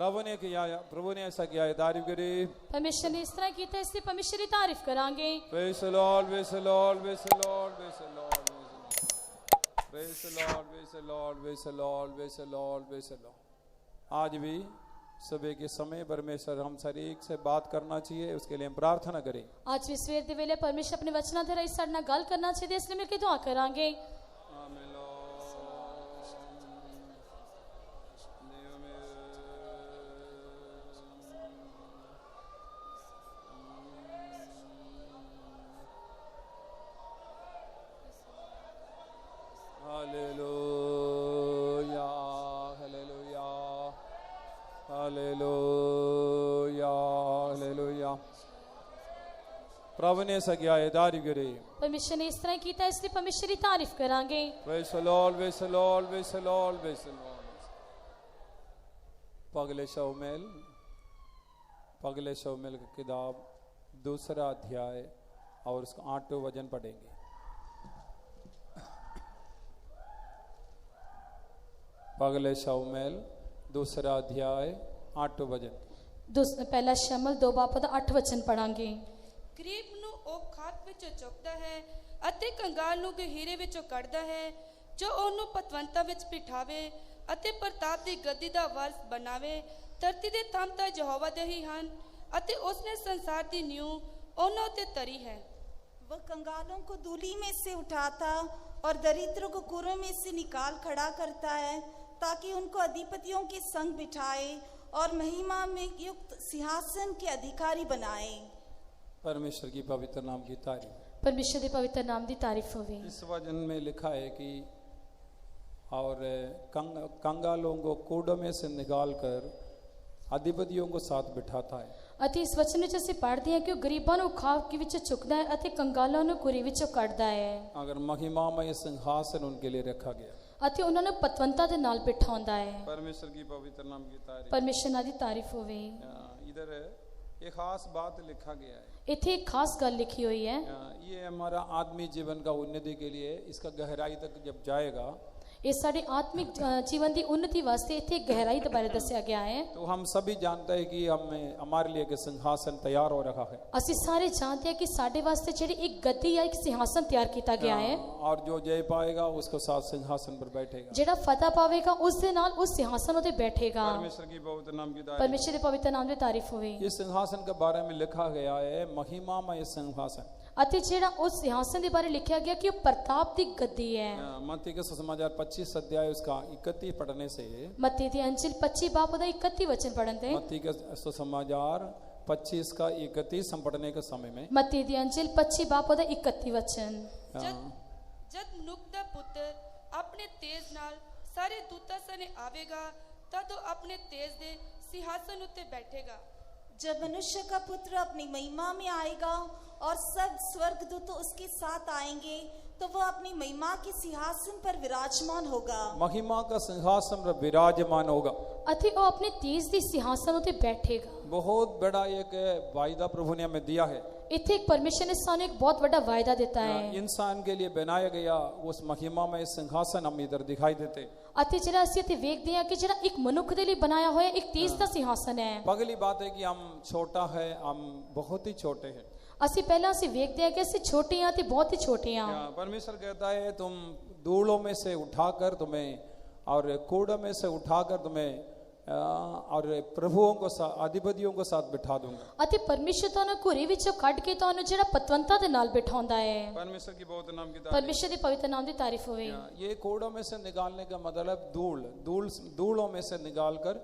प्रभु ने ऐसा किया है, तारीफ करें। परमेश्वर ने इस तरह कीता, इसलिए परमेश्वर की तारीफ करांगे। Praise the Lord, praise the Lord, praise the Lord, praise the Lord, praise the Lord, praise the Lord, praise the Lord, praise the Lord, praise the Lord। आज भी सुबह के समय परमेश्वर हम शरीर से बात करना चाहिए, उसके लिए हम प्रार्थना करें। आज भी सवेर दे वेले परमेश्वर अपने वचना द्वारा इस साडे नाल गल करना चाहिए, इसलिए मिलके दुआ करांगे। Hallelujah, hallelujah, hallelujah, hallelujah. प्रभु ने ऐसा किया है, तारीफ करें। परमेश्वर ने इस तरह कीता, इसलिए परमेश्वर की तारीफ करांगे। Praise the Lord, praise the Lord, praise the Lord, praise the Lord। पगले शमूएल की किताब 2 अध्याय और उसका 8वां वचन पढ़ेंगे। पगले शमूएल 2 अध्याय 8वां वचन। पहला शमूएल 2 बाब ਦਾ 8 वचन पढ़ांगे। ਗਰੀਬ ਨੂੰ ਉਹ ਖਾਕ ਵਿੱਚੋਂ ਚੁੱਕਦਾ ਹੈ ਅਤੇ ਕੰਗਾਲ ਨੂੰ ਗਹੀਰੇ ਵਿੱਚੋਂ ਕੱਢਦਾ ਹੈ, ਜੋ ਉਹਨੂੰ ਪਤਵੰਤਾ ਵਿੱਚ ਬਿਠਾਵੇ ਅਤੇ ਪ੍ਰਤਾਪ ਦੀ ਗੱਦੀ ਦਾ ਵਾਰਸ ਬਣਾਵੇ। ਧਰਤੀ ਦੇ ਥੰਮ ਤਾਂ ਯਹੋਵਾ ਦੇ ਹੀ ਹਨ ਅਤੇ ਉਸਨੇ ਸੰਸਾਰ ਦੀ ਨੀਂਹ ਉਹਨਾਂ ਉੱਤੇ ਧਰੀ ਹੈ। वह कंगालों को धूली में से उठाता और दरिद्रों को कुरों में से निकाल खड़ा करता है, ताकि उनको अधिपतियों के संग बिठाए और महिमा में युक्त सिंहासन के अधिकारी बनाए। परमेश्वर की पवित्र नाम की तारीफ। परमेश्वर के पवित्र नाम की तारीफ होवे। इस वचन में लिखा है कि और कंगालों को कूड़ों में से निकाल कर अधिपतियों को साथ बिठाता है। ਅਤੇ ਇਸ ਵਚਨ ਵਿੱਚ ਅਸੀਂ ਪੜ੍ਹਦੇ ਹਾਂ ਕਿ ਉਹ ਗਰੀਬਾਂ ਨੂੰ ਖਾਕ ਕੇ ਵਿੱਚ ਚੁੱਕਦਾ ਹੈ ਅਤੇ ਕੰਗਾਲਾਂ ਨੂੰ ਕੁਰੀ ਵਿੱਚੋਂ ਕੱਢਦਾ ਹੈ। अगर महिमामय सिंहासन उनके लिए रखा गया। ਅਤੇ ਉਹਨਾਂ ਨੂੰ ਪਤਵੰਤਾ ਦੇ ਨਾਲ ਬਿਠਾਉਂਦਾ ਹੈ। परमेश्वर की पवित्र नाम की तारीफ। ਪਰਮੇਸ਼ਰ ਨਾਲ ਦੀ ਤਾਰੀਫ ਹੋਵੇ। इधर एक खास बात लिखा गया है। ਇੱਥੇ ਇੱਕ ਖਾਸ ਗੱਲ ਲਿਖੀ ਹੋਈ ਹੈ। ये हमारा आदमी जीवन का उन्नति के लिए इसका गहराई तक जब जाएगा, ਇਹ ਸਾਡੇ ਆਤਮਿਕ ਜੀਵਨ ਦੀ ਉન્નਤੀ ਵਾਸਤੇ ਇੱਥੇ ਗਹਿਰਾਈ ਦੇ ਬਾਰੇ ਦੱਸਿਆ ਗਿਆ ਹੈ। तो हम सभी जानते हैं कि हमारे लिए एक सिंहासन तैयार हो रखा है। ਅਸੀਂ ਸਾਰੇ ਜਾਣਦੇ ਹਾਂ ਕਿ ਸਾਡੇ ਵਾਸਤੇ ਜਿਹੜੀ ਇੱਕ ਗੱਦੀ ਜਾਂ ਇੱਕ ਸਿੰਹਾਸਨ ਤਿਆਰ ਕੀਤਾ ਗਿਆ ਹੈ। और जो जय पाएगा उसको साथ सिंहासन पर बैठेगा। ਜਿਹੜਾ ਫਤਹ ਪਾਵੇਗਾ ਉਸ ਦੇ ਨਾਲ ਉਸ ਸਿੰਹਾਸਨ ਉਤੇ ਬੈਠੇਗਾ। परमेश्वर की पवित्र नाम की तारीफ। परमेश्वर के पवित्र नाम की तारीफ होवे। इस सिंहासन के बारे में लिखा गया है महिमामय सिंहासन। ਅਤੇ ਜਿਹੜਾ ਉਸ ਸਿੰਹਾਸਨ ਦੇ ਬਾਰੇ ਲਿਖਿਆ ਗਿਆ ਕਿ ਉਹ ਪ੍ਰਤਾਪ ਦੀ ਗੱਦੀ ਹੈ। मत्ती के सुसमाचार 25 अध्याय उसका 31 पढ़ने से, मत्ती ਦੀ अंजिल 25 बाब ਦਾ 31 वचन पढ़ने से, मत्ती के सुसमाचार 25 का 31 हम पढ़ने के समय में, मत्ती ਦੀ अंजिल 25 बाब ਦਾ 31 वचन। ਜਦ ਮਨੁੱਖ ਦਾ ਪੁੱਤਰ ਆਪਣੇ ਤੇਜ ਨਾਲ ਸਾਰੇ ਦੂਤਾਂ ਸਣੇ ਆਵੇਗਾ, ਤਦ ਉਹ ਆਪਣੇ ਤੇਜ ਦੇ सिंहासन ਉੱਤੇ ਬੈਠੇਗਾ। जब मनुष्य का पुत्र अपनी महिमा में आएगा और सब स्वर्गदूत उसके साथ आएंगे, तो वह अपनी महिमा के सिंहासन पर विराजमान होगा। महिमा का सिंहासन पर विराजमान होगा। ਅਤੇ ਉਹ ਆਪਣੇ ਤੇਜ ਦੀ ਸਿੰਹਾਸਨ ਉਤੇ ਬੈਠੇਗਾ। बहुत बड़ा एक वायदा प्रभु ने हमें दिया है। ਇੱਥੇ ਇੱਕ ਪਰਮੇਸ਼ਰ ਨੇ ਸਾਨੂੰ ਇੱਕ ਬਹੁਤ ਵੱਡਾ ਵਾਅਦਾ ਦਿੱਤਾ ਹੈ। इंसान के लिए बनाया गया उस महिमा में सिंहासन हम इधर दिखाई देते। ਅਤੇ ਜਿਹੜਾ ਅਸੀਂ ਇੱਥੇ ਵੇਖਦੇ ਹਾਂ ਕਿ ਜਿਹੜਾ ਇੱਕ ਮਨੁੱਖ ਦੇ ਲਈ ਬਣਾਇਆ ਹੋਇਆ ਇੱਕ ਤੇਜ ਦਾ ਸਿੰਹਾਸਨ ਹੈ। पहली बात है कि हम छोटा है, हम बहुत ही छोटे हैं। ਅਸੀਂ ਪਹਿਲਾਂ ਅਸੀਂ ਵੇਖਦੇ ਹਾਂ ਕਿ ਅਸੀਂ ਛੋਟੇ ਹਾਂ ਤੇ ਬਹੁਤ ਹੀ ਛੋਟੇ ਹਾਂ। परमेश्वर कहता है तुम धूलों में से उठाकर तुम्हें और कूड़ों में से उठाकर तुम्हें और प्रभुओं को अधिपतियों को साथ बिठा दूंगा। ਅਤੇ ਪਰਮੇਸ਼ਰ ਤੁਹਾਨੂੰ ਘੁਰੇ ਵਿੱਚੋਂ ਕੱਢ ਕੇ ਤੁਹਾਨੂੰ ਜਿਹੜਾ ਪਤਵੰਤਾ ਦੇ ਨਾਲ ਬਿਠਾਉਂਦਾ ਹੈ। परमेश्वर की बहुत नाम की ਪਰਮੇਸ਼ਰ ਦੀ ਪਵਿੱਤਰ ਨਾਮ ਦੀ ਤਾਰੀਫ ਹੋਵੇ। ये कूड़ों में से निकालने का मतलब धूलों में से निकाल कर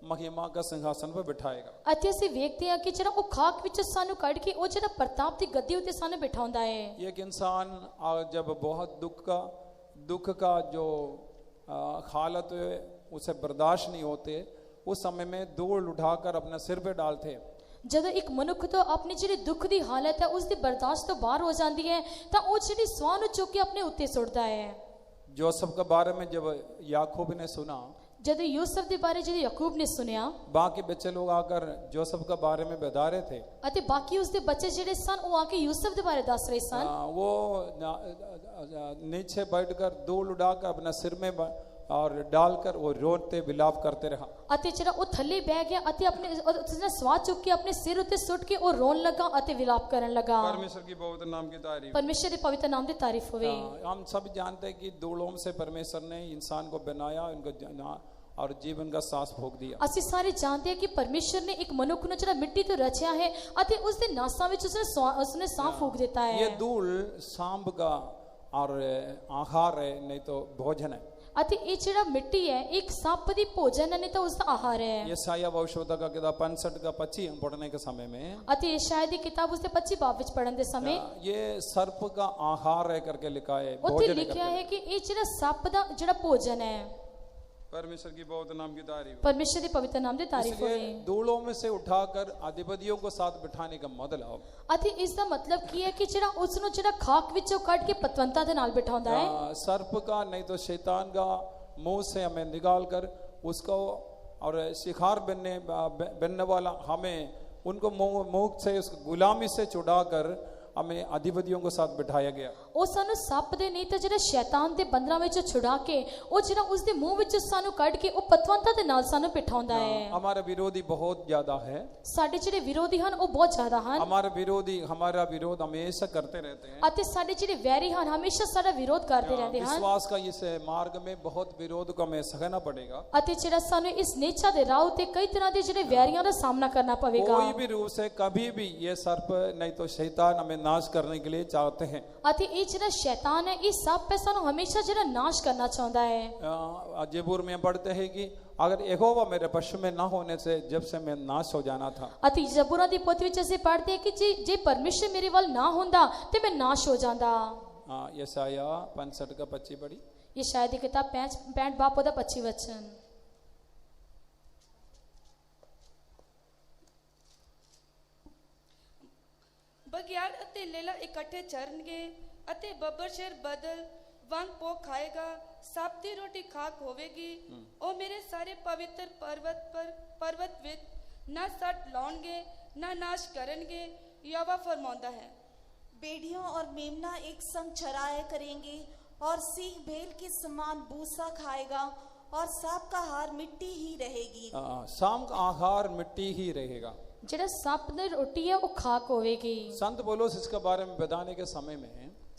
महिमा का सिंहासन पर बिठाएगा। ਅਤੇ ਅਸੀਂ ਵੇਖਦੇ ਹਾਂ ਕਿ ਜਿਹੜਾ ਉਹ ਖਾਕ ਵਿੱਚੋਂ ਸਾਨੂੰ ਕੱਢ ਕੇ ਉਹ ਜਿਹੜਾ ਪ੍ਰਤਾਪ ਦੀ ਗੱਦੀ ਉੱਤੇ ਸਾਨੂੰ ਬਿਠਾਉਂਦਾ ਹੈ। एक इंसान जब बहुत दुख का जो हालत उसे बर्दाश्त नहीं होते, उस समय में धूल उठाकर अपने सिर पे डालते। ਜਦੋਂ ਇੱਕ ਮਨੁੱਖ ਤੋਂ ਆਪਣੀ ਜਿਹੜੀ ਦੁੱਖ ਦੀ ਹਾਲਤ ਹੈ ਉਸ ਦੀ ਬਰਦਾਸ਼ਤ ਤੋਂ ਬਾਹਰ ਹੋ ਜਾਂਦੀ ਹੈ ਤਾਂ ਉਹ ਜਿਹੜੀ ਸਵਾਹ ਨੂੰ ਚੁੱਕ ਕੇ ਆਪਣੇ ਉੱਤੇ ਸੁੱਟਦਾ ਹੈ। जोसेफ के बारे में जब याकूब ने सुना, ਜਦੋਂ ਯੂਸਫ ਦੇ ਬਾਰੇ ਜਦੋਂ ਯਾਕੂਬ ਨੇ ਸੁਣਿਆ, बाकी बच्चे लोग आकर जोसेफ के बारे में बता रहे थे। ਅਤੇ ਬਾਕੀ ਉਸ ਦੇ ਬੱਚੇ ਜਿਹੜੇ ਸਨ ਉਹ ਆ ਕੇ ਯੂਸਫ ਦੇ ਬਾਰੇ ਦੱਸ ਰਹੇ ਸਨ। वो नीचे बैठकर धूल उड़ाकर अपने सिर में और डालकर वो रोते विलाप करते रहा। ਅਤੇ ਜਿਹੜਾ ਉਹ ਥੱਲੇ ਬਹਿ ਗਿਆ ਅਤੇ ਆਪਣੇ ਉਸਨੇ ਸਵਾਹ ਚੁੱਕ ਕੇ ਆਪਣੇ ਸਿਰ ਉੱਤੇ ਸੁੱਟ ਕੇ ਉਹ ਰੋਣ ਲੱਗਾ ਅਤੇ ਵਿਲਾਪ ਕਰਨ ਲੱਗਾ। परमेश्वर की पवित्र नाम की तारीफ। ਪਰਮੇਸ਼ਰ ਦੇ ਪਵਿੱਤਰ ਨਾਮ ਦੀ ਤਾਰੀਫ ਹੋਵੇ। हम सब जानते हैं कि धूलों से परमेश्वर ने इंसान को बनाया, उनको और जीवन का सांस फूंक दिया। ਅਸੀਂ ਸਾਰੇ ਜਾਣਦੇ ਹਾਂ ਕਿ ਪਰਮੇਸ਼ਰ ਨੇ ਇੱਕ ਮਨੁੱਖ ਨੂੰ ਜਿਹੜਾ ਮਿੱਟੀ ਤੋਂ ਰਚਿਆ ਹੈ ਅਤੇ ਉਸ ਦੇ ਨਾਸਾਂ ਵਿੱਚ ਉਸਨੇ ਸਾਹ ਫੂਕ ਦਿੱਤਾ ये ਹੈ। धूल सांप का और आहार है, नहीं तो भोजन है। ਅਤੇ ਇਹ ਜਿਹੜਾ ਮਿੱਟੀ ਹੈ ਇੱਕ ਸੱਪ ਦੀ ਭੋਜਨ ਹੈ ਨਹੀਂ ਤਾਂ ਉਸ ਦਾ ਆਹਾਰ ਹੈ। ये साया भविष्यवक्ता का किताब 65 का 25 हम पढ़ने के समय में ਅਤੇ ਸ਼ਾਇਦ ਇਹ ਕਿਤਾਬ ਉਸ ਦੇ 25 ਬਾਬ ਵਿੱਚ ਪੜਨ ਦੇ ਸਮੇਂ ये सर्प का आहार है करके लिखा है, ਉੱਥੇ भोजन है ਲਿਖਿਆ करके। ਹੈ ਕਿ ਇਹ ਜਿਹੜਾ ਸੱਪ ਦਾ ਜਿਹੜਾ ਭੋਜਨ ਹੈ। परमेश्वर की पवित्र नाम की तारीफ। ਪਰਮੇਸ਼ਰ ਦੇ ਪਵਿੱਤਰ ਨਾਮ ਦੀ ਤਾਰੀਫ इसलिए ਹੋਵੇ। धूलों में से उठाकर अधिपतियों को साथ बिठाने का मतलब ਅਤੇ ਇਸ ਦਾ ਮਤਲਬ ਕੀ ਹੈ ਕਿ ਜਿਹੜਾ ਉਸ ਨੂੰ ਜਿਹੜਾ ਖਾਕ ਵਿੱਚੋਂ ਕੱਢ ਕੇ ਪਤਵੰਤਾ ਦੇ ਨਾਲ ਬਿਠਾਉਂਦਾ ਹੈ। सर्प का नहीं तो शैतान का मुंह से हमें निकाल कर उसको और शिकार बनने वाला हमें उनको मुंह से उस गुलामी से छुड़ाकर हमें अधिपतियों को साथ बिठाया गया। ਉਹ ਸਾਨੂੰ ਸੱਪ ਦੇ ਨਹੀਂ ਤਾਂ ਜਿਹੜਾ ਸ਼ੈਤਾਨ ਦੇ ਬੰਦਰਾਂ ਵਿੱਚੋਂ ਛੁਡਾ ਕੇ ਉਹ ਜਿਹੜਾ ਉਸ ਦੇ ਮੂੰਹ ਵਿੱਚੋਂ ਸਾਨੂੰ ਕੱਢ ਕੇ ਉਹ ਪਤਵੰਤਾ ਦੇ ਨਾਲ ਸਾਨੂੰ ਬਿਠਾਉਂਦਾ ਹੈ। हमारे विरोधी बहुत ज्यादा है। ਸਾਡੇ ਜਿਹੜੇ ਵਿਰੋਧੀ ਹਨ ਉਹ ਬਹੁਤ ਜ਼ਿਆਦਾ ਹਨ हमारा विरोध हमेशा करते रहते हैं। ਅਤੇ ਸਾਡੇ ਜਿਹੜੇ ਵੈਰੀ ਹਨ ਹਮੇਸ਼ਾ ਸਾਡਾ ਵਿਰੋਧ ਕਰਦੇ ਰਹਿੰਦੇ ਹਨ। विश्वास का इस मार्ग में बहुत विरोध को हमें सहना पड़ेगा। ਅਤੇ ਜਿਹੜਾ ਸਾਨੂੰ ਇਸ ਨੇਚਾ ਦੇ ਰਾਹ ਉਤੇ ਕਈ ਤਰ੍ਹਾਂ ਦੇ ਜਿਹੜੇ ਵੈਰੀਆਂ ਦਾ ਸਾਹਮਣਾ ਕਰਨਾ ਪਵੇਗਾ। कोई भी रूप से कभी भी ये सर्प नहीं तो शैतान हमें नाश करने के लिए चाहते हैं। ਅਤੇ ਇਹ ਜਿਹੜਾ ਸ਼ੈਤਾਨ ਹੈ ਇਹ ਸੱਪ ਹੈ ਸਾਨੂੰ ਹਮੇਸ਼ਾ ਜਿਹੜਾ ਨਾਸ਼ ਕਰਨਾ ਚਾਹੁੰਦਾ ਹੈ। जबूर में पढ़ते हैं कि अगर यहोवा मेरे पक्ष में ना होने से जब से मैं नाश हो जाना था। ਅਤੇ ਜ਼ਬੂਰਾਂ ਦੀ ਪੋਥੀ ਵਿੱਚ ਅਸੀਂ ਪੜ੍ਹਦੇ ਹਾਂ ਕਿ ਜੇ ਪਰਮੇਸ਼ਰ ਮੇਰੇ ਵੱਲ ਨਾ ਹੁੰਦਾ ਤੇ ਮੈਂ ਨਾਸ਼ ਹੋ ਜਾਂਦਾ। यशाया 65 का 25 पढ़ी। ਇਹ ਸ਼ਾਇਦ ਦੀ ਕਿਤਾਬ 65 ਬਾਪ ਉਹਦਾ 25 ਵਚਨ। ਬਘਿਆੜ ਅਤੇ ਲੇਲਾ ਇਕੱਠੇ ਚਰਨਗੇ ਅਤੇ ਬੱਬਰ ਸ਼ੇਰ ਬਦਲ ਵਾਂਗ ਪੋ ਖਾਏਗਾ। ਸਭ ਦੀ ਰੋਟੀ ਖਾਕ ਹੋਵੇਗੀ। ਉਹ ਮੇਰੇ ਸਾਰੇ ਪਵਿੱਤਰ ਪਰਵਤ ਵਿੱਚ ਨਾ ਸੱਟ ਲਾਉਣਗੇ ਨਾ ਨਾਸ਼ ਕਰਨਗੇ। ਯਹੋਵਾ ਫਰਮਾਉਂਦਾ ਹੈ। बेड़ियों और मेमना एक संग चराया करेंगे और सींग भेल के समान भूसा खाएगा और सांप का हार मिट्टी ही रहेगी। सांप का आहार मिट्टी ही रहेगा। ਜਿਹੜਾ ਸੱਪ ਦੀ ਰੋਟੀ ਹੈ ਉਹ ਖਾਕ ਹੋਵੇਗੀ। संत पौलुस इसके बारे में बताने के समय में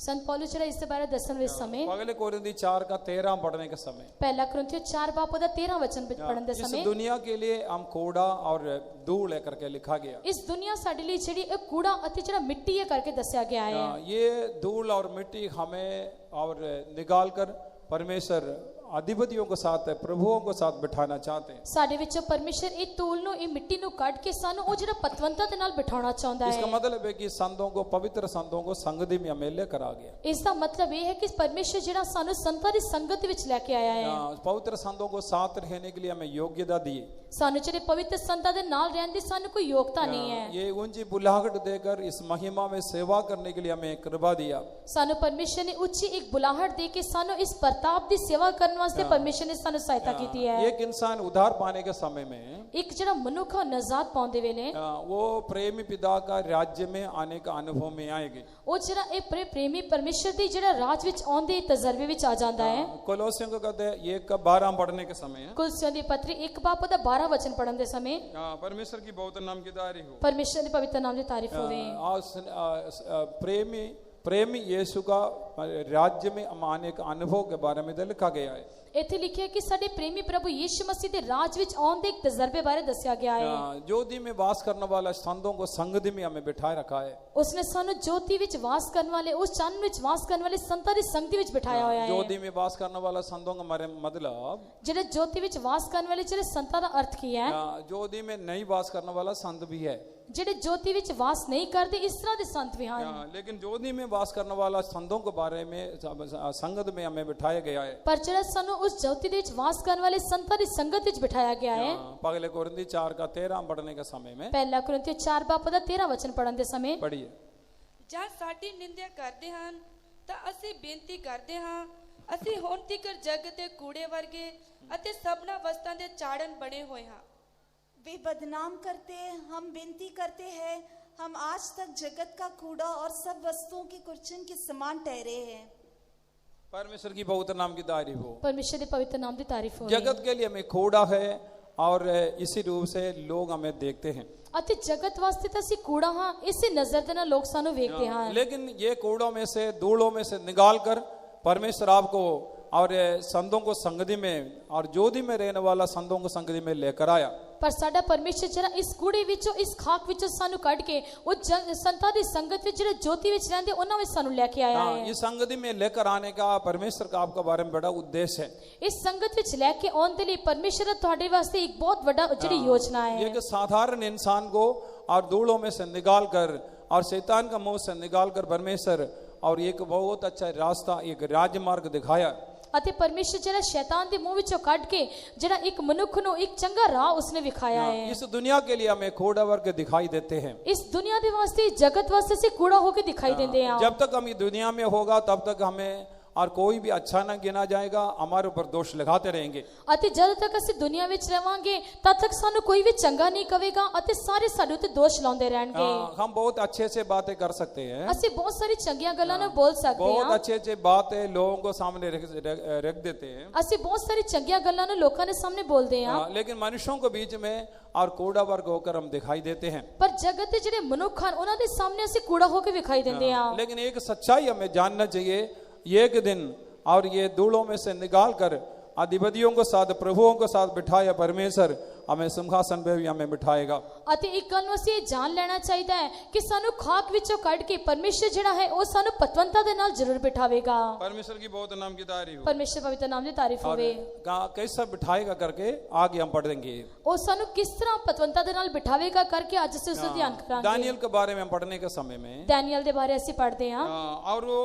ਸੰਤ ਪੌਲੁਸ ਜਿਹੜਾ ਇਸ ਦੇ ਬਾਰੇ ਦੱਸਣ ਵਿੱਚ ਸਮੇਂ पहले कोरिन्थी 4 का 13 पढ़ने के समय ਪਹਿਲਾ ਕੁਰਿੰਥੀਓ 4 ਬਾਪ ਉਹਦਾ 13 ਵਚਨ ਵਿੱਚ ਪੜਨ ਦੇ इस ਸਮੇਂ दुनिया के लिए हम कूड़ा और धूल है करके लिखा गया। ਇਸ ਦੁਨੀਆ ਸਾਡੇ ਲਈ ਜਿਹੜੀ ਇਹ ਕੂੜਾ ਅਤੇ ਜਿਹੜਾ ਮਿੱਟੀ ਹੈ ਕਰਕੇ ਦੱਸਿਆ ਗਿਆ ਹੈ। ये धूल और मिट्टी हमें और निकाल कर परमेश्वर अधिपतियों को साथ प्रभुओं को साथ बिठाना चाहते हैं। ਸਾਡੇ ਵਿੱਚੋਂ ਪਰਮੇਸ਼ਰ ਇਹ ਧੂਲ ਨੂੰ ਇਹ ਮਿੱਟੀ ਨੂੰ ਕੱਢ ਕੇ ਸਾਨੂੰ ਉਹ ਜਿਹੜਾ ਪਤਵੰਤਾ ਦੇ ਨਾਲ ਬਿਠਾਉਣਾ ਚਾਹੁੰਦਾ इसका ਹੈ। मतलब है कि संतों को पवित्र संतों को संगति में हमें लेकर आ गया। ਇਸ ਦਾ ਮਤਲਬ ਇਹ ਹੈ ਕਿ ਪਰਮੇਸ਼ਰ ਜਿਹੜਾ ਸਾਨੂੰ ਸੰਤਾਂ ਦੀ ਸੰਗਤ ਵਿੱਚ ਲੈ ਕੇ ਆਇਆ ਹੈ। पवित्र संतों को साथ रहने के लिए हमें योग्यता दी। ਸਾਨੂੰ ਜਿਹੜੇ ਪਵਿੱਤਰ ਸੰਤਾਂ ਦੇ ਨਾਲ ਰਹਿਣ ਦੀ ਸਾਨੂੰ ਕੋਈ ਯੋਗਤਾ ਨਹੀਂ ਹੈ। ये ऊंची बुलाहट देकर इस महिमा में सेवा करने के लिए हमें कृपा दिया। ਸਾਨੂੰ ਪਰਮੇਸ਼ਰ ਨੇ ਉੱਚੀ ਇੱਕ ਬੁਲਾਹਟ ਦੇ ਕੇ ਸਾਨੂੰ ਇਸ ਪ੍ਰਤਾਪ ਦੀ ਸੇਵਾ ਕਰਨ ਵਾਸਤੇ ਪਰਮੇਸ਼ਰ ਨੇ ਸਾਨੂੰ ਸਹਾਇਤਾ ਕੀਤੀ ਹੈ। एक इंसान उद्धार पाने के समय में ਇੱਕ ਜਿਹੜਾ ਮਨੁੱਖ ਨਜ਼ਾਤ ਪਾਉਂਦੇ ਵੇਲੇ वो प्रेमी पिता का राज्य में आने का अनुभव में आएगी। ਉਹ ਜਿਹੜਾ ਇਹ ਪ੍ਰੇਮੀ ਪਰਮੇਸ਼ਰ ਦੀ ਜਿਹੜਾ ਰਾਜ ਵਿੱਚ ਆਉਂਦੇ ਤਜਰਬੇ ਵਿੱਚ ਆ ਜਾਂਦਾ ਹੈ। कोलोसियों को कहते हैं 1 का 12 पढ़ने के समय ਕੁਲਸੀਆਂ ਦੀ ਪੱਤਰੀ 1 ਬਾਪ ਉਹਦਾ 12 ਵਚਨ ਪੜਨ ਦੇ ਸਮੇਂ परमेश्वर की बहुत नाम की तारीफ हो। ਪਰਮੇਸ਼ਰ ਦੇ ਪਵਿੱਤਰ ਨਾਮ ਦੀ ਤਾਰੀਫ ਹੋਵੇ। प्रेमी यीशु का राज्य में आने का अनुभव के बारे में लिखा गया है। ਇੱਥੇ ਲਿਖਿਆ ਕਿ ਸਾਡੇ ਪ੍ਰੇਮੀ ਪ੍ਰਭੂ ਯੀਸ਼ੂ ਮਸੀਹ ਦੇ ਰਾਜ ਵਿੱਚ ਆਉਣ ਦੇ ਇੱਕ ਤਜਰਬੇ ਬਾਰੇ ਦੱਸਿਆ ਗਿਆ ਹੈ। ज्योति में वास करने वाला संतों को संगति में हमें बिठाए रखा है। ਉਸਨੇ ਸਾਨੂੰ ਜੋਤੀ ਵਿੱਚ ਵਾਸ ਕਰਨ ਵਾਲੇ ਉਸ ਚੰਨ ਵਿੱਚ ਵਾਸ ਕਰਨ ਵਾਲੇ ਸੰਤਾਂ ਦੀ ਸੰਗਤੀ ਵਿੱਚ ਬਿਠਾਇਆ ਹੋਇਆ ਹੈ। ज्योति में वास करने वाला संतों का मतलब ਜਿਹੜੇ ਜੋਤੀ ਵਿੱਚ ਵਾਸ ਕਰਨ ਵਾਲੇ ਜਿਹੜੇ ਸੰਤਾਂ ਦਾ ਅਰਥ ਕੀ ਹੈ? ज्योति में नहीं वास करने वाला संत भी है। ਜਿਹੜੇ ਜੋਤੀ ਵਿੱਚ ਵਾਸ ਨਹੀਂ ਕਰਦੇ ਇਸ ਤਰ੍ਹਾਂ ਦੇ ਸੰਤ ਵੀ ਹਨ। लेकिन ज्योति में वास करने वाला संतों के बारे में संगत में हमें बिठाया गया है। ਪਰ ਜਿਹੜਾ ਸਾਨੂੰ ਉਸ ਜੋਤੀ ਦੇ ਵਿੱਚ ਵਾਸ ਕਰਨ ਵਾਲੇ ਸੰਤਾਂ ਦੀ ਸੰਗਤ ਵਿੱਚ ਬਿਠਾਇਆ ਗਿਆ ਹੈ। पहले कोरिन्थी 4 का 13 पढ़ने के समय में ਪਹਿਲਾ ਕੁਰਿੰਥੀਓ 4 ਬਾਪ ਦਾ 13 ਵਚਨ ਪੜਨ ਦੇ ਸਮੇਂ पढ़िए। ਜਾਂ ਸਾਡੀ ਨਿੰਦਿਆ ਕਰਦੇ ਹਨ ਤਾਂ ਅਸੀਂ ਬੇਨਤੀ ਕਰਦੇ ਹਾਂ। ਅਸੀਂ ਹੁਣ ਤੀਕਰ ਜੱਗ ਦੇ ਕੂੜੇ ਵਰਗੇ ਅਤੇ ਸਭਨਾ ਵਸਤਾਂ ਦੇ ਚਾੜਨ ਬਣੇ ਹੋਏ ਹਾਂ। वे बदनाम करते हैं, हम विनती करते हैं, हम आज तक जगत का कूड़ा और सब वस्तुओं की कुर्चन के समान ठहरे हैं। परमेश्वर की पवित्र नाम की तारीफ हो। ਪਰਮੇਸ਼ਰ ਦੇ ਪਵਿੱਤਰ ਨਾਮ ਦੀ ਤਾਰੀਫ ਹੋਵੇ। जगत के लिए हमें खोड़ा है और इसी रूप से लोग हमें देखते हैं। ਅਤੇ ਜਗਤ ਵਾਸਤੇ ਤਾਂ ਅਸੀਂ ਕੂੜਾ ਹਾਂ, ਇਸੇ ਨਜ਼ਰ ਦੇ ਨਾਲ ਲੋਕ ਸਾਨੂੰ ਵੇਖਦੇ ਹਨ। लेकिन ये कूड़ों में से धूलों में से निकाल कर परमेश्वर आपको और संतों को संगति में और ज्योति में रहने वाला संतों को संगति में लेकर आया। ਪਰ ਸਾਡਾ ਪਰਮੇਸ਼ਰ ਜਿਹੜਾ ਇਸ ਕੂੜੇ ਵਿੱਚੋਂ ਇਸ ਖਾਕ ਵਿੱਚੋਂ ਸਾਨੂੰ ਕੱਢ ਕੇ ਉਹ ਸੰਤਾਂ ਦੀ ਸੰਗਤ ਵਿੱਚ ਜਿਹੜੇ ਜੋਤੀ ਵਿੱਚ ਰਹਿੰਦੇ ਉਹਨਾਂ ਵਿੱਚ ਸਾਨੂੰ ਲੈ ਕੇ ਆਇਆ ਹੈ। इस संगति में लेकर आने का परमेश्वर का आपका बारे में बड़ा उद्देश्य है। ਇਸ ਸੰਗਤ ਵਿੱਚ ਲੈ ਕੇ ਆਉਣ ਦੇ ਲਈ ਪਰਮੇਸ਼ਰ ਦਾ ਤੁਹਾਡੇ ਵਾਸਤੇ ਇੱਕ ਬਹੁਤ ਵੱਡਾ ਜਿਹੜੀ ਯੋਜਨਾ ਹੈ। एक साधारण इंसान को और धूलों में से निकाल कर और शैतान का मुंह से निकाल कर परमेश्वर और एक बहुत अच्छा रास्ता, एक राजमार्ग दिखाया। ਅਤੇ ਪਰਮੇਸ਼ਰ ਜਿਹੜਾ ਸ਼ੈਤਾਨ ਦੇ ਮੂੰਹ ਵਿੱਚੋਂ ਕੱਢ ਕੇ ਜਿਹੜਾ ਇੱਕ ਮਨੁੱਖ ਨੂੰ ਇੱਕ ਚੰਗਾ ਰਾਹ ਉਸਨੇ ਵਿਖਾਇਆ ਹੈ। इस दुनिया के लिए हमें खोड़ा वर्ग दिखाई देते हैं। ਇਸ ਦੁਨੀਆ ਦੇ ਵਾਸਤੇ ਜਗਤ ਵਾਸਤੇ ਅਸੀਂ ਕੂੜਾ ਹੋ ਕੇ ਦਿਖਾਈ ਦਿੰਦੇ ਹਾਂ। जब तक हम ये दुनिया में होगा तब तक हमें और कोई भी अच्छा ना गिना जाएगा, हमारे ऊपर दोष लगाते रहेंगे। ਅਤੇ ਜਦੋਂ ਤੱਕ ਅਸੀਂ ਦੁਨੀਆ ਵਿੱਚ ਰਵਾਂਗੇ ਤਦ ਤੱਕ ਸਾਨੂੰ ਕੋਈ ਵੀ ਚੰਗਾ ਨਹੀਂ ਕਹੇਗਾ ਅਤੇ ਸਾਰੇ ਸਾਡੇ ਉੱਤੇ ਦੋਸ਼ ਲਾਉਂਦੇ ਰਹਿਣਗੇ। हम बहुत अच्छे से बातें कर सकते हैं, ਅਸੀਂ ਬਹੁਤ ਸਾਰੀ ਚੰਗੀਆਂ ਗੱਲਾਂ ਨੂੰ ਬੋਲ ਸਕਦੇ बहुत ਹਾਂ। अच्छे अच्छे बातें लोगों को सामने रख देते हैं, ਅਸੀਂ ਬਹੁਤ ਸਾਰੀ ਚੰਗੀਆਂ ਗੱਲਾਂ ਨੂੰ ਲੋਕਾਂ ਦੇ ਸਾਹਮਣੇ ਬੋਲਦੇ ਹਾਂ। लेकिन मनुष्यों के बीच में और कूड़ा वर्ग होकर हम दिखाई देते हैं। ਪਰ ਜਗਤ ਦੇ ਜਿਹੜੇ ਮਨੁੱਖ ਹਨ ਉਹਨਾਂ ਦੇ ਸਾਹਮਣੇ ਅਸੀਂ ਕੂੜਾ ਹੋ ਕੇ ਵਿਖਾਈ ਦਿੰਦੇ ਹਾਂ। लेकिन एक सच्चाई हमें जानना चाहिए, एक दिन और ये धूलों में से निकाल कर अधिपतियों को साथ, प्रभुओं को साथ बिठाया परमेश्वर हमें सिंहासन पे भी हमें बिठाएगा। ਅਤੇ ਇੱਕ ਗੱਲ ਨੂੰ ਅਸੀਂ ਇਹ ਜਾਣ ਲੈਣਾ ਚਾਹੀਦਾ ਹੈ ਕਿ ਸਾਨੂੰ ਖਾਕ ਵਿੱਚੋਂ ਕੱਢ ਕੇ ਪਰਮੇਸ਼ਰ ਜਿਹੜਾ ਹੈ ਉਹ ਸਾਨੂੰ ਪਤਵੰਤਾ ਦੇ ਨਾਲ ਜ਼ਰੂਰ ਬਿਠਾਵੇਗਾ। परमेश्वर की बहुत नाम की तारीफ हो। ਪਰਮੇਸ਼ਰ ਪਵਿੱਤਰ ਨਾਮ ਦੀ ਤਾਰੀਫ और ਹੋਵੇ। कैसा बिठाएगा करके आगे हम पढ़ेंगे। ਉਹ ਸਾਨੂੰ ਕਿਸ ਤਰ੍ਹਾਂ ਪਤਵੰਤਾ ਦੇ ਨਾਲ ਬਿਠਾਵੇਗਾ ਕਰਕੇ ਅੱਜ ਅਸੀਂ ਉਸ ਦਾ ਧਿਆਨ ਕਰਾਂਗੇ। दानियल के बारे में हम पढ़ने के समय में ਦੈਨੀਅਲ ਦੇ ਬਾਰੇ ਅਸੀਂ ਪੜ੍ਹਦੇ ਹਾਂ। और वो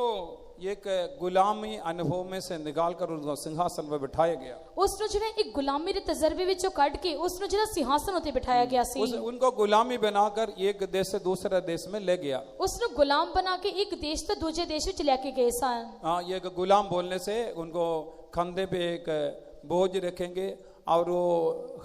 एक गुलामी अनुभव में से निकाल कर उनको सिंहासन पर बिठाया गया। ਉਸ ਨੂੰ ਜਿਹੜਾ ਇੱਕ ਗੁਲਾਮੀ ਦੇ ਤਜਰਬੇ ਵਿੱਚੋਂ ਕੱਢ ਕੇ ਉਸ ਨੂੰ ਜਿਹੜਾ ਸਿੰਹਾਸਨ ਉੱਤੇ ਬਿਠਾਇਆ ਗਿਆ ਸੀ। उनको गुलामी बनाकर एक देश से दूसरे देश में ले गया। ਉਸ ਨੂੰ ਗੁਲਾਮ ਬਣਾ ਕੇ ਇੱਕ ਦੇਸ਼ ਤੋਂ ਦੂਜੇ देश ਵਿੱਚ ਲੈ ਕੇ ਗਏ ਸਨ। ये गुलाम बोलने से उनको कंधे पे एक बोझ रखेंगे और वो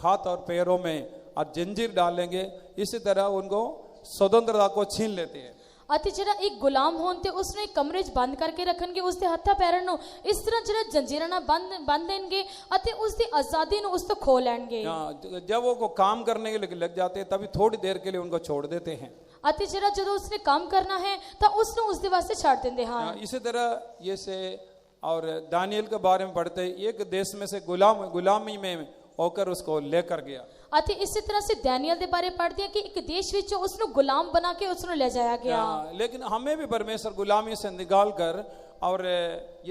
हाथ और पैरों में और जंजीर डालेंगे, इसी तरह उनको स्वतंत्रता को छीन लेते हैं। ਅਤੇ ਜਿਹੜਾ ਇੱਕ ਗੁਲਾਮ ਹੋਣ ਤੇ ਉਸ ਨੂੰ ਇੱਕ ਕਮਰੇ 'ਚ ਬੰਦ ਕਰਕੇ ਰੱਖਣਗੇ, ਉਸ ਦੇ ਹੱਥਾਂ ਪੈਰਾਂ ਨੂੰ ਇਸ ਤਰ੍ਹਾਂ ਜਿਹੜਾ ਜੰਜੀਰਾਂ ਨਾਲ ਬੰਨ ਦੇਣਗੇ ਅਤੇ ਉਸ ਦੀ ਆਜ਼ਾਦੀ ਨੂੰ ਉਸ ਤੋਂ ਖੋ ਲੈਣਗੇ। जब वो काम करने के लिए लग जाते हैं तभी थोड़ी देर के लिए उनको छोड़ देते हैं। ਅਤੇ ਜਿਹੜਾ ਜਦੋਂ ਉਸਨੇ ਕੰਮ ਕਰਨਾ ਹੈ ਤਾਂ ਉਸ ਨੂੰ ਉਸ ਦੇ ਵਾਸਤੇ ਛੱਡ ਦਿੰਦੇ ਹਨ। इसी तरह ये से और दानियल के बारे में पढ़ते, एक देश में से गुलामी में होकर उसको लेकर गया। ਅਤੇ ਇਸੇ ਤਰ੍ਹਾਂ ਸੇ ਦੈਨੀਅਲ ਦੇ ਬਾਰੇ ਪੜ੍ਹਦੇ ਹਾਂ ਕਿ ਇੱਕ ਦੇਸ਼ ਵਿੱਚ ਉਸ ਨੂੰ ਗੁਲਾਮ ਬਣਾ ਕੇ ਉਸ ਨੂੰ ਲੈ ਜਾਇਆ ਗਿਆ। लेकिन हमें भी परमेश्वर गुलामी से निकाल कर और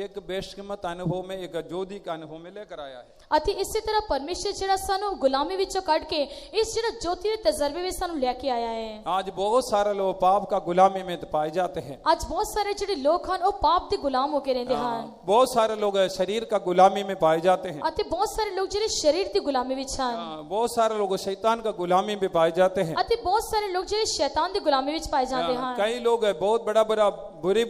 एक बेशकीमत अनुभव में, एक ज्योति का अनुभव में लेकर आया है। ਅਤੇ ਇਸੇ ਤਰ੍ਹਾਂ ਪਰਮੇਸ਼ਰ ਜਿਹੜਾ ਸਾਨੂੰ ਗੁਲਾਮੀ ਵਿੱਚੋਂ ਕੱਢ ਕੇ ਇਸ ਜਿਹੜਾ ਜੋਤੀ ਦੇ ਤਜਰਬੇ ਵਿੱਚ ਸਾਨੂੰ ਲੈ ਕੇ ਆਇਆ ਹੈ। आज बहुत सारे लोग पाप का गुलामी में पाए जाते हैं। ਅੱਜ ਬਹੁਤ ਸਾਰੇ ਜਿਹੜੇ ਲੋਕ ਹਨ ਉਹ ਪਾਪ ਦੇ ਗੁਲਾਮ ਹੋ ਕੇ ਰਹਿੰਦੇ ਹਨ। बहुत सारे लोग शरीर का गुलामी में पाए जाते हैं। ਅਤੇ ਬਹੁਤ ਸਾਰੇ ਲੋਕ ਜਿਹੜੇ ਸਰੀਰ ਦੀ ਗੁਲਾਮੀ ਵਿੱਚ ਹਨ। बहुत सारे लोग शैतान का गुलामी में पाए जाते हैं। ਅਤੇ ਬਹੁਤ ਸਾਰੇ ਲੋਕ ਜਿਹੜੇ ਸ਼ੈਤਾਨ ਦੀ ਗੁਲਾਮੀ ਵਿੱਚ ਪਾਏ ਜਾਂਦੇ ਹਨ। कई लोग बहुत बड़ा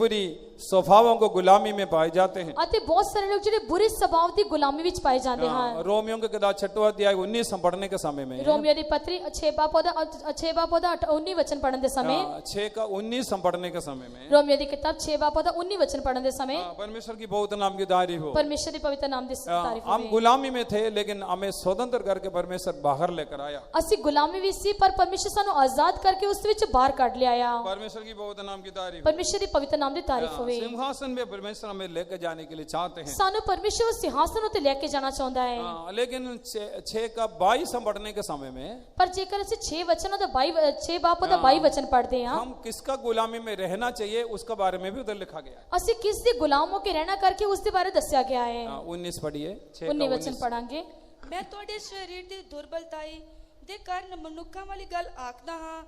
बुरी स्वभावों को गुलामी में पाए जाते हैं। ਅਤੇ ਬਹੁਤ ਸਾਰੇ ਲੋਕ ਜਿਹੜੇ ਬੁਰੇ ਸੁਭਾਅ ਦੀ ਗੁਲਾਮੀ ਵਿੱਚ ਪਾਏ ਜਾਂਦੇ ਹਨ। रोमियों के किताब 6वां अध्याय 19 हम पढ़ने के समय में, रोमियो ਦੀ ਪੱਤਰੀ 6 ਬਾਪ ਉਹਦਾ 19 वचन पढ़ने ਦੇ ਸਮੇਂ, 6 का 19 हम पढ़ने के समय में, रोमियो ਦੀ ਕਿਤਾਬ 6 ਬਾਪ ਉਹਦਾ 19 वचन पढ़ने ਦੇ ਸਮੇਂ परमेश्वर की बहुत नाम की तारीफ हो। परमेश्वर ਦੀ पवित्र नाम ਦੀ ਤਾਰੀਫ हम ਹੋਵੇ। गुलामी में थे लेकिन हमें स्वतंत्र करके परमेश्वर बाहर लेकर आया। ਅਸੀਂ ਗੁਲਾਮੀ ਵਿੱਚ ਸੀ ਪਰ ਪਰਮੇਸ਼ਰ ਸਾਨੂੰ ਆਜ਼ਾਦ ਕਰਕੇ ਉਸ ਵਿੱਚ ਬਾਹਰ ਕੱਢ ਲਿਆਇਆ। परमेश्वर की बहुत नाम की तारीफ। परमेश्वर ਦੀ पवित्र नाम ਦੀ ਤਾਰੀਫ ਹੋਵੇ। सिंहासन में परमेश्वर हमें लेकर जाने के लिए चाहते हैं। ਸਾਨੂੰ ਪਰਮੇਸ਼ਰ ਉਸ ਸਿੰਹਾਸਨ ਉੱਤੇ ਲੈ ਕੇ ਜਾਣਾ ਚਾਹੁੰਦਾ ਹੈ। लेकिन 6 का 22 हम पढ़ने के समय में, ਪਰ ਜੇਕਰ ਅਸੀਂ 6 ਵਚਨਾਂ ਦਾ 6 ਬਾਪ ਉਹਦਾ 22 वचन पढ़ते ਹਾਂ, हम किसका गुलामी में रहना चाहिए उसका बारे में भी उधर लिखा गया है। ਅਸੀਂ ਕਿਸ ਦੇ ਗੁਲਾਮ ਹੋ ਕੇ ਰਹਿਣਾ ਕਰਕੇ ਉਸ ਦੇ ਬਾਰੇ ਦੱਸਿਆ ਗਿਆ ਹੈ। 19 पढ़िए, 6 19 का वचन 19। ਪੜਾਂਗੇ। ਮੈਂ ਤੁਹਾਡੇ ਸਰੀਰ ਦੀ ਦੁਰਬਲਤਾਈ ਦੇ ਕਾਰਨ ਮਨੁੱਖਾਂ ਵਾਲੀ ਗੱਲ ਆਖਦਾ ਹਾਂ।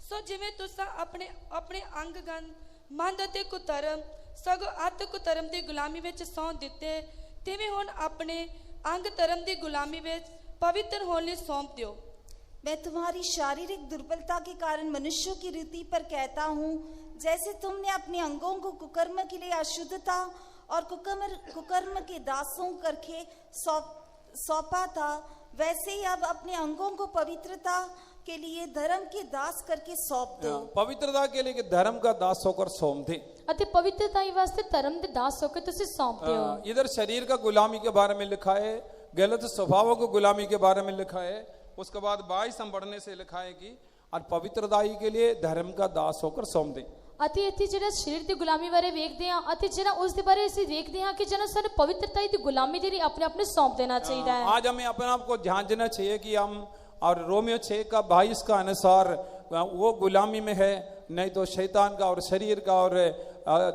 ਸੋ ਜਿਵੇਂ ਤੁਸੀਂ ਆਪਣੇ ਅੰਗ-ਗਨ ਮਨ ਅਤੇ ਕੁਧਰਮ ਸਗੋਂ ਅੱਤ ਕੁਧਰਮ ਦੀ ਗੁਲਾਮੀ ਵਿੱਚ ਸੌਂ ਦਿੱਤੇ, ਤਿਵੇਂ ਹੁਣ ਆਪਣੇ अंग धर्म की गुलामी में पवित्र होने सौंप दो। मैं तुम्हारी शारीरिक दुर्बलता के कारण मनुष्यों की रीति पर कहता हूँ, जैसे तुमने अपने अंगों को कुकर्म के लिए अशुद्धता और कुकर्म के दासों करके सौंपा था, वैसे ही अब अपने अंगों को पवित्रता के लिए धर्म के दास करके सौंप दो। पवित्रता के लिए धर्म का दास होकर सौंप दे। ਅਤੇ ਪਵਿੱਤਰਤਾ ਵਾਸਤੇ ਧਰਮ ਦੇ ਦਾਸ ਹੋ ਕੇ ਤੁਸੀਂ ਸੌਂਪ ਦਿਓ। इधर शरीर का गुलामी के बारे में लिखा है, गलत स्वभावों को गुलामी के बारे में लिखा है। उसके बाद 22 हम पढ़ने से लिखा है कि और पवित्रताई के लिए धर्म का दास होकर सौंप दे। ਅਤੇ ਇੱਥੇ ਜਿਹੜਾ ਸਰੀਰ ਦੀ ਗੁਲਾਮੀ ਬਾਰੇ ਵੇਖਦੇ ਹਾਂ ਅਤੇ ਜਿਹੜਾ ਉਸ ਦੇ ਬਾਰੇ ਅਸੀਂ ਵੇਖਦੇ ਹਾਂ ਕਿ ਜਿਹਨਾਂ ਸਾਨੂੰ ਪਵਿੱਤਰਤਾ ਦੀ ਗੁਲਾਮੀ ਦੇ ਲਈ ਆਪਣੇ ਆਪ ਨੂੰ ਸੌਂਪ ਦੇਣਾ ਚਾਹੀਦਾ ਹੈ। आज हमें अपने आप को जांचना चाहिए कि हम और रोमियो 6 का 22 का अनुसार वो गुलामी में है, नहीं तो शैतान का और शरीर का और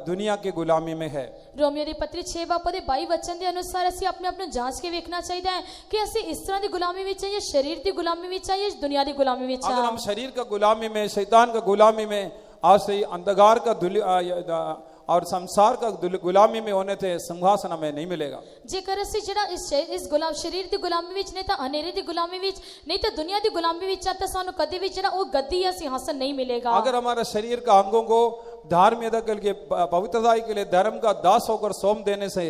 दुनिया की गुलामी में है। ਰੋਮੀਓ ਦੀ ਪੱਤਰੀ 6 ਬਾਪ ਦੇ 22 ਵਚਨ ਦੇ ਅਨੁਸਾਰ ਅਸੀਂ ਆਪਣੇ ਆਪ ਨੂੰ ਜਾਂਚ ਕੇ ਵੇਖਣਾ ਚਾਹੀਦਾ ਹੈ ਕਿ ਅਸੀਂ ਇਸ ਤਰ੍ਹਾਂ ਦੀ ਗੁਲਾਮੀ ਵਿੱਚ ਹਾਂ ਜਾਂ ਸਰੀਰ ਦੀ ਗੁਲਾਮੀ ਵਿੱਚ ਹਾਂ ਜਾਂ ਦੁਨੀਆ ਦੀ ਗੁਲਾਮੀ ਵਿੱਚ अगर ਹਾਂ। हम शरीर का गुलामी में, शैतान का गुलामी में, आज से अंधकार का और संसार का गुलामी में होने थे, सिंहासन हमें नहीं मिलेगा। ਜੇਕਰ ਅਸੀਂ ਜਿਹੜਾ ਇਸ ਗੁਲਾਮ ਸਰੀਰ ਦੀ ਗੁਲਾਮੀ ਵਿੱਚ ਨਹੀਂ ਤਾਂ ਹਨੇਰੇ ਦੀ ਗੁਲਾਮੀ ਵਿੱਚ ਨਹੀਂ ਤਾਂ ਦੁਨੀਆ ਦੀ ਗੁਲਾਮੀ ਵਿੱਚ ਆ ਤਾਂ ਸਾਨੂੰ ਕਦੇ ਵੀ ਜਿਹੜਾ ਉਹ ਗੱਦੀ ਜਾਂ ਸਿੰਘਾਸਨ नहीं मिलेगा। अगर हमारा शरीर का अंगों को धार्मिकता के लिए, पवित्रता के लिए धर्म का दास होकर सौंप देने से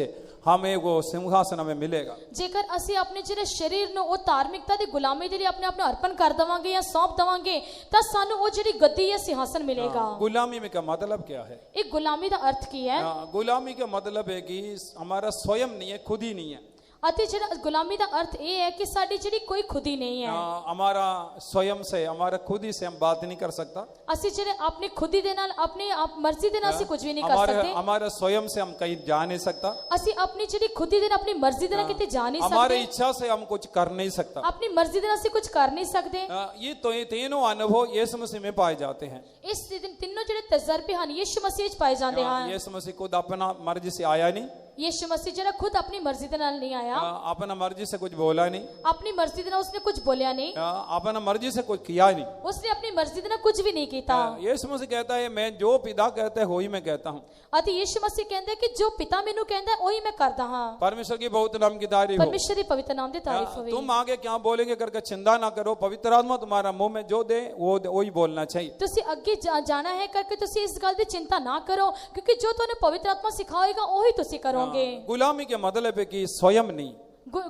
हमें वो सिंहासन हमें मिलेगा। ਜੇਕਰ ਅਸੀਂ ਆਪਣੇ ਜਿਹੜੇ ਸਰੀਰ ਨੂੰ ਉਹ ਧਾਰਮਿਕਤਾ ਦੀ ਗੁਲਾਮੀ ਦੇ ਲਈ ਆਪਣੇ ਆਪ ਨੂੰ ਅਰਪਣ ਕਰ ਦਵਾਂਗੇ ਜਾਂ ਸੌਂਪ ਦਵਾਂਗੇ ਤਾਂ ਸਾਨੂੰ ਉਹ ਜਿਹੜੀ ਗੱਦੀ ਜਾਂ ਸਿੰਘਾਸਨ ਮਿਲੇਗਾ। गुलामी में का मतलब क्या है? ਇਹ ਗੁਲਾਮੀ ਦਾ ਅਰਥ ਕੀ ਹੈ? गुलामी का मतलब है कि हमारा स्वयं नहीं है, खुद ही नहीं है। ਅਤੇ ਜਿਹੜਾ ਗੁਲਾਮੀ ਦਾ ਅਰਥ ਇਹ ਹੈ ਕਿ ਸਾਡੀ ਜਿਹੜੀ ਕੋਈ ਖੁਦ ਹੀ ਨਹੀਂ ਹੈ। हमारा स्वयं से, हमारा खुद ही से हम बात नहीं कर सकता। ਅਸੀਂ ਜਿਹੜੇ ਆਪਣੀ ਖੁਦ ਹੀ ਦੇ ਨਾਲ ਆਪਣੀ ਮਰਜ਼ੀ ਦੇ ਨਾਲ ਅਸੀਂ ਕੁਝ ਵੀ ਨਹੀਂ ਕਰ ਸਕਦੇ। हमारा स्वयं से हम कहीं जा नहीं सकता। ਅਸੀਂ ਆਪਣੀ ਜਿਹੜੀ ਖੁਦ ਹੀ ਦੇ ਨਾਲ ਆਪਣੀ ਮਰਜ਼ੀ ਦੇ ਨਾਲ ਕਿਤੇ ਜਾ ਨਹੀਂ हमारी ਸਕਦੇ। इच्छा से हम कुछ कर नहीं सकता। ਆਪਣੀ ਮਰਜ਼ੀ ਦੇ ਨਾਲ ਅਸੀਂ ਕੁਝ ਕਰ ਨਹੀਂ ਸਕਦੇ। ये तो ये तीनों अनुभव यीशु मसीह में पाए जाते हैं। ਇਸ ਤਿੰਨੋਂ ਜਿਹੜੇ ਤਜਰਬੇ ਹਨ ਯਿਸੂ ਮਸੀਹ ਵਿੱਚ ਪਾਏ ਜਾਂਦੇ ਹਨ। यीशु मसीह खुद अपना मर्जी से आया नहीं, ਯਿਸੂ ਮਸੀਹ ਜਿਹੜਾ ਖੁਦ ਆਪਣੀ ਮਰਜ਼ੀ ਦੇ ਨਾਲ ਨਹੀਂ ਆਇਆ, अपना मर्जी से कुछ बोला नहीं, ਆਪਣੀ ਮਰਜ਼ੀ ਦੇ ਨਾਲ ਉਸਨੇ ਕੁਝ ਬੋਲਿਆ ਨਹੀਂ, अपना मर्जी से कुछ किया नहीं। ਉਸਨੇ ਆਪਣੀ ਮਰਜ਼ੀ ਦੇ ਨਾਲ ਕੁਝ ਵੀ ਨਹੀਂ ਕੀਤਾ। यीशु मसीह कहता है मैं जो पिता कहते हैं वही मैं कहता हूँ। ਅਤੇ ਯਿਸੂ ਮਸੀਹ ਕਹਿੰਦਾ ਕਿ ਜੋ ਪਿਤਾ ਮੈਨੂੰ ਕਹਿੰਦਾ ਉਹੀ ਮੈਂ करदा ਹਾਂ। परमेश्वर की बहुत नाम की तारीफ हो। ਪਰਮੇਸ਼ਰ ਦੀ ਪਵਿੱਤਰ ਨਾਮ ਦੀ ਤਾਰੀਫ ਹੋਵੇ। तुम आगे क्या बोलेंगे करके चिंता ना करो, पवित्र आत्मा तुम्हारा मुंह में जो दे वो वही बोलना चाहिए। ਤੁਸੀਂ ਅੱਗੇ ਜਾਣਾ ਹੈ ਕਰਕੇ ਤੁਸੀਂ ਇਸ ਗੱਲ ਦੀ ਚਿੰਤਾ ਨਾ ਕਰੋ ਕਿਉਂਕਿ ਜੋ ਤੁਹਾਨੂੰ ਪਵਿੱਤਰ ਆਤਮਾ ਸਿਖਾਏਗਾ ਉਹੀ ਤੁਸੀਂ ਕਰੋਗੇ। गुलामी के मतलब है कि स्वयं नहीं।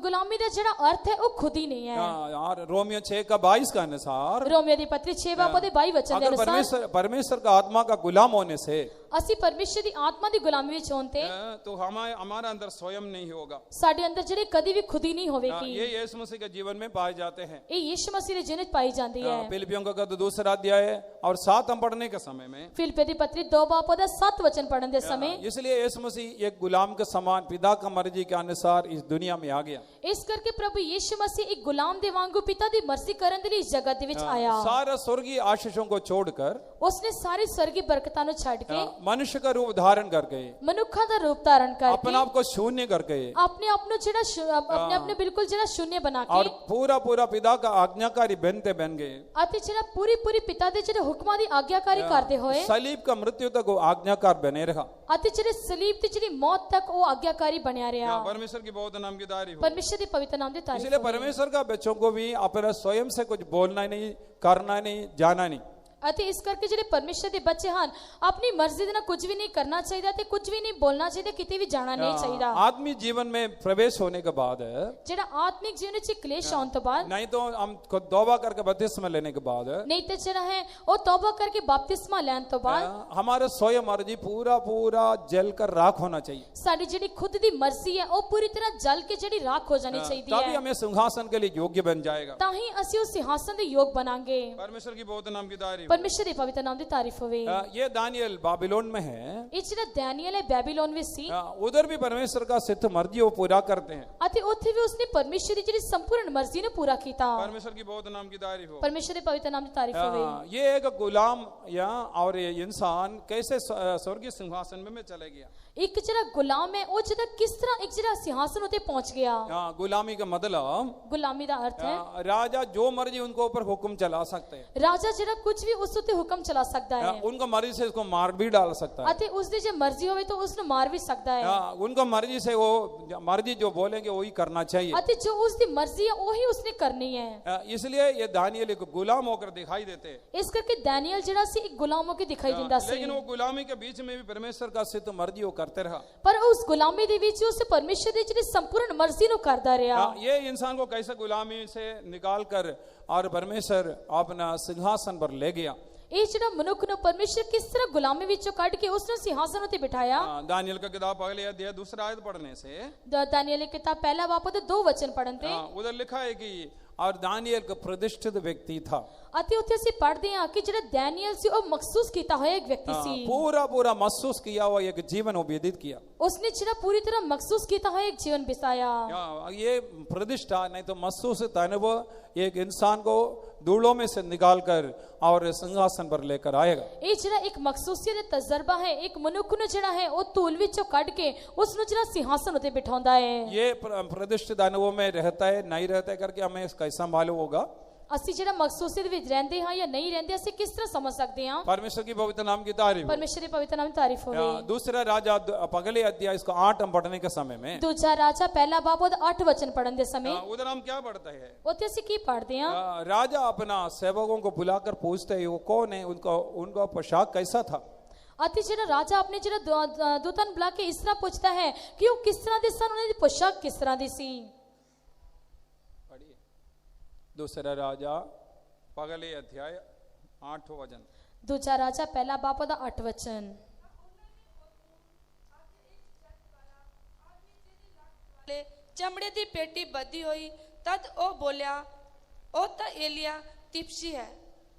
ਗੁਲਾਮੀ ਦਾ ਜਿਹੜਾ ਅਰਥ ਹੈ ਉਹ ਖੁਦ ਹੀ ਨਹੀਂ ਹੈ। यार रोमियो 6 का 22 का अनुसार ਰੋਮੀਓ ਦੀ ਪੱਤਰੀ 6 ਬਾਪ ਦੇ 22 ਵਚਨ ਦੇ अगर ਅਨੁਸਾਰ परमेश्वर का आत्मा का गुलाम होने से ਅਸੀਂ ਪਰਮੇਸ਼ਰ ਦੀ ਆਤਮਾ ਦੀ ਗੁਲਾਮੀ ਵਿੱਚ ਹੋਣ ਤੇ तो हमारा अंदर स्वयं नहीं होगा। ਸਾਡੇ ਅੰਦਰ ਜਿਹੜੀ ਕਦੀ ਵੀ ਖੁਦ ਹੀ ਨਹੀਂ ਹੋਵੇਗੀ। ये यीशु मसीह के जीवन में पाए जाते हैं। ਇਹ ਯਿਸੂ ਮਸੀਹ ਦੇ ਜੀਵਨ ਵਿੱਚ ਪਾਈ ਜਾਂਦੀ ਹੈ। फिलिपियों का 2 अध्याय और 7 हम पढ़ने के समय में, ਫਿਲਿੱਪੀ ਦੀ ਪੱਤਰੀ 2 ਬਾਪ ਦਾ 7 ਵਚਨ पढ़न ਦੇ ਸਮੇਂ इसलिए यीशु मसीह एक गुलाम के समान पिता का मर्जी के अनुसार इस दुनिया में आ गया। ਇਸ ਕਰਕੇ ਪ੍ਰਭੂ ਯਿਸੂ ਮਸੀਹ ਇੱਕ ਗੁਲਾਮ ਦੇ ਵਾਂਗੂ ਪਿਤਾ ਦੀ ਮਰਜ਼ੀ ਕਰਨ ਦੇ ਲਈ ਇਸ ਜਗਤ ਦੇ ਵਿੱਚ ਆਇਆ। सारा स्वर्गीय आशीषों को छोड़कर ਉਸਨੇ ਸਾਰੀ स्वर्गीय ਬਰਕਤਾਂ ਨੂੰ ਛੱਡ ਕੇ मनुष्य का रूप धारण करके ਮਨੁੱਖਾਂ ਦਾ ਰੂਪ ਧਾਰਨ अपने ਕਰਕੇ आप को शून्य करके ਆਪਣੇ ਆਪ ਨੂੰ ਜਿਹੜਾ ਆਪਣੇ ਆਪ ਨੂੰ ਬਿਲਕੁਲ ਜਿਹੜਾ ਸ਼ੂन्य ਬਣਾ और ਕੇ पूरा पिता का आज्ञाकारी बनते बन गए। ਅਤੇ ਜਿਹੜਾ ਪੂਰੀ ਪਿਤਾ ਦੇ ਜਿਹੜੇ ਹੁਕਮਾਂ ਦੀ ਆਗਿਆਕਾਰੀ ਕਰਦੇ ਹੋਏ सलीब का मृत्यु तक वो आज्ञाकार बने रहा। ਅਤੇ ਜਿਹੜੇ ਸਲੀਬ ਦੀ ਜਿਹੜੀ ਮੌਤ ਤੱਕ ਉਹ ਆਗਿਆਕਾਰੀ ਬਣਿਆ ਰਿਹਾ। परमेश्वर की बहुत नाम की तारीफ हो। ਪਰਮੇਸ਼ਰ ਦੀ ਪਵਿੱਤਰ ਨਾਮ ਦੀ ਤਾਰੀਫ इसलिए ਹੋਵੇ। परमेश्वर का बच्चों को भी अपना स्वयं से कुछ बोलना नहीं, करना नहीं, जाना नहीं। ਅਤੇ ਇਸ ਕਰਕੇ ਜਿਹੜੇ ਪਰਮੇਸ਼ਰ ਦੇ ਬੱਚੇ ਹਨ ਆਪਣੀ ਮਰਜ਼ੀ ਦੇ ਨਾਲ ਕੁਝ ਵੀ ਨਹੀਂ ਕਰਨਾ ਚਾਹੀਦਾ ਤੇ ਕੁਝ ਵੀ ਨਹੀਂ ਬੋਲਣਾ ਚਾਹੀਦਾ, ਕਿਤੇ ਵੀ ਜਾਣਾ ਨਹੀਂ ਚਾਹੀਦਾ। आदमी जीवन में प्रवेश होने के बाद ਜਿਹੜਾ ਆਤਮਿਕ ਜੀਵਨ ਵਿੱਚ ਕਲੇਸ਼ ਆਉਣ ਤੋਂ ਬਾਅਦ नहीं तो हम खुद तौबा करके बपतिस्मा लेने के बाद ਨਹੀਂ ਤੇ ਜਿਹੜਾ ਹੈ ਉਹ ਤੌਬਾ ਕਰਕੇ ਬਪਤਿਸਮਾ ਲੈਣ ਤੋਂ ਬਾਅਦ हमारा स्वयं मर्जी पूरा जल कर राख होना चाहिए। ਸਾਡੀ ਜਿਹੜੀ ਖੁਦ ਦੀ ਮਰਜ਼ੀ ਹੈ ਉਹ ਪੂਰੀ ਤਰ੍ਹਾਂ ਜਲ ਕੇ ਜਿਹੜੀ ਰਾਖ ਹੋ ਜਾਣੀ ਚਾਹੀਦੀ तभी ਹੈ। हमें सिंहासन के लिए योग्य बन जाएगा। ਤਾਂ ਹੀ ਅਸੀਂ ਉਸ ਸਿੰਘਾਸਨ ਦੇ ਯੋਗ ਬਣਾਂਗੇ। परमेश्वर की बहुत नाम की तारीफ। ਪਰਮੇਸ਼ਰ ਦੀ ਪਵਿੱਤਰ ਨਾਮ ਦੀ ਤਾਰੀਫ ਹੋਵੇ। ये दानियल बाबिलोन में है, ਇਹ ਜਿਹੜਾ ਦੈਨੀਅਲ ਹੈ ਬੈਬੀਲੋਨ ਵਿੱਚ ਸੀ उधर भी परमेश्वर का सिद्ध मर्जी वो पूरा करते हैं। ਅਤੇ ਉੱਥੇ ਵੀ ਉਸਨੇ ਪਰਮੇਸ਼ਰ ਦੀ ਜਿਹੜੀ ਸੰਪੂਰਨ ਮਰਜ਼ੀ ਨੂੰ ਪੂਰਾ ਕੀਤਾ। परमेश्वर की बहुत नाम की तारीफ हो। ਪਰਮੇਸ਼ਰ ਦੇ ਪਵਿੱਤਰ ਨਾਮ ਦੀ ਤਾਰੀਫ ਹੋਵੇ। ये एक गुलाम या और ये इंसान कैसे स्वर्गीय सिंहासन में चले गया। ਇੱਕ ਜਿਹੜਾ ਗੁਲਾਮ ਹੈ ਉਹ ਜਿਹੜਾ ਕਿਸ ਤਰ੍ਹਾਂ ਇੱਕ ਜਿਹੜਾ ਸਿੰਘਾਸਨ ਉਤੇ ਪਹੁੰਚ ਗਿਆ। गुलामी का मतलब ਗੁਲਾਮੀ ਦਾ ਅਰਥ ਹੈ राजा जो मर्जी उनको ऊपर हुक्म चला सकते हैं। ਰਾਜਾ ਜਿਹੜਾ ਕੁਝ ਵੀ ਉਸ ਉੱਤੇ ਹੁਕਮ ਚਲਾ ਸਕਦਾ ਹੈ उनको मर्जी से उसको मार भी डाल सकता है। ਅਤੇ ਉਸ ਦੀ ਜੇ ਮਰਜ਼ੀ ਹੋਵੇ ਤਾਂ ਉਸ ਨੂੰ ਮਾਰ ਵੀ ਸਕਦਾ ਹੈ उनको मर्जी से वो मर्जी जो बोलेंगे वही करना चाहिए। ਅਤੇ ਜੋ ਉਸ ਦੀ ਮਰਜ਼ੀ ਹੈ ਉਹੀ ਉਸਨੇ ਕਰਨੀ ਹੈ इसलिए ये दानियल एक गुलाम होकर दिखाई देते हैं। ਇਸ ਕਰਕੇ ਦੈਨੀਅਲ ਜਿਹੜਾ ਸੀ ਇੱਕ ਗੁਲਾਮ ਹੋ ਕੇ ਦਿਖਾਈ ਦਿੰਦਾ ਸੀ लेकिन वो गुलामी के बीच में भी परमेश्वर का सिद्ध मर्जी वो करते रहा। ਪਰ ਉਸ ਗੁਲਾਮੀ ਦੇ ਵਿੱਚ ਉਸ ਪਰਮੇਸ਼ਰ ਦੀ ਜਿਹੜੀ ਸੰਪੂਰਨ ਮਰਜ਼ੀ ਨੂੰ ਕਰਦਾ ਰਿਹਾ ये इंसान को कैसे गुलामी से निकाल कर और परमेश्वर अपना सिंहासन पर ले गया। ਇਹ ਜਿਹੜਾ ਮਨੁੱਖ ਨੂੰ ਪਰਮੇਸ਼ਰ ਕਿਸ ਤਰ੍ਹਾਂ ਗੁਲਾਮੀ ਵਿੱਚੋਂ ਕੱਢ ਕੇ ਉਸ ਨੂੰ ਸਿੰਹਾਸਨ ਉੱਤੇ ਬਿਠਾਇਆ दानियल का किताब अगले अध्याय दूसरा आयत पढ़ने से ਦਾਨੀਏਲ ਦੀ ਕਿਤਾਬ ਪਹਿਲਾ ਬਾਪ ਦੇ 2 ਵਚਨ ਪੜਨ ਤੇ उधर लिखा है कि और दानियल का प्रतिष्ठित व्यक्ति था। ਅਤੇ ਉੱਥੇ ਅਸੀਂ ਪੜ੍ਹਦੇ ਹਾਂ ਕਿ ਜਿਹੜਾ ਦੈਨੀਅਲ ਸੀ ਉਹ ਮਖਸੂਸ ਕੀਤਾ ਹੋਇਆ ਇੱਕ ਵਿਅਕਤੀ ਸੀ पूरा पूरा महसूस किया हुआ एक जीवन वो व्यतीत किया। ਉਸਨੇ ਜਿਹੜਾ ਪੂਰੀ ਤਰ੍ਹਾਂ ਮਖਸੂਸ ਕੀਤਾ ਹੋਇਆ ਇੱਕ ਜੀਵਨ ਬਿਤਾਇਆ ये प्रतिष्ठा नहीं तो महसूस अनुभव एक इंसान को धूलों में से निकाल कर और सिंहासन पर लेकर आएगा। ਇਹ ਜਿਹੜਾ ਇੱਕ ਮਖਸੂਸੀਅਤ ਦਾ ਤਜਰਬਾ ਹੈ ਇੱਕ ਮਨੁੱਖ ਨੂੰ ਜਿਹੜਾ ਹੈ ਉਹ ਧੂਲ ਵਿੱਚੋਂ ਕੱਢ ਕੇ ਉਸ ਨੂੰ ਜਿਹੜਾ ਸਿੰਹਾਸਨ ਉੱਤੇ ਬਿਠਾਉਂਦਾ ਹੈ ये प्रतिष्ठित अनुभव में रहता है नहीं रहता है करके हमें कैसा मालूम होगा। ਅਸੀਂ ਜਿਹੜਾ ਮਖਸੂਸੀਅਤ ਵਿੱਚ ਰਹਿੰਦੇ ਹਾਂ ਜਾਂ ਨਹੀਂ ਰਹਿੰਦੇ ਅਸੀਂ ਕਿਸ ਤਰ੍ਹਾਂ ਸਮਝ ਸਕਦੇ ਹਾਂ परमेश्वर की पवित्र नाम की तारीफ। ਪਰਮੇਸ਼ਰ ਦੇ ਪਵਿੱਤਰ ਨਾਮ ਦੀ ਤਾਰੀਫ ਹੋਵੇ दूसरा राजा पगले अध्याय इसको 8 हम पढ़ने के समय में ਦੂਜਾ ਰਾਜਾ ਪਹਿਲਾ ਬਾਪ ਉਹਦਾ 8 ਵਚਨ ਪੜਨ ਦੇ ਸਮੇਂ उधर हम क्या पढ़ते हैं ਉੱਥੇ ਅਸੀਂ ਕੀ ਪੜ੍ਹਦੇ ਹਾਂ राजा अपना सेवकों को बुलाकर पूछते हैं वो कौन है उनका पोशाक कैसा था। ਅਤੇ ਜਿਹੜਾ ਰਾਜਾ ਆਪਣੇ ਜਿਹੜਾ ਦੂਤਾਂ ਨੂੰ ਬੁਲਾ ਕੇ ਇਸ ਤਰ੍ਹਾਂ ਪੁੱਛਦਾ ਹੈ ਕਿ ਉਹ ਕਿਸ ਤਰ੍ਹਾਂ ਦੇ ਸਨ ਉਹਨਾਂ ਦੀ ਪੋਸ਼ਾਕ ਕਿਸ ਤਰ੍ਹਾਂ ਦੀ ਸੀ। दूसरा राजा पगले अध्याय 8 वचन ਦੂਜਾ ਰਾਜਾ ਪਹਿਲਾ ਬਾਪ ਉਹਦਾ 8 ਵਚਨ ਚਮੜੇ ਦੀ ਪੇਟੀ ਬੱਧੀ ਹੋਈ ਤਦ ਉਹ ਬੋਲਿਆ ਉਹ ਤਾਂ ਏਲੀਆ ਤਿਪਸੀ ਹੈ।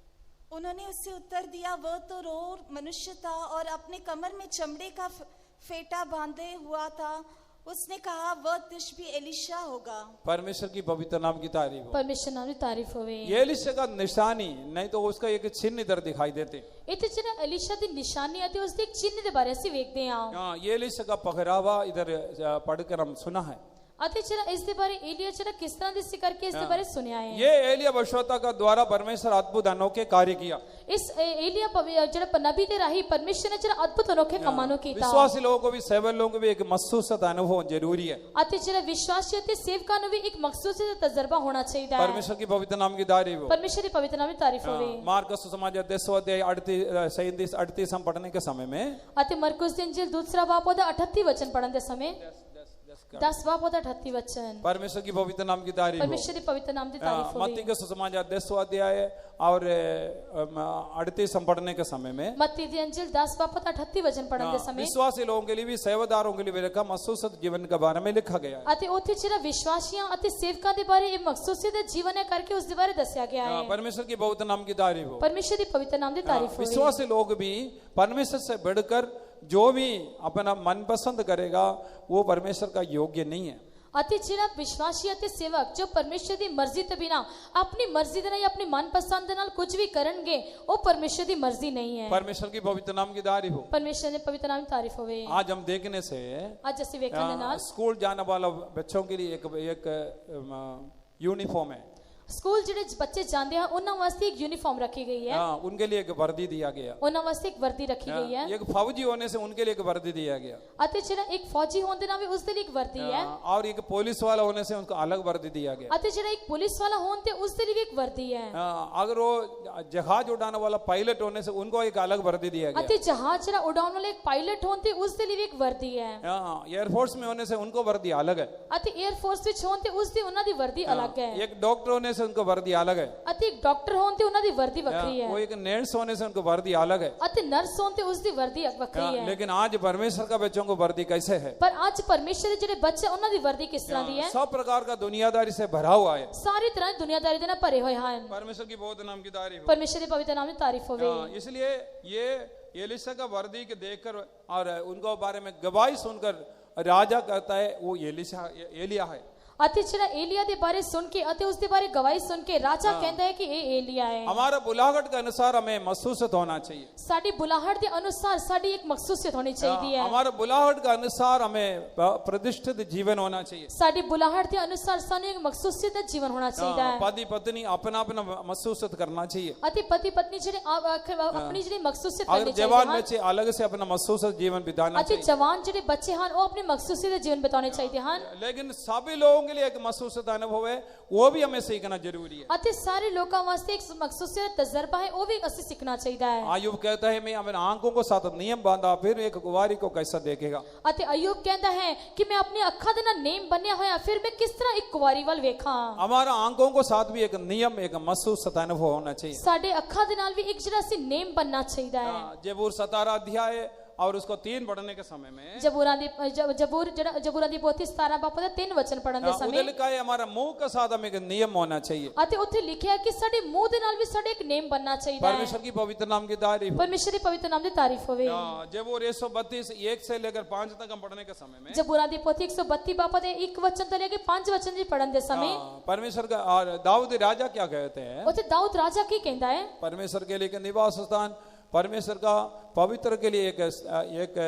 उन्होंने उससे उत्तर दिया, वह तो रोर मनुष्य था और अपने कमर में चमड़े का फेटा बांधे हुआ था। उसने कहा, वह तिशबी एलिशा होगा। परमेश्वर की पवित्र नाम की तारीफ हो। ਪਰਮੇਸ਼ਰ ਨਾਮ ਦੀ ਤਾਰੀਫ ਹੋਵੇ। ये एलिशा का निशानी नहीं तो उसका एक चिन्ह इधर दिखाई देते। ਇੱਥੇ ਜਿਹੜਾ ਐਲੀਸ਼ਾ ਦੀ ਨਿਸ਼ਾਨੀ ਅਤੇ ਉਸ ਦੇ ਇੱਕ ਚਿੰਨ੍ਹ ਦੇ ਬਾਰੇ ਅਸੀਂ ਵੇਖਦੇ ਹਾਂ ये एलिशा का पहरावा इधर पढ़कर हम सुना है। ਅਤੇ ਜਿਹੜਾ ਇਸ ਦੇ ਬਾਰੇ ਏਲੀਆ ਜਿਹੜਾ ਕਿਸ ਤਰ੍ਹਾਂ ਦੇ ਸੀ ਕਰਕੇ ਇਸ ਦੇ ਬਾਰੇ ਸੁਣਿਆ ਹੈ ये एलिया भविष्यवक्ता का द्वारा परमेश्वर अद्भुत अनोखे कार्य किया। ਇਸ ਏਲੀਆ ਜਿਹੜਾ ਨਬੀ ਦੇ ਰਾਹੀਂ ਪਰਮੇਸ਼ਰ ਨੇ ਜਿਹੜਾ ਅਦਭੁਤ ਅਨੋਖੇ ਕੰਮਾਂ ਨੂੰ ਕੀਤਾ विश्वासी लोगों को भी सेवक लोगों को भी एक महसूस अनुभव जरूरी है। ਅਤੇ ਜਿਹੜਾ ਵਿਸ਼ਵਾਸੀ ਅਤੇ ਸੇਵਕਾਂ ਨੂੰ ਵੀ ਇੱਕ ਮਖਸੂਸ ਤਜਰਬਾ ਹੋਣਾ ਚਾਹੀਦਾ ਹੈ परमेश्वर की पवित्र नाम की तारीफ हो। ਪਰਮੇਸ਼ਰ ਦੀ ਪਵਿੱਤਰ ਨਾਮ ਦੀ ਤਾਰੀਫ ਹੋਵੇ मार्कस सुसमाचार 10 अध्याय 37-38 हम पढ़ने के समय में ਅਤੇ ਮਰਕੁਸ ਦੀ ਇੰਜੀਲ ਦੂਸਰਾ ਬਾਪ ਉਹਦਾ 38 ਵਚਨ ਪੜਨ ਦੇ ਸਮੇਂ 10 ਬਾਪ ਉਹਦਾ 38 ਵਚਨ परमेश्वर की पवित्र नाम की तारीफ हो। ਪਰਮੇਸ਼ਰ ਦੀ ਪਵਿੱਤਰ ਨਾਮ ਦੀ ਤਾਰੀਫ मत्ती ਹੋਵੇ के सुसमाचार 10 अध्याय और 38 हम पढ़ने के समय में ਮੱਤੀ ਦੀ ਇੰਜੀਲ 10 ਬਾਪ ਉਹਦਾ 38 ਵਚਨ ਪੜਨ ਦੇ ਸਮੇਂ विश्वासी लोगों के लिए भी सेवादारों के लिए भी रखा महसूस जीवन के बारे में लिखा गया है। ਅਤੇ ਉੱਥੇ ਜਿਹੜਾ ਵਿਸ਼ਵਾਸੀਆਂ ਅਤੇ ਸੇਵਕਾਂ ਦੇ ਬਾਰੇ ਇਹ ਮਖਸੂਸੀਅਤ ਦਾ ਜੀਵਨ ਹੈ ਕਰਕੇ ਉਸ ਦੇ ਬਾਰੇ ਦੱਸਿਆ ਗਿਆ ਹੈ परमेश्वर की पवित्र नाम की तारीफ हो। ਪਰਮੇਸ਼ਰ ਦੀ ਪਵਿੱਤਰ ਨਾਮ ਦੀ ਤਾਰੀਫ ਹੋਵੇ विश्वासी लोग भी परमेश्वर से बढ़कर जो भी अपना मनपसंद करेगा वो परमेश्वर का योग्य नहीं है। ਅਤੇ ਜਿਹੜਾ ਵਿਸ਼ਵਾਸੀ ਅਤੇ ਸੇਵਕ ਜੋ ਪਰਮੇਸ਼ਰ ਦੀ ਮਰਜ਼ੀ ਤੋਂ ਬਿਨਾ ਆਪਣੀ ਮਰਜ਼ੀ ਦੇ ਨਾਲ ਆਪਣੀ ਮਨਪਸੰਦ ਦੇ ਨਾਲ ਕੁਝ ਵੀ ਕਰਨਗੇ ਉਹ ਪਰਮੇਸ਼ਰ ਦੀ ਮਰਜ਼ੀ ਨਹੀਂ ਹੈ परमेश्वर की पवित्र नाम की तारीफ हो। ਪਰਮੇਸ਼ਰ ਦੇ ਪਵਿੱਤਰ ਨਾਮ ਦੀ ਤਾਰੀਫ ਹੋਵੇ आज हम देखने से ਅੱਜ ਅਸੀਂ ਵੇਖਣ ਦੇ ਨਾਲ स्कूल जाने वाला बच्चों के लिए एक यूनिफॉर्म है। ਸਕੂਲ ਜਿਹੜੇ ਬੱਚੇ ਜਾਂਦੇ ਹਨ ਉਹਨਾਂ ਵਾਸਤੇ ਇੱਕ ਯੂਨੀਫਾਰਮ ਰੱਖੀ ਗਈ ਹੈ उनके लिए एक वर्दी दिया गया। ਉਹਨਾਂ ਵਾਸਤੇ ਇੱਕ ਵਰਦੀ ਰੱਖੀ ਗਈ ਹੈ एक फौजी होने से उनके लिए एक वर्दी दिया गया ਅਤੇ ਜਿਹੜਾ ਇੱਕ ਫੌਜੀ ਹੋਣ ਦੇ ਨਾਲ ਵੀ ਉਸ ਦੇ ਲਈ ਇੱਕ ਵਰਦੀ ਹੈ और एक पुलिस वाला होने से उनको अलग वर्दी दिया गया। ਅਤੇ ਜਿਹੜਾ ਇੱਕ ਪੁਲਿਸ ਵਾਲਾ ਹੋਣ ਤੇ ਉਸ ਦੇ ਲਈ ਵੀ ਇੱਕ ਵਰਦੀ ਹੈ अगर वो जहाज उड़ाने वाला पायलट होने से उनको एक अलग वर्दी दिया गया। ਅਤੇ ਜਹਾਜ਼ ਜਿਹੜਾ ਉਡਾਉਣ ਵਾਲਾ ਇੱਕ ਪਾਇਲਟ ਹੋਣ ਤੇ ਉਸ ਦੇ ਲਈ ਵੀ ਇੱਕ ਵਰਦੀ ਹੈ एयरफोर्स में होने से उनको वर्दी अलग है। ਅਤੇ 에ਅਰ ਫੋਰਸ ਵਿੱਚ ਹੋਣ ਤੇ ਉਸ ਦੀ ਉਹਨਾਂ ਦੀ ਵਰਦੀ ਅਲੱਗ ਹੈ एक डॉक्टर होने से उनको वर्दी अलग है। ਅਤੇ ਇੱਕ ਡਾਕਟਰ ਹੋਣ ਤੇ ਉਹਨਾਂ ਦੀ ਵਰਦੀ ਵੱਖਰੀ वो ਹੈ एक नर्स होने से उनको वर्दी अलग है। ਅਤੇ ਨਰਸ ਹੋਣ ਤੇ ਉਸ ਦੀ ਵਰਦੀ ਵੱਖਰੀ ਹੈ लेकिन आज परमेश्वर का बच्चों को वर्दी कैसे है? ਪਰ ਅੱਜ ਪਰਮੇਸ਼ਰ ਦੇ ਜਿਹੜੇ ਬੱਚੇ ਉਹਨਾਂ ਦੀ ਵਰਦੀ ਕਿਸ ਤਰ੍ਹਾਂ ਦੀ ਹੈ सब प्रकार का दुनियादारी से भरा हुआ है। ਸਾਰੀ ਤਰ੍ਹਾਂ ਦੀ ਦੁਨੀਆਦਾਰੀ ਦੇ ਨਾਲ ਭਰੇ ਹੋਏ ਹਨ परमेश्वर की बहुत नाम की तारीफ हो। ਪਰਮੇਸ਼ਰ ਦੇ ਪਵਿੱਤਰ ਨਾਮ ਦੀ ਤਾਰੀਫ ਹੋਵੇ इसलिए ये एलिशा का वर्दी के देखकर और उनको बारे में गवाही सुनकर राजा कहता है वो एलिया है। ਅਤੇ ਜਿਹੜਾ ਏਲੀਆ ਦੇ ਬਾਰੇ ਸੁਣ ਕੇ ਅਤੇ ਉਸ ਦੇ ਬਾਰੇ ਗਵਾਹੀ ਸੁਣ ਕੇ ਰਾਜਾ ਕਹਿੰਦਾ ਹੈ ਕਿ ਇਹ ਏਲੀਆ ਹੈ। हमारा बुलाहट के अनुसार हमें महसूसित होना चाहिए। ਸਾਡੀ ਬੁਲਾਹਟ ਦੇ ਅਨੁਸਾਰ ਸਾਡੀ ਇੱਕ ਮਕਸੂਸੀਅਤ ਹੋਣੀ ਚਾਹੀਦੀ ਹੈ। हमारे बुलाहट के अनुसार हमें प्रतिष्ठित जीवन होना चाहिए। ਸਾਡੀ ਬੁਲਾਹਟ ਦੇ ਅਨੁਸਾਰ ਸਾਨੂੰ ਇੱਕ ਮਕਸੂਸੀਅਤ ਦਾ ਜੀਵਨ ਹੋਣਾ ਚਾਹੀਦਾ ਹੈ। पति पत्नी अपना अपना महसूसित करना चाहिए। ਅਤੇ ਪਤੀ ਪਤਨੀ ਜਿਹੜੇ ਆਪਣੀ ਜਿਹੜੀ ਮਕਸੂਸੀਅਤ अगर ਕਰਨੀ जवान ਚਾਹੀਦੀ बच्चे अलग से अपना महसूसित जीवन बिताना ਅਤੇ चाहिए। ਜਵਾਨ ਜਿਹੜੇ ਬੱਚੇ ਹਨ ਉਹ ਆਪਣੇ ਮਕਸੂਸੀਅਤ ਦਾ ਜੀਵਨ ਬਿਤਾਉਣੇ ਚਾਹੀਦੇ ਹਨ। लेकिन सभी लोगों के लिए एक महसूसित अनुभव है, वो भी हमें सीखना जरूरी है। ਅਤੇ ਸਾਰੇ ਲੋਕਾਂ ਵਾਸਤੇ ਇੱਕ ਮਕਸੂਸੀਅਤ ਤਜਰਬਾ ਹੈ, ਉਹ ਵੀ ਅਸੀਂ ਸਿੱਖਣਾ ਚਾਹੀਦਾ ਹੈ। आयुब कहता है मैं अपने आंखों को साथ नियम बांधा, फिर एक कुंवारी को कैसा देखेगा। ਅਤੇ ਅਯੂਬ ਕਹਿੰਦਾ ਹੈ ਕਿ ਮੈਂ ਆਪਣੀ ਅੱਖਾਂ ਦੇ ਨਾਲ ਨੇਮ ਬੰਨਿਆ ਹੋਇਆ, ਫਿਰ ਮੈਂ ਕਿਸ ਤਰ੍ਹਾਂ ਇੱਕ ਕੁਵਾਰੀ ਵੱਲ ਵੇਖਾਂ। हमारा आंखों को साथ भी एक नियम, एक महसूसित अनुभव होना चाहिए। ਸਾਡੇ ਅੱਖਾਂ ਦੇ ਨਾਲ ਵੀ ਇੱਕ ਜਿਹੜਾ ਸੀ ਨੇਮ ਬੰਨਣਾ ਚਾਹੀਦਾ ਹੈ। जबूर 17 अध्याय और उसको 3 पढ़ने के समय में ਜਬੂਰਾਂ ਦੀ ਪੋਥੀ 17 ਬਾਪ ਦਾ 3 ਵਚਨ ਪੜਨ ਦੇ उधर ਸਮੇਂ लिखा है हमारा मुंह के साथ हमें एक नियम होना चाहिए। ਅਤੇ ਉੱਥੇ ਲਿਖਿਆ ਕਿ ਸਾਡੇ ਮੂੰਹ ਦੇ ਨਾਲ ਵੀ ਸਾਡੇ ਇੱਕ ਨੇਮ ਬੰਨਣਾ ਚਾਹੀਦਾ ਹੈ। परमेश्वर की पवित्र नाम की तारीफ। ਪਰਮੇਸ਼ਰ ਦੇ ਪਵਿੱਤਰ ਨਾਮ ਦੀ ਤਾਰੀਫ ਹੋਵੇ। जबूर 132 1 से लेकर 5 तक हम पढ़ने के समय में ਜਬੂਰਾਂ ਦੀ ਪੋਥੀ 132 ਬਾਪ ਦੇ 1 ਵਚਨ ਤੋਂ ਲੈ ਕੇ 5 ਵਚਨ ਜੀ ਪੜਨ ਦੇ ਸਮੇਂ परमेश्वर का और दाऊद राजा क्या कहते हैं, ਉੱਥੇ ਦਾਊਦ ਰਾਜਾ ਕੀ ਕਹਿੰਦਾ ਹੈ? परमेश्वर के लिए एक निवास स्थान, परमेश्वर का पवित्र के लिए एक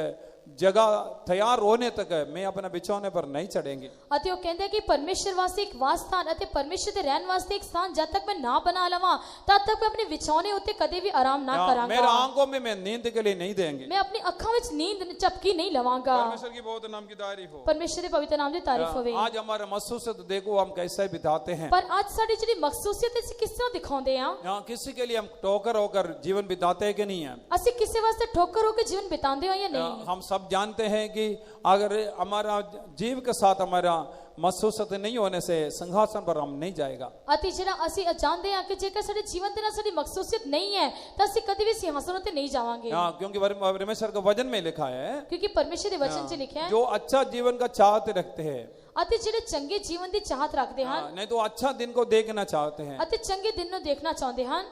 जगह तैयार होने तक मैं अपने बिछौने पर नहीं चढ़ेंगे। ਅਤੇ ਉਹ ਕਹਿੰਦਾ ਕਿ ਪਰਮੇਸ਼ਰ ਵਾਸਤੇ ਇੱਕ ਵਾਸ ਸਥਾਨ ਅਤੇ ਪਰਮੇਸ਼ਰ ਦੇ ਰਹਿਣ ਵਾਸਤੇ ਇੱਕ ਸਥਾਨ ਜਦ ਤੱਕ ਮੈਂ ਨਾ ਬਣਾ ਲਵਾਂ ਤਦ ਤੱਕ ਮੈਂ ਆਪਣੇ ਵਿਛੌਣੇ ਉੱਤੇ ਕਦੇ ਵੀ ਆਰਾਮ ਨਾ मेरे ਕਰਾਂਗਾ। आंखों में मैं नींद के लिए नहीं देंगे। ਮੈਂ ਆਪਣੀ ਅੱਖਾਂ ਵਿੱਚ ਨੀਂਦ ਝਪਕੀ ਨਹੀਂ ਲਵਾਂਗਾ। परमेश्वर की बहुत नाम की तारीफ हो। ਪਰਮੇਸ਼ਰ ਦੇ ਪਵਿੱਤਰ ਨਾਮ ਦੀ ਤਾਰੀਫ ਹੋਵੇ। आज हमारा महसूसियत देखो हम कैसे बिताते हैं। ਪਰ ਅੱਜ ਸਾਡੀ ਜਿਹੜੀ ਮਕਸੂਸੀਅਤ ਅਸੀਂ ਕਿਸ ਤਰ੍ਹਾਂ ਦਿਖਾਉਂਦੇ ਹਾਂ? यहाँ किसी के लिए हम ठोकर होकर जीवन बिताते हैं कि नहीं है। ਅਸੀਂ ਕਿਸੇ ਵਾਸਤੇ ਠੋਕਰ ਹੋ ਕੇ ਜੀਵਨ ਬਿਤਾਉਂਦੇ ਹਾਂ ਜਾਂ ਨਹੀਂ? हम सब जानते हैं कि अगर हमारा जीव के साथ हमारा महसूसियत नहीं होने से सिंहासन पर हम नहीं जाएगा। ਅਤੇ ਜਿਹੜਾ ਅਸੀਂ ਜਾਣਦੇ ਹਾਂ ਕਿ ਜੇਕਰ ਸਾਡੇ ਜੀਵਨ ਦੇ ਨਾਲ ਸਾਡੀ ਮਕਸੂਸੀਅਤ ਨਹੀਂ ਹੈ ਤਾਂ ਅਸੀਂ ਕਦੇ ਵੀ ਸਿੰਹਾਸਨ ਉੱਤੇ ਨਹੀਂ ਜਾਵਾਂਗੇ। क्योंकि परमेश्वर के वचन में लिखा है ਕਿਉਂਕਿ ਪਰਮੇਸ਼ਰ ਦੇ ਵਚਨ 'ਚ ਲਿਖਿਆ ਹੈ जो अच्छा जीवन का चाहते रखते हैं, ਅਤੇ ਜਿਹੜੇ ਚੰਗੇ ਜੀਵਨ ਦੀ ਚਾਹਤ ਰੱਖਦੇ ਹਨ नहीं तो अच्छा दिन को देखना चाहते हैं, ਅਤੇ ਚੰਗੇ ਦਿਨ ਨੂੰ ਦੇਖਣਾ ਚਾਹੁੰਦੇ ਹਨ,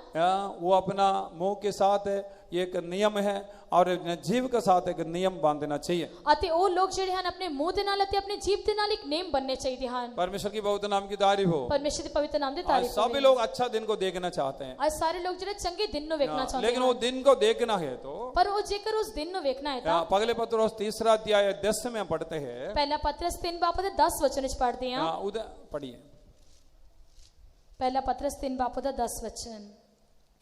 वो अपना मुंह के साथ ये एक नियम है और जीव के साथ एक नियम बांधना चाहिए। ਅਤੇ ਉਹ ਲੋਕ ਜਿਹੜੇ ਹਨ ਆਪਣੇ ਮੂੰਹ ਦੇ ਨਾਲ ਅਤੇ ਆਪਣੇ ਜੀਭ ਦੇ ਨਾਲ ਇੱਕ ਨੇਮ ਬੰਨਣੇ ਚਾਹੀਦੇ ਹਨ। परमेश्वर की बहुत नाम की तारीफ हो। ਪਰਮੇਸ਼ਰ ਦੇ ਪਵਿੱਤਰ ਨਾਮ ਦੀ आज ਤਾਰੀਫ सभी ਹੋਵੇ। लोग अच्छा दिन को देखना चाहते हैं, ਅੱਜ ਸਾਰੇ ਲੋਕ ਜਿਹੜੇ ਚੰਗੇ ਦਿਨ ਨੂੰ ਵੇਖਣਾ ਚਾਹੁੰਦੇ लेकिन वो ਹਨ, दिन को देखना है तो ਪਰ ਉਹ ਜੇਕਰ ਉਸ ਦਿਨ ਨੂੰ ਵੇਖਣਾ ਹੈ ਤਾਂ पगले पत्रोस 3 अध्याय 10 में हम पढ़ते हैं। ਪਹਿਲਾ ਪਤਰਸ 3 ਬਾਪ ਦੇ 10 ਵਚਨ ਵਿੱਚ ਪੜ੍ਹਦੇ ਹਾਂ। उधर पढ़िए। ਪਹਿਲਾ ਪਤਰਸ 3 ਬਾਪ ਦਾ 10 ਵਚਨ।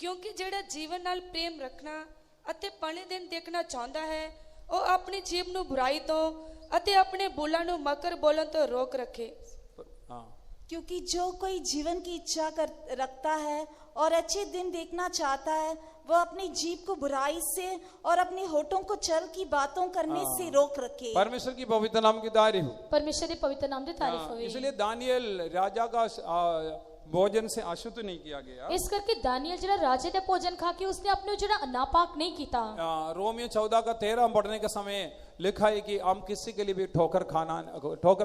ਕਿਉਂਕਿ ਜਿਹੜਾ ਜੀਵਨ ਨਾਲ ਪ੍ਰੇਮ ਰੱਖਣਾ ਅਤੇ ਪਲੇ ਦਿਨ ਦੇਖਣਾ ਚਾਹੁੰਦਾ ਹੈ ਉਹ ਆਪਣੀ ਜੀਭ ਨੂੰ ਬੁਰਾਈ ਤੋਂ ਅਤੇ ਆਪਣੇ ਬੋਲਾਂ ਨੂੰ ਮਕਰ ਬੋਲਣ ਤੋਂ ਰੋਕ ਰੱਖੇ। हाँ, क्योंकि जो कोई जीवन की इच्छा रखता है और अच्छे दिन देखना चाहता है वह अपनी जीभ को बुराई से और अपने होठों को छल की बातों करने से रोक रखे। परमेश्वर की पवित्र नाम की तारीफ हो। ਪਰਮੇਸ਼ਰ ਦੇ ਪਵਿੱਤਰ ਨਾਮ ਦੀ ਤਾਰੀਫ ਹੋਵੇ। इसलिए दानियल राजा का भोजन से अशुद्ध नहीं किया गया। ਇਸ ਕਰਕੇ ਦਾਨੀਏਲ ਜਿਹੜਾ ਰਾਜੇ ਦਾ ਭੋਜਨ ਖਾ ਕੇ ਉਸਨੇ ਆਪਣੇ ਜਿਹੜਾ ਨਾਪਾਕ ਨਹੀਂ ਕੀਤਾ। रोमियो 14 का 13 पढ़ने के समय लिखा है कि हम किसी के लिए भी ठोकर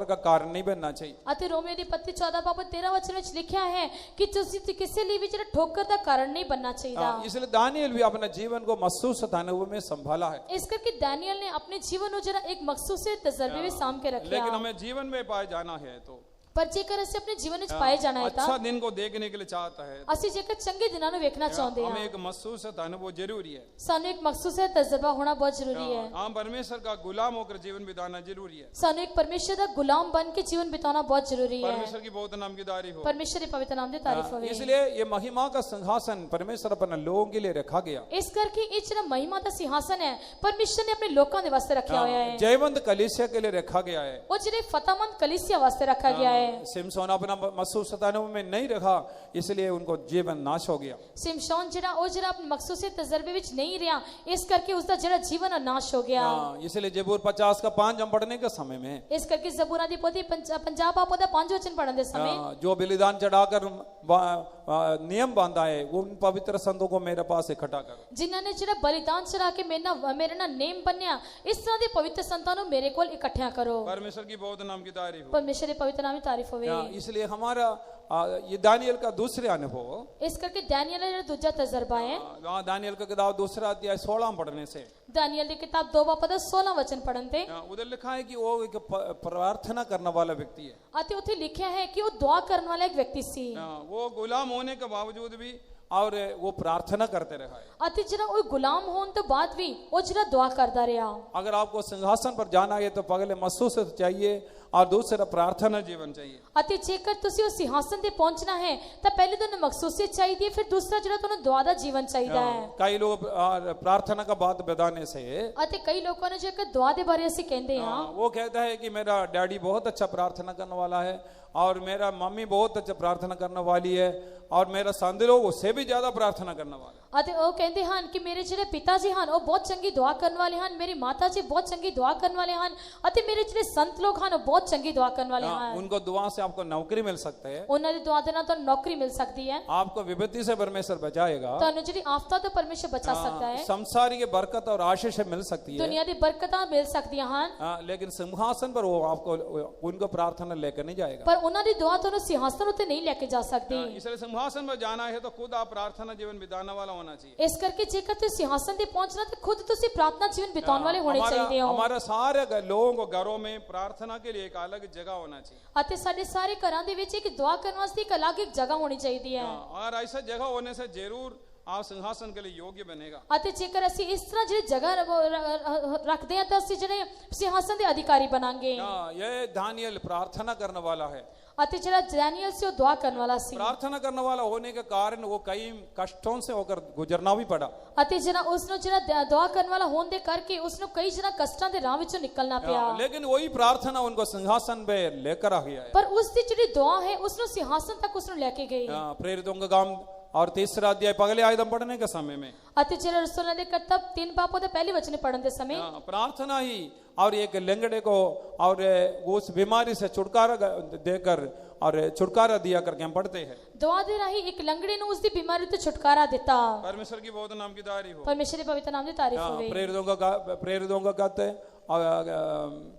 का कारण नहीं बनना चाहिए। ਅਤੇ ਰੋਮੀਓ ਦੀ ਪੱਤੀ 14 ਬਾਬ 13 ਵਚਨ ਵਿੱਚ ਲਿਖਿਆ ਹੈ ਕਿ ਤੁਸੀਂ ਕਿਸੇ ਲਈ ਵੀ ਜਿਹੜਾ ਠੋਕਰ ਦਾ ਕਾਰਨ ਨਹੀਂ बनना ਚਾਹੀਦਾ। इसलिए दानियल भी अपने जीवन को महसूस अनुभव में संभाला है। ਇਸ ਕਰਕੇ ਦਾਨੀਏਲ ਨੇ ਆਪਣੇ ਜੀਵਨ ਨੂੰ ਜਿਹੜਾ ਇੱਕ ਮਕਸੂਸੀਅਤ ਤਜਰਬੇ ਵਿੱਚ ਸਾਂਭ ਕੇ ਰੱਖਿਆ। लेकिन हमें जीवन में पाए जाना है तो ਪਰ ਜੇਕਰ ਅਸੀਂ ਆਪਣੇ ਜੀਵਨ ਵਿੱਚ ਪਾਏ ਜਾਣਾ ਹੈ ਤਾਂ अच्छा दिन को देखने के लिए चाहता है ਅਸੀਂ ਜੇਕਰ ਚੰਗੇ ਦਿਨਾਂ ਨੂੰ ਵੇਖਣਾ ਚਾਹੁੰਦੇ हमें ਹਾਂ एक महसूस अनुभव जरूरी है। ਸਾਨੂੰ ਇੱਕ ਮਕਸੂਸੀਅਤ ਤਜਰਬਾ ਹੋਣਾ ਬਹੁਤ ਜ਼ਰੂਰੀ ਹੈ। हम परमेश्वर का गुलाम होकर जीवन बिताना जरूरी है। ਸਾਨੂੰ ਇੱਕ ਪਰਮੇਸ਼ਰ ਦਾ ਗੁਲਾਮ ਬਣ ਕੇ ਜੀਵਨ ਬਿਤਾਉਣਾ ਬਹੁਤ ਜ਼ਰੂਰੀ ਹੈ। परमेश्वर की बहुत नाम की तारीफ हो। ਪਰਮੇਸ਼ਰ ਦੇ ਪਵਿੱਤਰ ਨਾਮ ਦੀ ਤਾਰੀਫ ਹੋਵੇ। इसलिए ये महिमा का सिंहासन परमेश्वर अपने लोगों के लिए रखा गया। ਇਸ ਕਰਕੇ ਇਹ ਜਿਹੜਾ महिमा ਦਾ ਸਿੰਹਾਸਨ ਹੈ ਪਰਮੇਸ਼ਰ ਨੇ ਆਪਣੇ ਲੋਕਾਂ ਦੇ ਵਾਸਤੇ ਰੱਖਿਆ ਹੋਇਆ ਹੈ। जयवंत कलीसिया के लिए रखा गया है। ਉਹ ਜਿਹੜੇ ਫਤਿਹਮੰਦ ਕਲੀਸਿया ਵਾਸਤੇ ਰੱਖਾ ਗਿਆ ਹੈ। सिमसोन अपना महसूस अनुभव में नहीं रखा, इसलिए उनको जीवन नाश हो गया। ਸਿਮਸ਼ੋਨ ਜਿਹੜਾ ਉਹ ਜਿਹੜਾ ਆਪਣੇ ਮਕਸੂਸੀਅਤ ਤਜਰਬੇ ਵਿੱਚ ਨਹੀਂ ਰਿਹਾ, ਇਸ ਕਰਕੇ ਉਸਦਾ ਜਿਹੜਾ ਜੀਵਨ ਨਾਸ਼ ਹੋ ਗਿਆ। इसलिए जबूर 50 का 5 हम पढ़ने के समय में ਇਸ ਕਰਕੇ ਜ਼ਬੂਰਾਂ ਦੀ ਪੋਥੀ 50 ਬਾਪ ਦਾ 5 ਵਚਨ ਪੜਨ ਦੇ ਸਮੇਂ जो बलिदान चढ़ाकर नियम बांधा है वो उन पवित्र संतों को मेरे पास इकट्ठा करो। ਜਿਨ੍ਹਾਂ ਨੇ ਜਿਹੜਾ ਬਲੀਦਾਨ ਚੜਾ ਕੇ ਮੇਰੇ ਨਾਲ ਨੇਮ ਬੰਨਿਆ, ਇਸ ਤਰ੍ਹਾਂ ਦੇ ਪਵਿੱਤਰ ਸੰਤਾਂ ਨੂੰ ਮੇਰੇ ਕੋਲ ਇਕੱਠਿਆਂ ਕਰੋ। परमेश्वर की बहुत नाम की तारीफ हो। ਪਰਮੇਸ਼ਰ ਦੇ ਪਵਿੱਤਰ ਨਾਮ ਦੀ ਤਾਰੀਫ तारीफ होवे। इसलिए हमारा ये दानियल का दूसरे अनुभव, इस करके दानियल दा जेहड़ा दूजा तजर्बा है, वहाँ दानियल का किताब दूसरा अध्याय 16 पढ़ने से दानियल दी किताब 2 बाप दा 16 वचन पढ़न ते उधर लिखा है कि वो एक प्रार्थना करने वाला व्यक्ति है। अते उथे लिखा है कि वो दुआ करने वाला एक व्यक्ति सी, वो गुलाम होने के बावजूद भी और वो प्रार्थना करते रहा है। अते जरा वो गुलाम होने तो बाद भी वो जरा दुआ करता रहा। अगर आपको सिंहासन पर जाना है तो पहले महसूस चाहिए और दूसरा प्रार्थना जीवन चाहिए। अते जेकर तुसी उस सिंहासन ते पहुंचना है तो पहले तो मखसूसियत चाहिए, फिर दूसरा जरा तो दुआ दा जीवन चाहिए है। कई लोग प्रार्थना का बात बताने से अते कई लोगों ने जेकर दुआ दे बारे से कहते हैं, वो कहता है कि मेरा डैडी बहुत अच्छा प्रार्थना करने वाला है और मेरा मम्मी बहुत अच्छा प्रार्थना करने वाली है और मेरा संत लोग उससे भी ज्यादा प्रार्थना करने वाले। अते ओ कहते हैं कि मेरे जेडे पिताजी हैं वो बहुत चंगी दुआ करने वाले हैं, मेरी माता जी बहुत चंगी दुआ करने वाले हैं, अते मेरे जेडे संत लोग हैं वो बहुत चंगी दुआ करने वाले हैं। उनको दुआ से आपको नौकरी मिल सकती है, उन्हां दी दुआ दे नाल तो नौकरी मिल सकती है, आपको विपत्ति से परमेश्वर बचाएगा, तो जेडी आफता तो परमेश्वर बचा सकता है, संसारी की बरकत और आशीष मिल सकती है, दुनिया दी बरकतां मिल सकती हैं, लेकिन सिंहासन पर वो आपको उनको प्रार्थना लेकर नहीं जाएगा। पर उन्हां दी दुआ तो सिंहासन उते नहीं लेके जा सकती। इसलिए सिंहासन पर जाना है तो खुद आप प्रार्थना जीवन बिताने वाला होना चाहिए। इस करके जेकर तुम सिंहासन ते पहुंचना तो खुद तुसी प्रार्थना जीवन बिताने वाले होने चाहिए हो। हमारा सारे लोगों को घरों में प्रार्थना के लिए एक अलग जगह होना चाहिए। अते साडे सारे घरां दे विच एक दुआ करने वास्ते एक अलग एक जगह होनी चाहिए है। और ऐसा जगह होने से जरूर आप सिंहासन के लिए योग्य बनेगा। अते जेकर असी इस तरह जी जगह रखते हैं तो असी जेडे सिंहासन के अधिकारी बनांगे। ये दानियल प्रार्थना करने वाला है, अते जेड़ा दानियल से दुआ करने वाला सी, प्रार्थना करने वाला होने के कारण वो कई कष्टों से होकर गुजरना भी पड़ा। अते जेड़ा उसने जेड़ा दुआ करने वाला होने दे करके उसने कई जेड़ा कष्टां दे राह विचों निकलना पिया, लेकिन वही प्रार्थना उनको सिंहासन पे लेकर आ गया है। पर उसकी जेड़ी दुआ है उसने सिंहासन तक उसने लेके गई। प्रेरितों का काम और तीसरा अध्याय पगले आयदम पढ़ने के समय में अते जेड़ा रसूलां दे करतब 3 बापों दे पहले वचन पढ़न दे समय प्रार्थना ही और एक लंगड़े को और उस बीमारी से छुटकारा देकर और छुटकारा दिया करके हम पढ़ते हैं। दुआ दे रही एक लंगड़े ने उसकी बीमारी तो छुटकारा देता। परमेश्वर की बहुत नाम की तारीफ हो, परमेश्वर के पवित्र नाम की तारीफ हो। प्रेरितों का कहते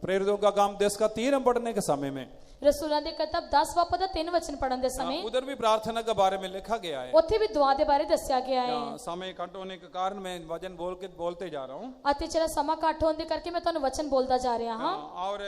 प्रेरितों का काम 10 का 3 हम पढ़ने के समय में रसूलां दे करतब 10 बापों दा 3 वचन पढ़न दे समय उधर भी प्रार्थना के बारे में लिखा गया है। उथे भी दुआ दे बारे दस्या गया है। समय कट होने के कारण मैं वचन बोलते जा रहा हूँ। अते चला समा काट होने करके मैं तुहानू वचन बोलता जा रहा हां। और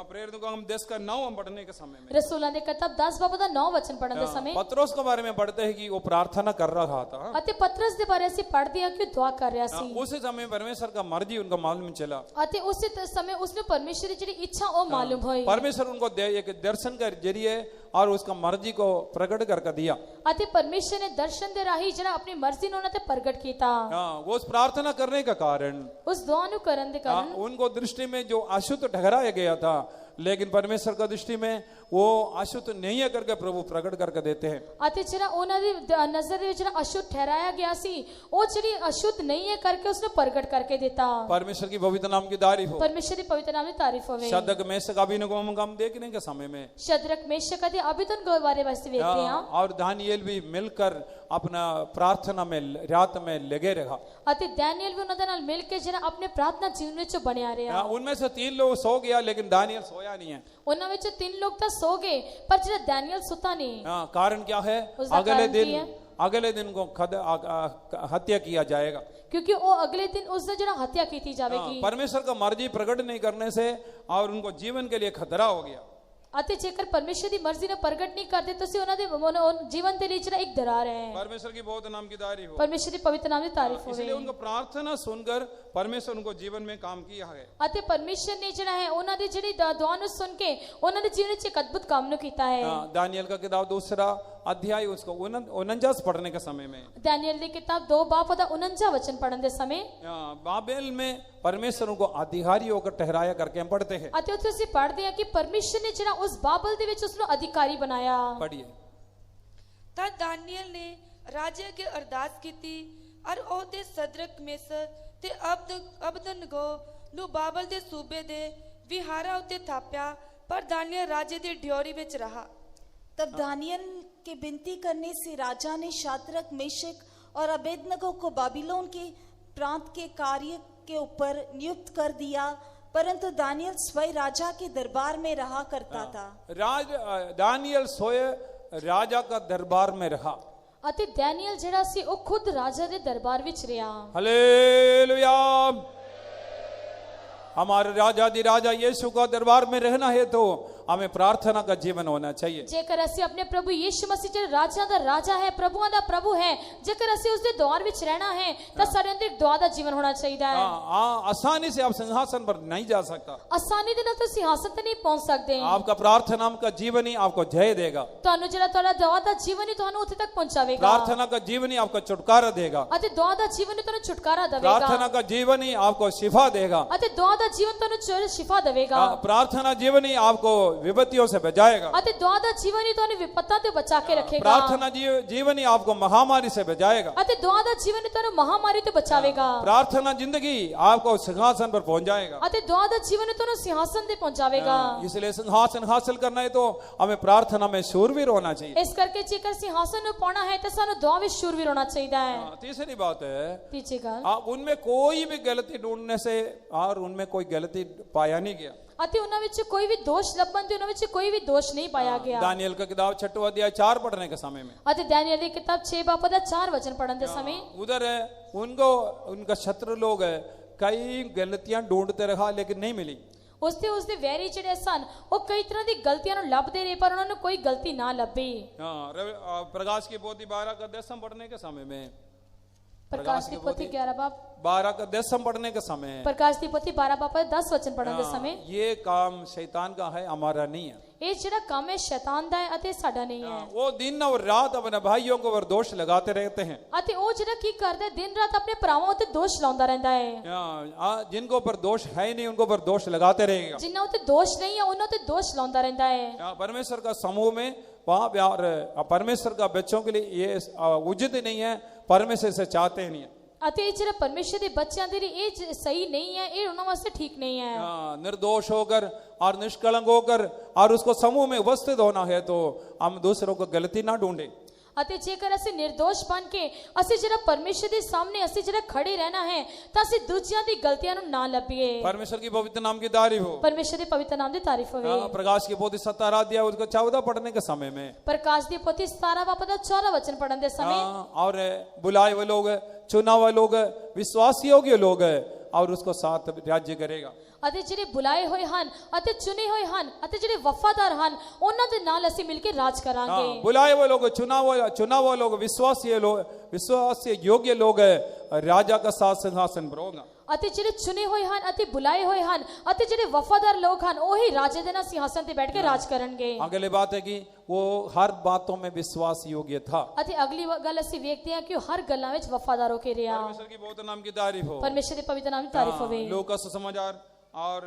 प्रेरितों का हम 10 का 9 हम पढ़ने के समय में रसूलां दे करतब 10 बापों दा 9 वचन पढ़न दे समय पतरस के बारे में पढ़ते हैं कि वो प्रार्थना कर रहा था। अते पतरस दे बारे से पढ़ दिया कि दुआ कर रहा सी। उस समय परमेश्वर का मर्जी उनको मालूम चला। अते उस समय उसने परमेश्वर की इच्छा ओ मालूम हुई। परमेश्वर उनको एक दर्शन के जरिए और उसका मर्जी को प्रकट करके दिया। अते परमेश्वर ने दर्शन दे राही जरा अपनी मर्जी ने उन्हें प्रकट कीता। वो उस प्रार्थना करने का कारण उस दुआ नु करन दे कारण उनको दृष्टि में जो अशुद्ध ठहराया गया था, लेकिन परमेश्वर का दृष्टि में वो अशुद्ध नहीं है करके प्रभु प्रकट करके देते हैं। अते जरा उन्हां दी नजर दे जरा अशुद्ध ठहराया गया सी ओ जड़ी अशुद्ध नहीं है करके उसने प्रकट करके देता। परमेश्वर की पवित्र नाम की तारीफ हो। परमेश्वर की पवित्र नाम की तारीफ होवे। शद्रक मेशक अबेदनगो हम देखने के समय में शद्रक मेशक आदि अबेदनगो बारे वास्ते देखते हैं और दानियेल भी मिलकर अपना प्रार्थना में रात में लगे रहा। अते दानियल भी उन्हां दे नाल मिल के जरा अपने प्रार्थना जीवन विच बनया रहा। उनमें से 3 लोग सो गया लेकिन दानियल सोया नहीं है। उन्हां विच 3 लोग तो सो गए पर जरा दानियल सुता नहीं। कारण क्या है? अगले दिन को हत्या किया जाएगा, क्योंकि वो अगले दिन उसने जरा हत्या की जाएगी। परमेश्वर का मर्जी प्रकट नहीं करने से और उनको जीवन के लिए खतरा हो गया। अते जेकर परमेश्वर की मर्जी ने प्रकट नहीं करते तो सी उन्हां दे जीवन दे लिए जरा एक दरार है। परमेश्वर की बहुत नाम की तारीफ हो। परमेश्वर की पवित्र नाम की तारीफ हो। इसलिए उनको प्रार्थना सुनकर परमेश्वर उनको जीवन में काम किया है। अते परमेश्वर ने जरा है उन्हां दे जड़ी दुआ नु सुन के उन्हां दे जीवन में एक अद्भुत काम नु कीता है। दानियल का किताब 2 अध्याय उसको 49 पढ़ने के समय में दानियल की किताब 2 बाप दा 49 वचन पढ़ने दे समय बाबेल में परमेश्वर को अधिकारी होकर ठहराया करके हम पढ़ते हैं। अते उसे पढ़ते हैं कि परमेश्वर ने जरा उस बाबल दे विच उसनु अधिकारी बनाया। पढ़िए। तद दानियल ने राजा के अरदास कीती और ओदे सदरक मेशक ते अबेदनगो नु बाबल दे सूबे दे विहारा उते थाप्या, पर दानियल राजे दी ड्योरी विच रहा। तब दानियल के विनती करने से राजा ने शाद्रक मेशक और अबेदनगो को बाबिलोन के प्रांत के कार्य के ऊपर नियुक्त कर दिया। परंतु दानियल स्वयं राजा के दरबार में रहा करता था। दानियल स्वयं राजा का दरबार में रहा। ਅਤੇ ਡੈਨੀਅਲ ਜਿਹੜਾ ਸੀ ਉਹ ਖੁਦ ਰਾਜਾ ਦੇ ਦਰਬਾਰ ਵਿੱਚ ਰਿਹਾ। हालेलुया। हमारे राजा दी राजा यीशु का दरबार में रहना है तो हमें प्रार्थना का जीवन होना चाहिए। ਜੇਕਰ ਅਸੀਂ ਆਪਣੇ ਪ੍ਰਭੂ ਯੀਸ਼ੂ ਮਸੀਹ ਜਿਹੜੇ ਰਾਜਾ ਦਾ ਰਾਜਾ ਹੈ, ਪ੍ਰਭੂਆਂ ਦਾ ਪ੍ਰਭੂ ਹੈ, ਜੇਕਰ ਅਸੀਂ ਉਸ ਦੇ ਦੌਰ ਵਿੱਚ ਰਹਿਣਾ ਹੈ ਤਾਂ ਸਾਡੇ ਅੰਦਰ ਦੁਆ ਦਾ ਜੀਵਨ ਹੋਣਾ ਚਾਹੀਦਾ ਹੈ। आसानी से आप सिंहासन पर नहीं जा सकता। ਆਸਾਨੀ ਦੇ ਨਾਲ ਤੁਸੀਂ ਸਿੰਹਾਸਨ ਤੇ ਨਹੀਂ ਪਹੁੰਚ ਸਕਦੇ। आपका प्रार्थना का जीवन ही आपको जय देगा। ਤੁਹਾਨੂੰ ਜਿਹੜਾ ਤੁਹਾਡਾ ਦੁਆ ਦਾ ਜੀਵਨ ਹੀ ਤੁਹਾਨੂੰ ਉੱਥੇ ਤੱਕ ਪਹੁੰਚਾਵੇਗਾ। प्रार्थना का जीवन ही आपको छुटकारा देगा। ਅਤੇ ਦੁਆ ਦਾ ਜੀਵਨ ਹੀ ਤੁਹਾਨੂੰ ਛੁਟਕਾਰਾ ਦੇਵੇਗਾ। प्रार्थना का जीवन ही आपको शिफा देगा। ਅਤੇ ਦੁਆ ਦਾ ਜੀਵਨ ਤੁਹਾਨੂੰ ਸ਼ਿਫਾ ਦੇਵੇਗਾ। प्रार्थना जीवन ही आपको विपत्तियों से बचाएगा। ਅਤੇ ਦੁਆ ਦਾ ਜੀਵਨ ਹੀ ਤੁਹਾਨੂੰ ਵਿਪਤਾਂ ਤੋਂ ਬਚਾ ਕੇ ਰੱਖੇਗਾ। प्रार्थना जीवन ही आपको महामारी से बचाएगा। ਅਤੇ ਦੁਆ ਦਾ ਜੀਵਨ ਹੀ ਤੁਹਾਨੂੰ ਮਹਾਮਾਰੀ ਤੋਂ ਬਚਾਵੇਗਾ। प्रार्थना जिंदगी आपको सिंहासन पर पहुंच जाएगा। ਅਤੇ ਦੁਆ ਦਾ ਜੀਵਨ ਹੀ ਤੁਹਾਨੂੰ ਸਿੰਹਾਸਨ ਤੇ ਪਹੁੰਚਾਵੇਗਾ। इसलिए सिंहासन हासिल करना है तो हमें प्रार्थना में शूरवीर होना चाहिए। ਇਸ ਕਰਕੇ ਜੇਕਰ ਸਿੰਹਾਸਨ ਨੂੰ ਪਾਉਣਾ ਹੈ ਤਾਂ ਸਾਨੂੰ ਦੁਆ ਵਿੱਚ ਸ਼ੂਰਵੀਰ ਹੋਣਾ ਚਾਹੀਦਾ ਹੈ। तीसरी बात है, ਤੀਜੀ ਗੱਲ, आप उनमें कोई भी गलती ढूंढने से और उनमें कोई गलती पाया नहीं गया। ਅਤੇ ਉਹਨਾਂ ਵਿੱਚ ਕੋਈ ਵੀ ਦੋਸ਼ ਲੱਭਣ ਤੇ ਉਹਨਾਂ ਵਿੱਚ ਕੋਈ ਵੀ ਦੋਸ਼ ਨਹੀਂ ਪਾਇਆ ਗਿਆ। दानियल का किताब 6वां अध्याय 4 पढ़ने के समय में ਅਤੇ ਦਾਨੀਏਲ ਦੀ ਕਿਤਾਬ 6 ਬਾਪ ਦਾ 4 ਵਚਨ ਪੜਨ ਦੇ ਸਮੇਂ उधर उनको उनका शत्रु लोग कई गलतियां ढूंढते रहा लेकिन नहीं मिली। ਉਸਦੇ ਵੈਰੀ ਜਿਹੜੇ ਸਨ ਉਹ ਕਈ ਤਰ੍ਹਾਂ ਦੀ ਗਲਤੀਆਂ ਨੂੰ ਲੱਭਦੇ ਰਹੇ ਪਰ ਉਹਨਾਂ ਨੂੰ ਕੋਈ ਗਲਤੀ ਨਾ ਲੱਭੀ। प्रकाश की पोथी 12 का 10 पढ़ने के समय में, ਪ੍ਰਕਾਸ਼ ਦੀ ਪੋਥੀ 11 ਬਾਪ 12 का 10 पढ़ने के समय, ਪ੍ਰਕਾਸ਼ ਦੀ ਪੋਥੀ 12 ਬਾਪ 10 ਵਚਨ ਪੜਨ ਦੇ ਸਮੇਂ, ये काम शैतान का है, हमारा नहीं है। ਇਹ ਜਿਹੜਾ ਕੰਮ ਹੈ ਸ਼ੈਤਾਨ ਦਾ ਹੈ ਅਤੇ ਸਾਡਾ ਨਹੀਂ ਹੈ। वो दिन और रात अपने भाइयों को दोष लगाते रहते हैं। ਅਤੇ ਉਹ ਜਿਹੜਾ ਕੀ ਕਰਦਾ ਹੈ ਦਿਨ ਰਾਤ ਆਪਣੇ ਭਰਾਵਾਂ ਉੱਤੇ ਦੋਸ਼ ਲਾਉਂਦਾ ਰਹਿੰਦਾ ਹੈ। जिनको पर दोष है नहीं उनको पर दोष लगाते रहेगा। ਜਿਨ੍ਹਾਂ ਉੱਤੇ ਦੋਸ਼ ਨਹੀਂ ਹੈ ਉਹਨਾਂ ਉੱਤੇ ਦੋਸ਼ ਲਾਉਂਦਾ ਰਹਿੰਦਾ ਹੈ। परमेश्वर का समूह में वहां प्यार, परमेश्वर का बच्चों के लिए ये उचित नहीं है, परमेश्वर से चाहते नहीं है। ਅਤੇ ਇਹ ਜਿਹੜਾ ਪਰਮੇਸ਼ਰ ਦੇ ਬੱਚਿਆਂ ਦੇ ਲਈ ਇਹ ਸਹੀ ਨਹੀਂ ਹੈ, ਇਹ ਉਹਨਾਂ ਵਾਸਤੇ ਠੀਕ ਨਹੀਂ ਹੈ। निर्दोष होकर और निष्कलंक होकर और उसको समूह में उपस्थित होना है तो हम दूसरों को गलती ना ढूंढे। ਅਤੇ ਜੇਕਰ ਅਸੀਂ ਨਿਰਦੋਸ਼ ਬਣ ਕੇ ਅਸੀਂ ਜਿਹੜਾ ਪਰਮੇਸ਼ਰ ਦੇ ਸਾਹਮਣੇ ਅਸੀਂ ਜਿਹੜਾ ਖੜੇ ਰਹਿਣਾ ਹੈ ਤਾਂ ਅਸੀਂ ਦੂਜਿਆਂ ਦੀ ਗਲਤੀਆਂ ਨੂੰ ਨਾ ਲੱਭੀਏ। परमेश्वर की पवित्र नाम की तारीफ हो। ਪਰਮੇਸ਼ਰ ਦੇ ਪਵਿੱਤਰ ਨਾਮ ਦੀ ਤਾਰੀਫ ਹੋਵੇ। प्रकाश की पोथी 17 अध्याय उसको 14 पढ़ने के समय में, ਪ੍ਰਕਾਸ਼ ਦੀ ਪੋਥੀ 17 ਬਾਪ ਦਾ 14 ਵਚਨ ਪੜਨ ਦੇ ਸਮੇਂ, और बुलाए हुए लोग, चुना हुए लोग, विश्वासी योग्य लोग और उसको साथ राज्य करेगा। ਅਤੇ ਜਿਹੜੇ ਬੁਲਾਏ ਹੋਏ ਹਨ ਅਤੇ ਚੁਣੇ ਹੋਏ ਹਨ ਅਤੇ ਜਿਹੜੇ ਵਫਾਦਾਰ ਹਨ ਉਹਨਾਂ ਦੇ ਨਾਲ ਅਸੀਂ ਮਿਲ ਕੇ ਰਾਜ ਕਰਾਂਗੇ। बुलाए हुए लोग, चुना हुआ लोग, विश्वासी योग्य लोग राजा का साथ सिंहासन पर होगा। ਅਤੇ ਜਿਹੜੇ ਚੁਣੇ ਹੋਏ ਹਨ ਅਤੇ ਬੁਲਾਏ ਹੋਏ ਹਨ ਅਤੇ ਜਿਹੜੇ ਵਫਾਦਾਰ ਲੋਕ ਹਨ ਉਹੀ ਰਾਜੇ ਦੇ ਨਾਲ ਸਿੰਹਾਸਨ ਤੇ ਬੈਠ ਕੇ ਰਾਜ ਕਰਨਗੇ। अगली बात है कि वो हर बातों में विश्वास योग्य था। ਅਤੇ ਅਗਲੀ ਗੱਲ ਅਸੀਂ ਵੇਖਦੇ ਹਾਂ ਕਿ ਉਹ ਹਰ ਗੱਲਾਂ ਵਿੱਚ ਵਫਾਦਾਰ ਹੋ ਕੇ ਰਿਹਾ। परमेश्वर की बहुत नाम की तारीफ हो। ਪਰਮੇਸ਼ਰ ਦੇ ਪਵਿੱਤਰ ਨਾਮ ਦੀ ਤਾਰੀਫ ਹੋਵੇ। लूका सुसमाचार और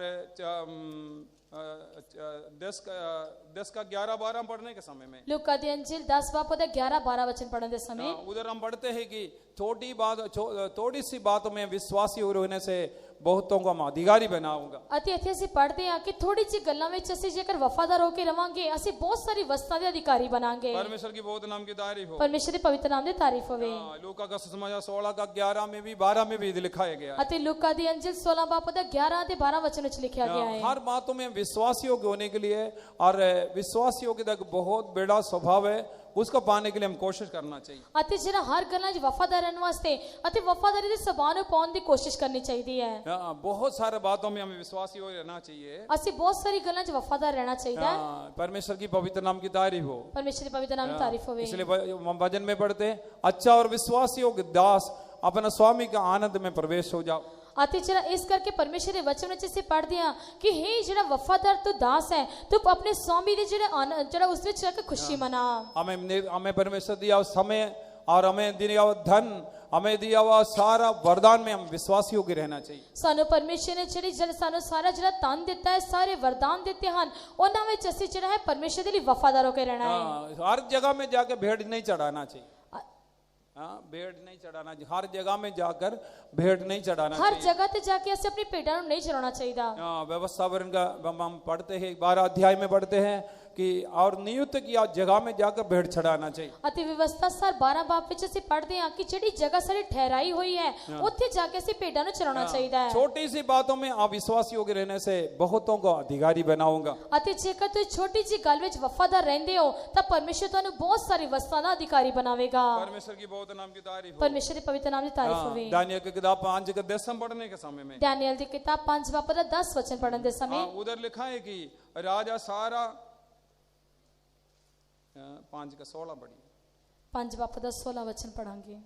10 का 11-12 पढ़ने के समय में, ਲੂਕਾ ਦੀ ਅੰਜੀਲ 10 ਬਾਪ ਦਾ 11-12 वचन पढ़ने के समय, उधर हम पढ़ते हैं कि थोड़ी सी बात में विश्वासी होने से बहुतों को हम अधिकारी बनाऊंगा। ਅਤੇ ਇੱਥੇ ਅਸੀਂ ਪੜ੍ਹਦੇ ਹਾਂ ਕਿ ਥੋੜੀ ਜਿਹੀ ਗੱਲਾਂ ਵਿੱਚ ਅਸੀਂ ਜੇਕਰ ਵਫਾਦਾਰ ਹੋ ਕੇ ਰਵਾਂਗੇ ਅਸੀਂ ਬਹੁਤ ਸਾਰੀ ਵਸਤਾਂ ਦੇ ਅਧਿਕਾਰੀ बनांगे। परमेश्वर की बहुत नाम की तारीफ हो। ਪਰਮੇਸ਼ਰ ਦੇ ਪਵਿੱਤਰ ਨਾਮ ਦੀ ਤਾਰੀਫ ਹੋਵੇ। लूका का सुसमाचार 16 का 11 में भी 12 में भी लिखाया गया है। ਅਤੇ ਲੂਕਾ ਦੀ ਅੰਜੀਲ 16 ਬਾਪ ਦਾ 11 ਤੇ 12 वचन ਵਿੱਚ ਲਿਖਿਆ ਗਿਆ ਹੈ। हर बातों में विश्वासियों के होने के लिए और विश्वासियों के तक बहुत बड़ा स्वभाव है, उसको पाने के लिए हम कोशिश करना चाहिए। ਅਤੇ ਜਿਹੜਾ ਹਰ ਗੱਲਾਂ 'ਚ ਵਫਾਦਾਰ ਰਹਿਣ ਵਾਸਤੇ ਅਤੇ ਵਫਾਦਾਰੀ ਦੇ ਸੁਭਾਅ ਨੂੰ ਪਾਉਣ ਦੀ ਕੋਸ਼ਿਸ਼ ਕਰਨੀ ਚਾਹੀਦੀ ਹੈ। बहुत सारे बातों में हमें विश्वासी हो रहना चाहिए। ਅਸੀਂ ਬਹੁਤ ਸਾਰੀ ਗੱਲਾਂ 'ਚ ਵਫਾਦਾਰ ਰਹਿਣਾ ਚਾਹੀਦਾ ਹੈ। परमेश्वर की पवित्र नाम की तारीफ हो। ਪਰਮੇਸ਼ਰ ਦੇ ਪਵਿੱਤਰ ਨਾਮ ਦੀ ਤਾਰੀਫ ਹੋਵੇ। इसलिए हम भजन में पढ़ते हैं, अच्छा और विश्वासियों के दास अपना स्वामी का आनंद में प्रवेश हो जाओ। ਅਤੇ ਜਿਹੜਾ ਇਸ ਕਰਕੇ ਪਰਮੇਸ਼ਰ ਦੇ ਵਚਨ ਵਿੱਚ ਅਸੀਂ ਪੜ੍ਹਦੇ ਹਾਂ ਕਿ हे ਜਿਹੜਾ ਵਫਾਦਾਰ ਤੂੰ ਦਾਸ ਹੈ ਤੂੰ ਆਪਣੇ स्वामी ਦੇ ਜਿਹੜਾ ਉਸ ਵਿੱਚ ਜਾ ਕੇ ਖੁਸ਼ੀ ਮਨਾ। हमें परमेश्वर दिया हुआ समय और हमें दिया हुआ धन, हमें दिया हुआ सारा वरदान में हम विश्वासी होकर रहना चाहिए। ਸਾਨੂੰ ਪਰਮੇਸ਼ਰ ਨੇ ਸਾਨੂੰ ਸਾਰਾ ਜਿਹੜਾ ਧਨ ਦਿੱਤਾ ਹੈ, ਸਾਰੇ ਵਰਦਾਨ ਦਿੱਤੇ ਹਨ, ਉਹਨਾਂ ਵਿੱਚ ਅਸੀਂ ਜਿਹੜਾ ਹੈ ਪਰਮੇਸ਼ਰ ਦੇ ਲਈ ਵਫਾਦਾਰ ਹੋ ਕੇ ਰਹਿਣਾ ਹੈ। हर जगह में जाकर भेंट नहीं चढ़ाना चाहिए। भेंट नहीं चढ़ाना चाहिए। हर जगह में जाकर भेंट नहीं चढ़ाना हर चाहिए। जगह ते जाके ਅਸੀਂ ਆਪਣੀ ਭੇਡਾਂ ਨੂੰ ਨਹੀਂ ਚਰਾਉਣਾ ਚਾਹੀਦਾ। व्यवस्थापन का हम पढ़ते हैं 12 अध्याय में पढ़ते हैं कि और नियुक्त किया जगह में जाकर भेड़ चढ़ाना चाहिए। ਅਤੇ ਵਿਵਸਥਾ ਸਰ 12 ਬਾਬ ਵਿੱਚ ਅਸੀਂ ਪੜ੍ਹਦੇ ਹਾਂ ਕਿ ਜਿਹੜੀ ਜਗ੍ਹਾ ਸਾਡੀ ਠਹਿਰਾਈ ਹੋਈ ਹੈ ਉੱਥੇ ਜਾ ਕੇ ਅਸੀਂ ਭੇਡਾਂ ਨੂੰ ਚਰਾਉਣਾ ਚਾਹੀਦਾ ਹੈ। छोटी सी बातों में आप विश्वासियों के रहने से बहुतों को अधिकारी बनाऊंगा। ਅਤੇ ਜੇਕਰ ਤੁਸੀਂ ਛੋਟੀ ਜਿਹੀ ਗੱਲ ਵਿੱਚ ਵਫਾਦਾਰ ਰਹਿੰਦੇ ਹੋ ਤਾਂ ਪਰਮੇਸ਼ਰ ਤੁਹਾਨੂੰ ਬਹੁਤ ਸਾਰੀ ਵਸਤਾਂ ਦਾ ਅਧਿਕਾਰੀ ਬਣਾਵੇਗਾ। परमेश्वर की बहुत नाम की तारीफ हो। ਪਰਮੇਸ਼ਰ ਦੇ ਪਵਿੱਤਰ ਨਾਮ ਦੀ ਤਾਰੀਫ ਹੋਵੇ। दानियल की किताब 5 के 10 पढ़ने के समय में ਡੈਨੀਅਲ ਦੀ ਕਿਤਾਬ 5 ਬਾਬ ਦਾ 10 ਵਚਨ ਪੜ੍ਹਨ ਦੇ ਸਮੇਂ उधर लिखा है कि राजा सारा 5 का 16 पढ़ी 5 ਬਾਬ ਦਾ 16 ਵਚਨ ਪੜਾਂਗੇ।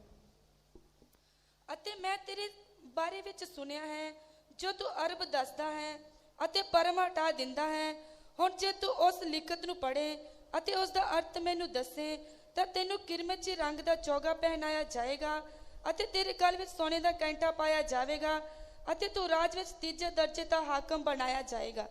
ਅਤੇ ਮੈਂ ਤੇਰੇ ਬਾਰੇ ਵਿੱਚ ਸੁਣਿਆ ਹੈ ਜੋ ਤੂੰ ਅਰਬ ਦੱਸਦਾ ਹੈ ਅਤੇ ਪਰਮ ਹਟਾ ਦਿੰਦਾ ਹੈ। ਹੁਣ ਜੇ ਤੂੰ ਉਸ ਲਿਖਤ ਨੂੰ ਪੜ੍ਹੇ ਅਤੇ ਉਸ ਦਾ ਅਰਥ ਮੈਨੂੰ ਦੱਸੇ ਤਾਂ ਤੈਨੂੰ ਕਿਰਮਚੀ ਰੰਗ ਦਾ ਚੋਗਾ ਪਹਿਨਾਇਆ ਜਾਏਗਾ ਅਤੇ ਤੇਰੇ ਗਲ ਵਿੱਚ ਸੋਨੇ ਦਾ ਕੈਂਠਾ ਪਾਇਆ ਜਾਵੇਗਾ ਅਤੇ ਤੂੰ ਰਾਜ ਵਿੱਚ ਤੀਜੇ ਦਰਜੇ ਦਾ ਹਾਕਮ ਬਣਾਇਆ ਜਾਏਗਾ।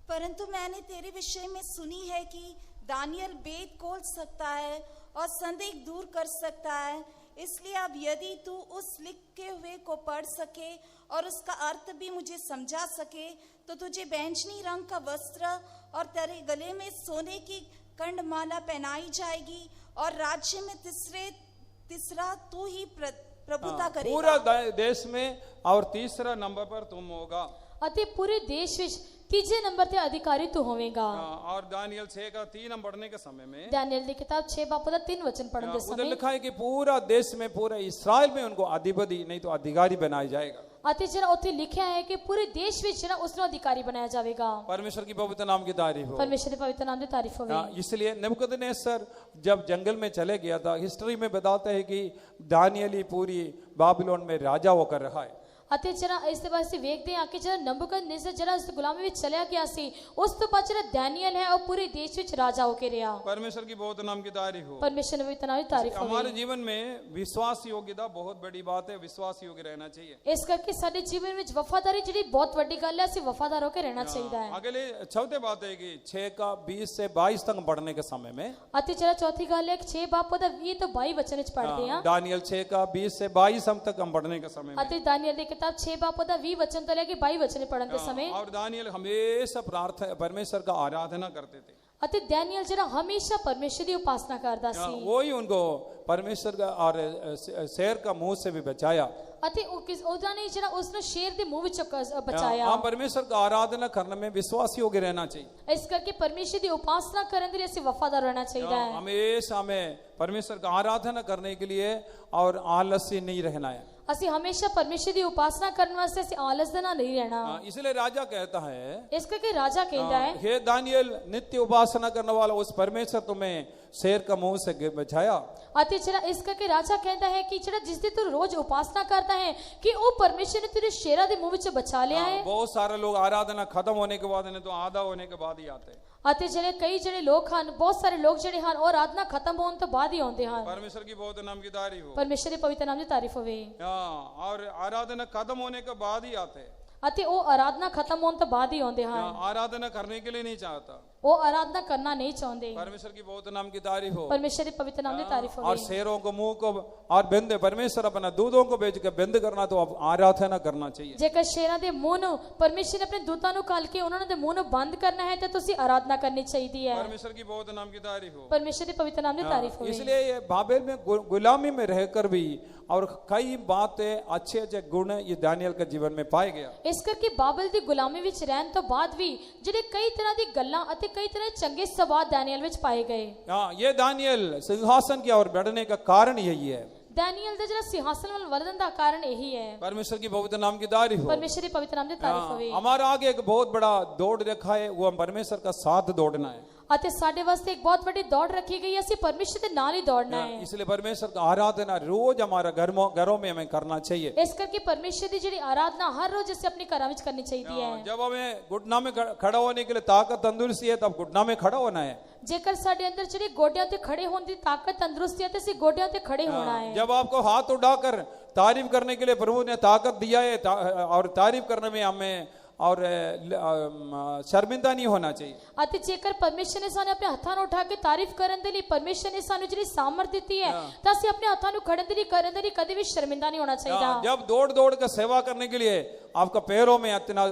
परंतु मैंने तेरे विषय में सुनी है कि दानियल वेद खोल सकता है और संदेह दूर कर सकता है। इसलिए अब यदि तू उस लिखे हुए को पढ़ सके और उसका अर्थ भी मुझे समझा सके तो तुझे बैंगनी रंग का वस्त्र और तेरे गले में सोने की कंडमाला पहनाई जाएगी और राज्य में तीसरा तू ही प्रभुता करेगा। पूरा देश में और तीसरा नंबर पर तुम होगा। ਅਤੇ ਪੂਰੇ ਦੇਸ਼ ਵਿੱਚ ਤੀਜੇ ਨੰਬਰ ਤੇ ਅਧਿਕਾਰੀ ਤੂੰ ਹੋਵੇਗਾ। और दानियल 6 का 3 पढ़ने के समय में ਡੈਨੀਅਲ ਦੀ ਕਿਤਾਬ 6 ਬਾਬ ਦਾ 3 ਵਚਨ ਪੜ੍ਹਨ ਦੇ उधर ਸਮੇਂ लिखा है कि पूरा देश में पूरे इस्राएल में उनको अधिपति नहीं तो अधिकारी बनाया जाएगा। ਅਤੇ ਜਿਹੜਾ ਉੱਥੇ ਲਿਖਿਆ ਹੈ ਕਿ ਪੂਰੇ ਦੇਸ਼ ਵਿੱਚ ਜਿਹੜਾ ਉਸ ਨੂੰ ਅਧਿਕਾਰੀ ਬਣਾਇਆ ਜਾਵੇਗਾ। परमेश्वर की पवित्र नाम की तारीफ हो। ਪਰਮੇਸ਼ਰ ਦੇ ਪਵਿੱਤਰ ਨਾਮ ਦੀ ਤਾਰੀਫ ਹੋਵੇ। इसलिए नबूकदनेस्सर जब जंगल में चले गया था, हिस्ट्री में बताते हैं कि दानियल ही पूरी बाबिलोन में राजा होकर रहा है। ਅਤੇ ਜਿਹੜਾ ਇਸ ਦੇ ਬਾਰੇ ਅਸੀਂ ਵੇਖਦੇ ਹਾਂ ਕਿ ਜਿਹੜਾ ਨਬੂਕਦਨੇਜ਼ਰ ਜਿਹੜਾ ਉਸ ਗੁਲਾਮੀ ਵਿੱਚ ਚਲਿਆ ਗਿਆ ਸੀ ਉਸ ਤੋਂ ਬਾਅਦ ਜਿਹੜਾ ਡੈਨੀਅਲ ਹੈ ਉਹ ਪੂਰੇ ਦੇਸ਼ ਵਿੱਚ ਰਾਜਾ ਹੋ ਕੇ ਰਿਹਾ। परमेश्वर की बहुत नाम की तारीफ हो। ਪਰਮੇਸ਼ਰ ਦੇ ਪਵਿੱਤਰ ਨਾਮ ਦੀ ਤਾਰੀਫ हमारे ਹੋਵੇ। जीवन में विश्वास योग्यता बहुत बड़ी बात है। विश्वास योग्य रहना चाहिए। ਇਸ ਕਰਕੇ ਸਾਡੇ ਜੀਵਨ ਵਿੱਚ ਵਫਾਦਾਰੀ ਜਿਹੜੀ ਬਹੁਤ ਵੱਡੀ ਗੱਲ ਹੈ। ਅਸੀਂ ਵਫਾਦਾਰ ਹੋ ਕੇ ਰਹਿਣਾ ਚਾਹੀਦਾ ਹੈ। अगले चौथे बात है कि 6 का 20 से 22 तक पढ़ने के समय में ਅਤੇ ਜਿਹੜਾ ਚੌਥੀ ਗੱਲ ਹੈ ਕਿ 6 ਬਾਬ ਦਾ 20 ਤੋਂ 22 ਵਚਨ ਵਿੱਚ ਪੜ੍ਹਦੇ ਹਾਂ। दानियल 6 का 20 से 22 तक हम पढ़ने के समय में ਅਤੇ ਦਾਨੀਅਲ ਦੀ ਕਿਤਾਬ 6 ਬਾਬ ਦਾ 20 ਵਚਨ ਤੋਂ ਲੈ ਕੇ 22 ਵਚਨ ਪੜ੍ਹਨ ਦੇ ਸਮੇਂ और दानियल हमेशा प्रार्थना परमेश्वर का आराधना करते थे। ਅਤੇ ਡੈਨੀਅਲ ਜਿਹੜਾ ਹਮੇਸ਼ਾ ਪਰਮੇਸ਼ਰ ਦੀ ਉਪਾਸਨਾ ਕਰਦਾ ਸੀ। वही उनको परमेश्वर का और शेर का मुंह से भी बचाया। ਅਤੇ ਉਹਦਾ ਨੇ ਜਿਹੜਾ ਉਸ ਨੂੰ ਸ਼ੇਰ ਦੇ ਮੂੰਹ ਵਿੱਚੋਂ ਬਚਾਇਆ। हम परमेश्वर का आराधना करने में विश्वास योग्य रहना चाहिए। ਇਸ ਕਰਕੇ ਪਰਮੇਸ਼ਰ ਦੀ ਉਪਾਸਨਾ ਕਰਨ ਦੇ ਲਈ ਅਸੀਂ ਵਫਾਦਾਰ ਰਹਿਣਾ ਚਾਹੀਦਾ ਹੈ। हमेशा हमें परमेश्वर का आराधना करने के लिए और आलसी नहीं रहना है। ਅਸੀਂ ਹਮੇਸ਼ਾ ਪਰਮੇਸ਼ਰ ਦੀ ਉਪਾਸਨਾ ਕਰਨ ਵਾਸਤੇ ਅਸੀਂ ਆਲਸ ਦੇ ਨਾਲ ਨਹੀਂ ਰਹਿਣਾ। इसलिए राजा कहता है, ਇਸ ਕਰਕੇ ਰਾਜਾ ਕਹਿੰਦਾ ਹੈ, हे दानियल नित्य उपासना करने वाला उस परमेश्वर तुम्हें शेर का मुंह से बचाया। ਅਤੇ ਜਿਹੜਾ ਇਸ ਕਰਕੇ ਰਾਜਾ ਕਹਿੰਦਾ ਹੈ ਕਿ ਜਿਹੜਾ ਜਿਸ ਦੀ ਤੂੰ ਰੋਜ਼ ਉਪਾਸਨਾ ਕਰਦਾ ਹੈ ਕਿ ਉਹ ਪਰਮੇਸ਼ਰ ਨੇ ਤੇਰੇ ਸ਼ੇਰਾਂ ਦੇ ਮੂੰਹ ਵਿੱਚੋਂ ਬਚਾ ਲਿਆ ਹੈ। बहुत सारे लोग आराधना खत्म होने के बाद नहीं तो आधा होने के बाद ही आते हैं। ਅਤੇ ਜਿਹੜੇ ਕਈ ਜਿਹੜੇ ਲੋਕ ਹਨ ਬਹੁਤ ਸਾਰੇ ਲੋਕ ਜਿਹੜੇ ਹਨ ਉਹ ਆਰਾਧਨਾ ਖਤਮ ਹੋਣ ਤੋਂ ਬਾਅਦ ਹੀ ਆਉਂਦੇ ਹਨ। परमेश्वर की बहुत नाम की तारीफ हो। ਪਰਮੇਸ਼ਰ ਦੇ ਪਵਿੱਤਰ ਨਾਮ ਦੀ ਤਾਰੀਫ ਹੋਵੇ। और आराधना खत्म होने के बाद ही आते हैं। ਅਤੇ ਉਹ ਆਰਾਧਨਾ ਖਤਮ ਹੋਣ ਤੋਂ ਬਾਅਦ ਹੀ ਆਉਂਦੇ ਹਨ। आराधना करने के लिए नहीं चाहता। ਉਹ ਆਰਾਧਨਾ ਕਰਨਾ ਨਹੀਂ ਚਾਹੁੰਦੇ। परमेश्वर की बहुत नाम की तारीफ हो। ਪਰਮੇਸ਼ਰ ਦੇ ਪਵਿੱਤਰ ਨਾਮ ਦੀ ਤਾਰੀਫ और ਹੋਵੇ। शेरों को मुंह को और बंद परमेश्वर अपना दूधों को भेज के बंद करना तो अब आराधना करना चाहिए। ਜੇਕਰ ਸ਼ੇਰਾਂ ਦੇ ਮੂੰਹ ਨੂੰ ਪਰਮੇਸ਼ਰ ਨੇ ਆਪਣੇ ਦੂਤਾਂ ਨੂੰ ਘੱਲ ਕੇ ਉਹਨਾਂ ਦੇ ਮੂੰਹ ਨੂੰ ਬੰਦ ਕਰਨਾ ਹੈ ਤਾਂ ਤੁਸੀਂ ਆਰਾਧਨਾ ਕਰਨੀ ਚਾਹੀਦੀ ਹੈ। परमेश्वर की बहुत नाम की तारीफ हो। ਪਰਮੇਸ਼ਰ ਦੇ ਪਵਿੱਤਰ ਨਾਮ ਦੀ ਤਾਰੀਫ ਹੋਵੇ। इसलिए ये बाबेल में गुलामी में रहकर भी और कई बातें अच्छे अच्छे गुण ये दानियल के जीवन में पाए गया। ਇਸ ਕਰਕੇ ਬਾਬਲ ਦੀ ਗੁਲਾਮੀ ਵਿੱਚ ਰਹਿਣ ਤੋਂ ਬਾਅਦ ਵੀ ਜਿਹੜੇ ਕਈ ਤਰ੍ਹਾਂ ਦੀ ਗੱਲਾਂ ਅਤੇ ਕਈ ਤਰ੍ਹਾਂ ਦੇ ਚੰਗੇ ਸਵਾਦ ਡੈਨੀਅਲ ਵਿੱਚ ਪਾਏ ਗਏ। ये दानियल सिंहासन की ओर बढ़ने का कारण यही है। ਡੈਨੀਅਲ ਦਾ ਜਿਹੜਾ ਸਿੰਘਾਸਨ ਵੱਲ ਵਧਣ ਦਾ ਕਾਰਨ ਇਹੀ ਹੈ। परमेश्वर की पवित्र नाम की तारीफ हो। ਪਰਮੇਸ਼ਰ ਦੀ ਪਵਿੱਤਰ ਨਾਮ ਦੀ ਤਾਰੀਫ ਹੋਵੇ। हमारा आगे एक बहुत बड़ा दौड़ रखा है, वो हम परमेश्वर का साथ दौड़ना है। ਅਤੇ ਸਾਡੇ ਵਾਸਤੇ ਇੱਕ ਬਹੁਤ ਵੱਡੀ ਦੌੜ ਰੱਖੀ ਗਈ ਹੈ। ਅਸੀਂ ਪਰਮੇਸ਼ਰ ਦੇ ਨਾਲ ਹੀ ਦੌੜਨਾ ਹੈ। इसलिए परमेश्वर का आराधना रोज हमारा घरों में हमें करना चाहिए। ਇਸ ਕਰਕੇ ਪਰਮੇਸ਼ਰ ਦੀ ਜਿਹੜੀ ਆਰਾਧਨਾ ਹਰ ਰੋਜ਼ ਅਸੀਂ ਆਪਣੇ ਘਰਾਂ ਵਿੱਚ ਕਰਨੀ ਚਾਹੀਦੀ ਹੈ। जब हमें घुटना में खड़ा होने के लिए ताकत तंदुरुस्ती है तब घुटना में खड़ा होना है। ਜੇਕਰ ਸਾਡੇ ਅੰਦਰ ਜਿਹੜੀ ਗੋਡਿਆਂ ਤੇ ਖੜੇ ਹੋਣ ਦੀ ਤਾਕਤ ਤੰਦਰੁਸਤੀ ਹੈ ਤੇ ਅਸੀਂ ਗੋਡਿਆਂ ਤੇ ਖੜੇ ਹੋਣਾ ਹੈ। जब आपको हाथ उठाकर तारीफ करने के लिए प्रभु ने ताकत दिया है और तारीफ करने में हमें और शर्मिंदा नहीं होना चाहिए। ਅਤੇ ਜੇਕਰ ਪਰਮੇਸ਼ਰ ਨੇ ਸਾਨੂੰ ਆਪਣੇ ਹੱਥਾਂ ਨੂੰ ਉਠਾ ਕੇ ਤਾਰੀਫ ਕਰਨ ਦੇ ਲਈ ਪਰਮੇਸ਼ਰ ਨੇ ਸਾਨੂੰ ਜਿਹੜੀ ਸਾਮਰਥ ਦਿੱਤੀ ਹੈ ਤਾਂ ਅਸੀਂ ਆਪਣੇ ਹੱਥਾਂ ਨੂੰ ਖੜਨ ਦੇ ਲਈ ਕਰਨ ਦੇ ਲਈ ਕਦੇ ਵੀ ਸ਼ਰਮਿੰਦਾ ਨਹੀਂ ਹੋਣਾ ਚਾਹੀਦਾ। जब दौड़ दौड़ कर सेवा करने के लिए आपका पैरों में इतना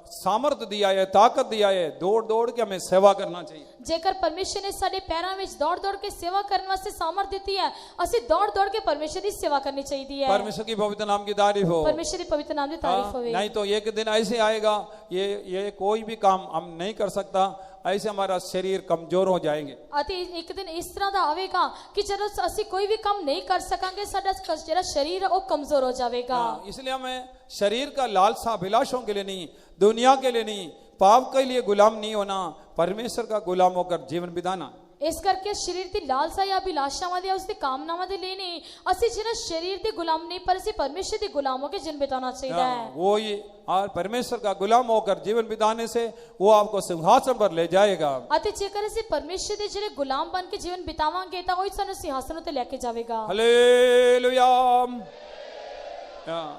सामर्थ्य दिया है, ताकत दिया है, दौड़ दौड़ के हमें सेवा करना चाहिए। ਜੇਕਰ ਪਰਮੇਸ਼ਰ ਨੇ ਸਾਡੇ ਪੈਰਾਂ ਵਿੱਚ ਦੌੜ ਕੇ ਸੇਵਾ ਕਰਨ ਵਾਸਤੇ ਸਾਮਰਥ ਦਿੱਤੀ ਹੈ, ਅਸੀਂ ਦੌੜ ਕੇ ਪਰਮੇਸ਼ਰ ਦੀ ਸੇਵਾ ਕਰਨੀ ਚਾਹੀਦੀ ਹੈ। परमेश्वर की पवित्र नाम की तारीफ हो। ਪਰਮੇਸ਼ਰ ਦੀ ਪਵਿੱਤਰ ਨਾਮ ਦੀ ਤਾਰੀਫ ਹੋਵੇ। नहीं तो एक दिन ऐसे आएगा, ये कोई भी काम हम नहीं कर सकता, ऐसे हमारा शरीर कमजोर हो जाएंगे। ਅਤੇ ਇੱਕ ਦਿਨ ਇਸ ਤਰ੍ਹਾਂ ਦਾ ਆਵੇਗਾ ਕਿ ਜਦੋਂ ਅਸੀਂ ਕੋਈ ਵੀ ਕੰਮ ਨਹੀਂ ਕਰ ਸਕਾਂਗੇ, ਸਾਡਾ ਜਿਹੜਾ ਸਰੀਰ ਹੈ ਉਹ ਕਮਜ਼ੋਰ ਹੋ ਜਾਵੇਗਾ। इसलिए हमें शरीर का लालसा अभिलाषों के लिए नहीं, दुनिया के लिए नहीं, पाप के लिए गुलाम नहीं होना, परमेश्वर का गुलाम होकर जीवन बिताना। ਇਸ ਕਰਕੇ ਸਰੀਰ ਦੀ ਲਾਲਸਾ ਜਾਂ ਅਭਿਲਾਸ਼ਾਵਾਂ ਦੀ ਉਸਦੀ ਕਾਮਨਾਵਾਂ ਦੇ ਲਈ ਨਹੀਂ, ਅਸੀਂ ਜਿਹੜਾ ਸਰੀਰ ਦੇ ਗੁਲਾਮ ਨਹੀਂ ਪਰ ਅਸੀਂ ਪਰਮੇਸ਼ਰ ਦੇ ਗੁਲਾਮ ਹੋ ਕੇ ਜੀਵਨ ਬਿਤਾਉਣਾ ਚਾਹੀਦਾ ਹੈ। वो ही और परमेश्वर का गुलाम होकर जीवन बिताने से वो आपको सिंहासन पर ले जाएगा। ਅਤੇ ਜੇਕਰ ਅਸੀਂ ਪਰਮੇਸ਼ਰ ਦੇ ਜਿਹੜੇ ਗੁਲਾਮ ਬਣ ਕੇ ਜੀਵਨ ਬਿਤਾਵਾਂਗੇ ਤਾਂ ਉਹ ਸਾਨੂੰ ਸਿੰਹਾਸਨ ਉੱਤੇ ਲੈ ਕੇ ਜਾਵੇਗਾ। हालेलुया।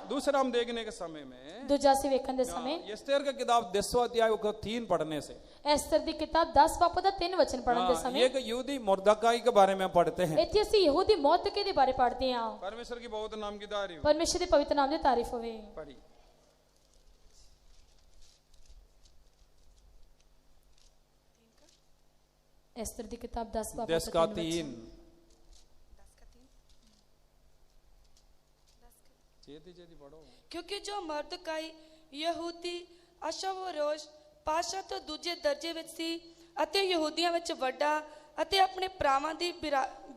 दूसरा हम देखने के समय में ਦੂਜਾ ਅਸੀਂ ਵੇਖਣ ਦੇ ਸਮੇਂ एस्तेर की किताब 10वां अध्याय को 3 पढ़ने से, ਐਸਤਰ ਦੀ ਕਿਤਾਬ 10 ਬਾਪ ਦਾ 3 ਵਚਨ ਪੜ੍ਹਨ ਦੇ ਸਮੇਂ एक यहूदी मुर्दकाई के बारे में पढ़ते हैं। ਇੱਥੇ ਅਸੀਂ ਯਹੂਦੀ ਮੌਤਕੇ ਦੇ ਬਾਰੇ ਪੜ੍ਹਦੇ ਹਾਂ। परमेश्वर की बहुत नाम की तारीफ ਪਰਮੇਸ਼ਰ ਦੇ ਪਵਿੱਤਰ ਨਾਮ ਦੀ ਤਾਰੀਫ ਹੋਵੇ। पढ़ी। ਐਸਤਰ ਦੀ ਕਿਤਾਬ 10 ਬਾਪ 10 का 3 चेती पढ़ो। ਕਿਉਂਕਿ ਜੋ ਮਰਦਕਾਈ ਯਹੂਦੀ ਅਸ਼ਵਰੋਸ਼ ਪਾਸ਼ਾ ਤੋਂ ਦੂਜੇ ਦਰਜੇ ਵਿੱਚ ਸੀ ਅਤੇ ਯਹੂਦੀਆਂ ਵਿੱਚ ਵੱਡਾ ਅਤੇ ਆਪਣੇ ਭਰਾਵਾਂ ਦੀ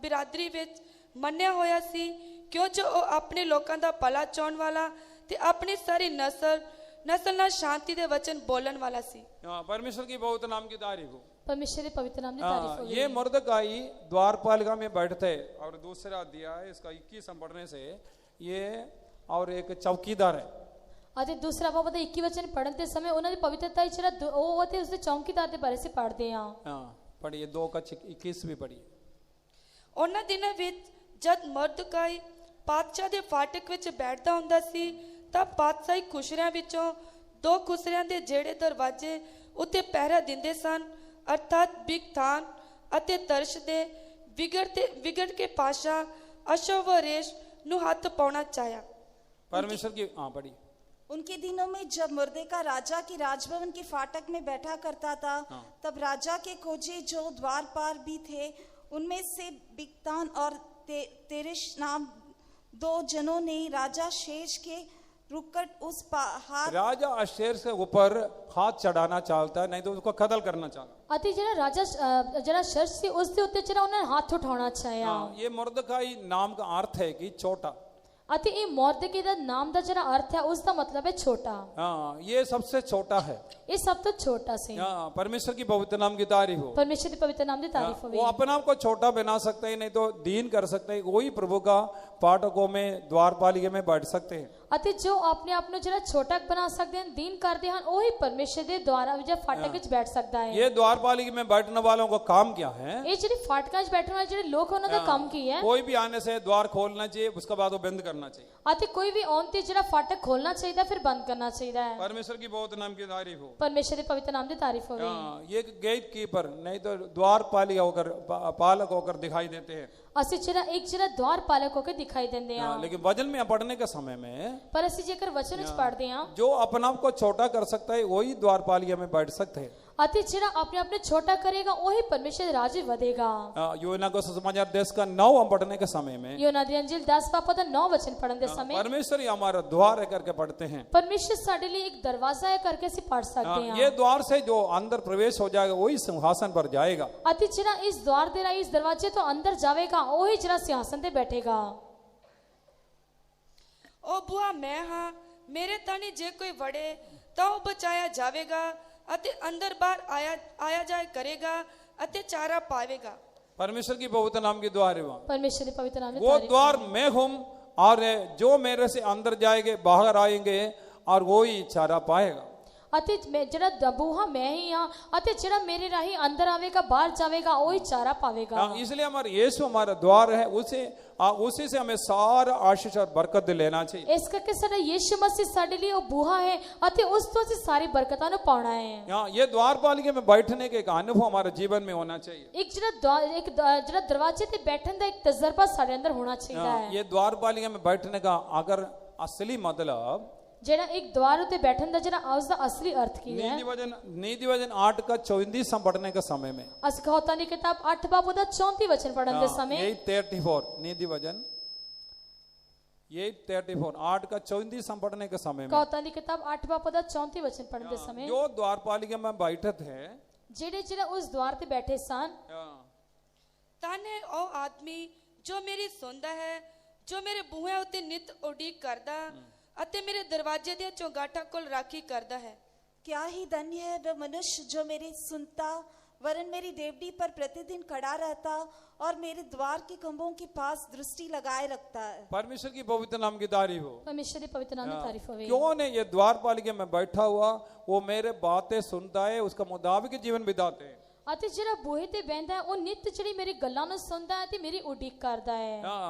ਬਿਰਾਦਰੀ ਵਿੱਚ ਮੰਨਿਆ ਹੋਇਆ ਸੀ, ਕਿਉਂ ਜੋ ਉਹ ਆਪਣੇ ਲੋਕਾਂ ਦਾ ਭਲਾ ਚਾਹੁਣ ਵਾਲਾ ਤੇ ਆਪਣੀ ਸਾਰੀ ਨਸਲ ਨਾਲ ਸ਼ਾਂਤੀ ਦੇ ਵਚਨ ਬੋਲਣ ਵਾਲਾ ਸੀ। परमेश्वर की बहुत नाम की तारीफ हो। ਪਰਮੇਸ਼ਰ ਦੇ ਪਵਿੱਤਰ ਨਾਮ ਦੀ ਤਾਰੀਫ ਹੋਵੇ। ये मुर्दकाई द्वारपालिका में बैठते और दूसरा अध्याय इसका 21 हम पढ़ने से ये और एक चौकीदार है। ਅਤੇ ਦੂਸਰਾ ਬਾਪ ਦਾ 21 ਵਚਨ ਪੜ੍ਹਨ ਦੇ ਸਮੇਂ ਉਹਨਾਂ ਦੀ ਪਵਿੱਤਰਤਾ ਜਿਹੜਾ ਉਹ ਅਤੇ ਉਸਦੇ ਚੌਕੀਦਾਰ ਦੇ ਬਾਰੇ ਅਸੀਂ ਪੜ੍ਹਦੇ ਹਾਂ। पढ़िए 2 का 21 भी पढ़िए। ਉਹਨਾਂ ਦਿਨਾਂ ਵਿੱਚ ਜਦ ਮਰਦਕਾਈ ਪਾਤਸ਼ਾਹ ਦੇ ਫਾਟਕ ਵਿੱਚ ਬੈਠਦਾ ਹੁੰਦਾ ਸੀ ਤਾਂ ਪਾਤਸ਼ਾਹੀ ਖੁਸ਼ਰਿਆਂ ਵਿੱਚੋਂ 2 ਖੁਸਰਿਆਂ ਦੇ ਜਿਹੜੇ ਦਰਵਾਜ਼ੇ ਉੱਤੇ ਪਹਿਰਾ ਦਿੰਦੇ ਸਨ, ਅਰਥਾਤ ਬਿਗਥਾਨ ਅਤੇ ਤਰਸ਼ ਦੇ ਵਿਗੜ ਕੇ ਪਾਤਸ਼ਾਹ ਅਸ਼ਵਰੇਸ਼ ਨੂੰ ਹੱਥ ਪਾਉਣਾ ਚਾਹਿਆ। परमेश्वर की पढ़ी। उनके दिनों में जब मुर्देका राजा की राजभवन के फाटक में बैठा करता था, तब राजा के खोजे जो द्वारपाल भी थे, उनमें से बिगतान और तेरिश नाम 2 जनों ने राजा शेष के रुकट उस पहाड़ राजा अशेर से ऊपर हाथ चढ़ाना चाहता है, नहीं तो उसको कत्ल करना चाहता। ਅਤੇ ਜਿਹੜਾ ਰਾਜਾ ਜਿਹੜਾ ਸ਼ਰਸ਼ ਸੀ ਉਸ ਦੇ ਉੱਤੇ ਜਿਹੜਾ ਉਹਨਾਂ ਨੇ ਹੱਥ ਉਠਾਉਣਾ ਚਾਹਿਆ। ये मुर्दकाई नाम का अर्थ है कि छोटा। ਅਤੇ ਇਹ ਮੌਰਦਕੀ ਦਾ ਨਾਮ ਦਾ ਜਿਹੜਾ ਅਰਥ ਹੈ ਉਸ ਦਾ ਮਤਲਬ ਹੈ ਛੋਟਾ। ये सबसे छोटा है। ਇਹ ਸਭ ਤੋਂ ਛੋਟਾ ਸੀ। परमेश्वर की पवित्र नाम की तारीफ हो। ਪਰਮੇਸ਼ਰ ਦੀ ਪਵਿੱਤਰ ਨਾਮ ਦੀ ਤਾਰੀਫ ਹੋਵੇ। वो अपने आप को छोटा बना सकते हैं, नहीं तो दीन कर सकते हैं। वही प्रभु का फाटकों में द्वारपालिका में बैठ सकते हैं। ਅਤੇ ਜੋ ਆਪਣੇ ਆਪ ਨੂੰ ਜਿਹੜਾ ਛੋਟਾ ਬਣਾ ਸਕਦੇ ਹਨ, ਦੀਨ ਕਰਦੇ ਹਨ, ਉਹੀ ਪਰਮੇਸ਼ਰ ਦੇ ਦੁਆਰਾ ਜਾਂ ਫਾਟਕ ਵਿੱਚ ਬੈਠ ਸਕਦਾ ਹੈ। ये द्वारपालिका में बैठने वालों का काम क्या है? ਇਹ ਜਿਹੜੇ ਫਾਟਕਾਂ 'ਚ ਬੈਠਣ ਵਾਲੇ ਜਿਹੜੇ ਲੋਕ ਉਹਨਾਂ ਦਾ ਕੰਮ ਕੀ ਹੈ? कोई भी आने से द्वार खोलना चाहिए, उसके बाद वो बंद करना चाहिए। ਅਤੇ ਕੋਈ ਵੀ ਆਉਣ ਤੇ ਜਿਹੜਾ ਫਾਟਕ ਖੋਲਣਾ ਚਾਹੀਦਾ ਫਿਰ ਬੰਦ ਕਰਨਾ ਚਾਹੀਦਾ ਹੈ। परमेश्वर की बहुत नाम की तारीफ हो। ਪਰਮੇਸ਼ਰ ਦੇ ਪਵਿੱਤਰ ਨਾਮ ਦੀ ਤਾਰੀਫ ਹੋਵੇ। ये गेट कीपर नहीं तो द्वारपालिका होकर पालक होकर दिखाई देते हैं। ਅਸੀਂ ਜਿਹੜਾ द्वार पालक होकर दिखाई देंगे हैं। लेकिन वचन में पढ़ने के समय में पर ਅਸੀਂ ਜੇਕਰ ਵਚਨ ਵਿੱਚ ਪੜ੍ਹਦੇ ਹਾਂ, जो अपने आप को छोटा कर सकता है वही द्वारपालिका में बैठ सकते हैं। ਅਤੇ ਜਿਹੜਾ ਆਪਣੇ ਆਪ ਨੂੰ ਛੋਟਾ करेगा ਉਹੀ परमेश्वर ਦੇ राज में ਵਧेगा। यूहन्ना को सुसमाचार 10 का 9 हम पढ़ने के समय में यूहन्ना ਦੀ अंजील 10 बाप ਦਾ 9 वचन पढ़न ਦੇ समय परमेश्वर ही हमारा द्वार है करके पढ़ते हैं। परमेश्वर ਸਾਡੇ ਲਈ ਇੱਕ ਦਰਵਾਜ਼ਾ ਹੈ ਕਰਕੇ ਅਸੀਂ ਪढ़ ਸਕਦੇ ਹਾਂ। ये द्वार से जो अंदर प्रवेश हो जाएगा वही सिंहासन पर जाएगा। ਅਤੇ ਜਿਹੜਾ ਇਸ द्वार ਦੇ ਰਾਹੀਂ ਇਸ ਦਰਵਾਜ਼ੇ ਤੋਂ ਅੰਦਰ ਜਾਵੇਗਾ ਉਹੀ ਜਿਹੜਾ ਸਿੰਘਾਸਨ ਤੇ ਬੈਠੇਗਾ। ਉਹ ਬੂਹਾ ਮੈਂ ਹਾਂ, ਮੇਰੇ ਤਾਣੀ ਜੇ ਕੋਈ ਵੜੇ ਤਾਂ ਉਹ ਬਚਾਇਆ ਜਾਵੇਗਾ ਅਤੇ ਅੰਦਰ ਬਾਹਰ ਆਇਆ ਜਾਏ ਕਰੇਗਾ ਅਤੇ ਚਾਰਾ ਪਾਵੇਗਾ। परमेश्वर की पवित्र नाम की द्वार है वहाँ। परमेश्वर के पवित्र नाम वो द्वार मैं हूँ और जो मेरे से अंदर जाएंगे बाहर आएंगे और वो ही चारा पाएगा। ਅਤੇ ਜਿਹੜਾ ਬੂਹਾ ਮੈਂ ਹੀ ਹਾਂ ਅਤੇ ਜਿਹੜਾ ਮੇਰੇ ਰਾਹੀਂ ਅੰਦਰ ਆਵੇਗਾ ਬਾਹਰ ਜਾਵੇਗਾ ਉਹੀ ਚਾਰਾ ਪਾਵੇਗਾ। इसलिए हमारा यीशु हमारा द्वार है, उसी से हमें सारा आशीष और बरकत लेना चाहिए। ਇਸ ਕਰਕੇ ਸਾਡਾ ਯੀਸ਼ੂ ਮਸੀਹ ਸਾਡੇ ਲਈ ਉਹ ਬੂਹਾ ਹੈ ਅਤੇ ਉਸ ਤੋਂ ਅਸੀਂ ਸਾਰੀ ਬਰਕਤਾਂ ਨੂੰ ਪਾਉਣਾ ਹੈ। ये द्वारपालिका में बैठने के एक अनुभव हमारे जीवन में होना चाहिए। ਇੱਕ ਜਿਹੜਾ ਦਰਵਾਜ਼ੇ ਤੇ ਬੈਠਣ ਦਾ ਇੱਕ ਤਜਰਬਾ ਸਾਡੇ ਅੰਦਰ ਹੋਣਾ ਚਾਹੀਦਾ ਹੈ। ये द्वारपालिका में बैठने का अगर असली मतलब ਜਿਹੜਾ ਇੱਕ द्वार ਉੱਤੇ ਬੈਠਣ ਦਾ ਜਿਹੜਾ ਉਸ ਦਾ ਅਸਲੀ ਅਰਥ ਕੀ ਹੈ। नीति वचन 8 का 34 हम पढ़ने के समय में ਅਸੀਂ ਕਹਾਵਤਾਂ ਦੀ ਕਿਤਾਬ 8 ਬਾਬ ਉਹਦਾ 34 ਵਚਨ ਪੜਨ ਦੇ ਸਮੇਂ 8:34 नीति वचन 8:34 8 का 34 हम पढ़ने के समय में ਕਹਾਵਤਾਂ ਦੀ ਕਿਤਾਬ 8 ਬਾਬ ਉਹਦਾ 34 ਵਚਨ ਪੜਨ ਦੇ ਸਮੇਂ जो द्वारपालिका में बैठे थे ਜਿਹੜਾ ਉਸ द्वार ਤੇ ਬੈਠੇ ਸਨ। ਧਨ ਹੈ ਉਹ ਆਦਮੀ ਜੋ ਮੇਰੀ ਸੁਣਦਾ ਹੈ, ਜੋ ਮੇਰੇ ਬੂਹਿਆਂ ਉੱਤੇ ਨਿਤ ਉਡੀਕ ਕਰਦਾ ਅਤੇ ਮੇਰੇ ਦਰਵਾਜ਼ੇ ਦੀਆਂ ਚੌਗਾਠਾਂ ਕੋਲ ਰਾਖੀ ਕਰਦਾ ਹੈ। क्या ही धन्य है वह मनुष्य जो मेरी सुनता, वरन मेरी डेवढ़ी पर प्रतिदिन खड़ा रहता और मेरे द्वार के खंभों के पास दृष्टि लगाए रखता है। परमेश्वर की पवित्र नाम की तारीफ हो। परमेश्वर के पवित्र नाम की तारीफ होवे। क्यों ने ये द्वारपालिका में बैठा हुआ वो मेरे बातें सुनता है, उसका मुताबिक जीवन बिताते हैं। ਅਤੇ ਜਿਹੜਾ ਬੂਹੇ ਤੇ ਬੈਠਦਾ ਹੈ ਉਹ ਨਿਤ ਜਿਹੜੀ ਮੇਰੀ ਗੱਲਾਂ ਨੂੰ ਸੁਣਦਾ ਹੈ ਤੇ ਮੇਰੀ ਉਡੀਕ ਕਰਦਾ ਹੈ।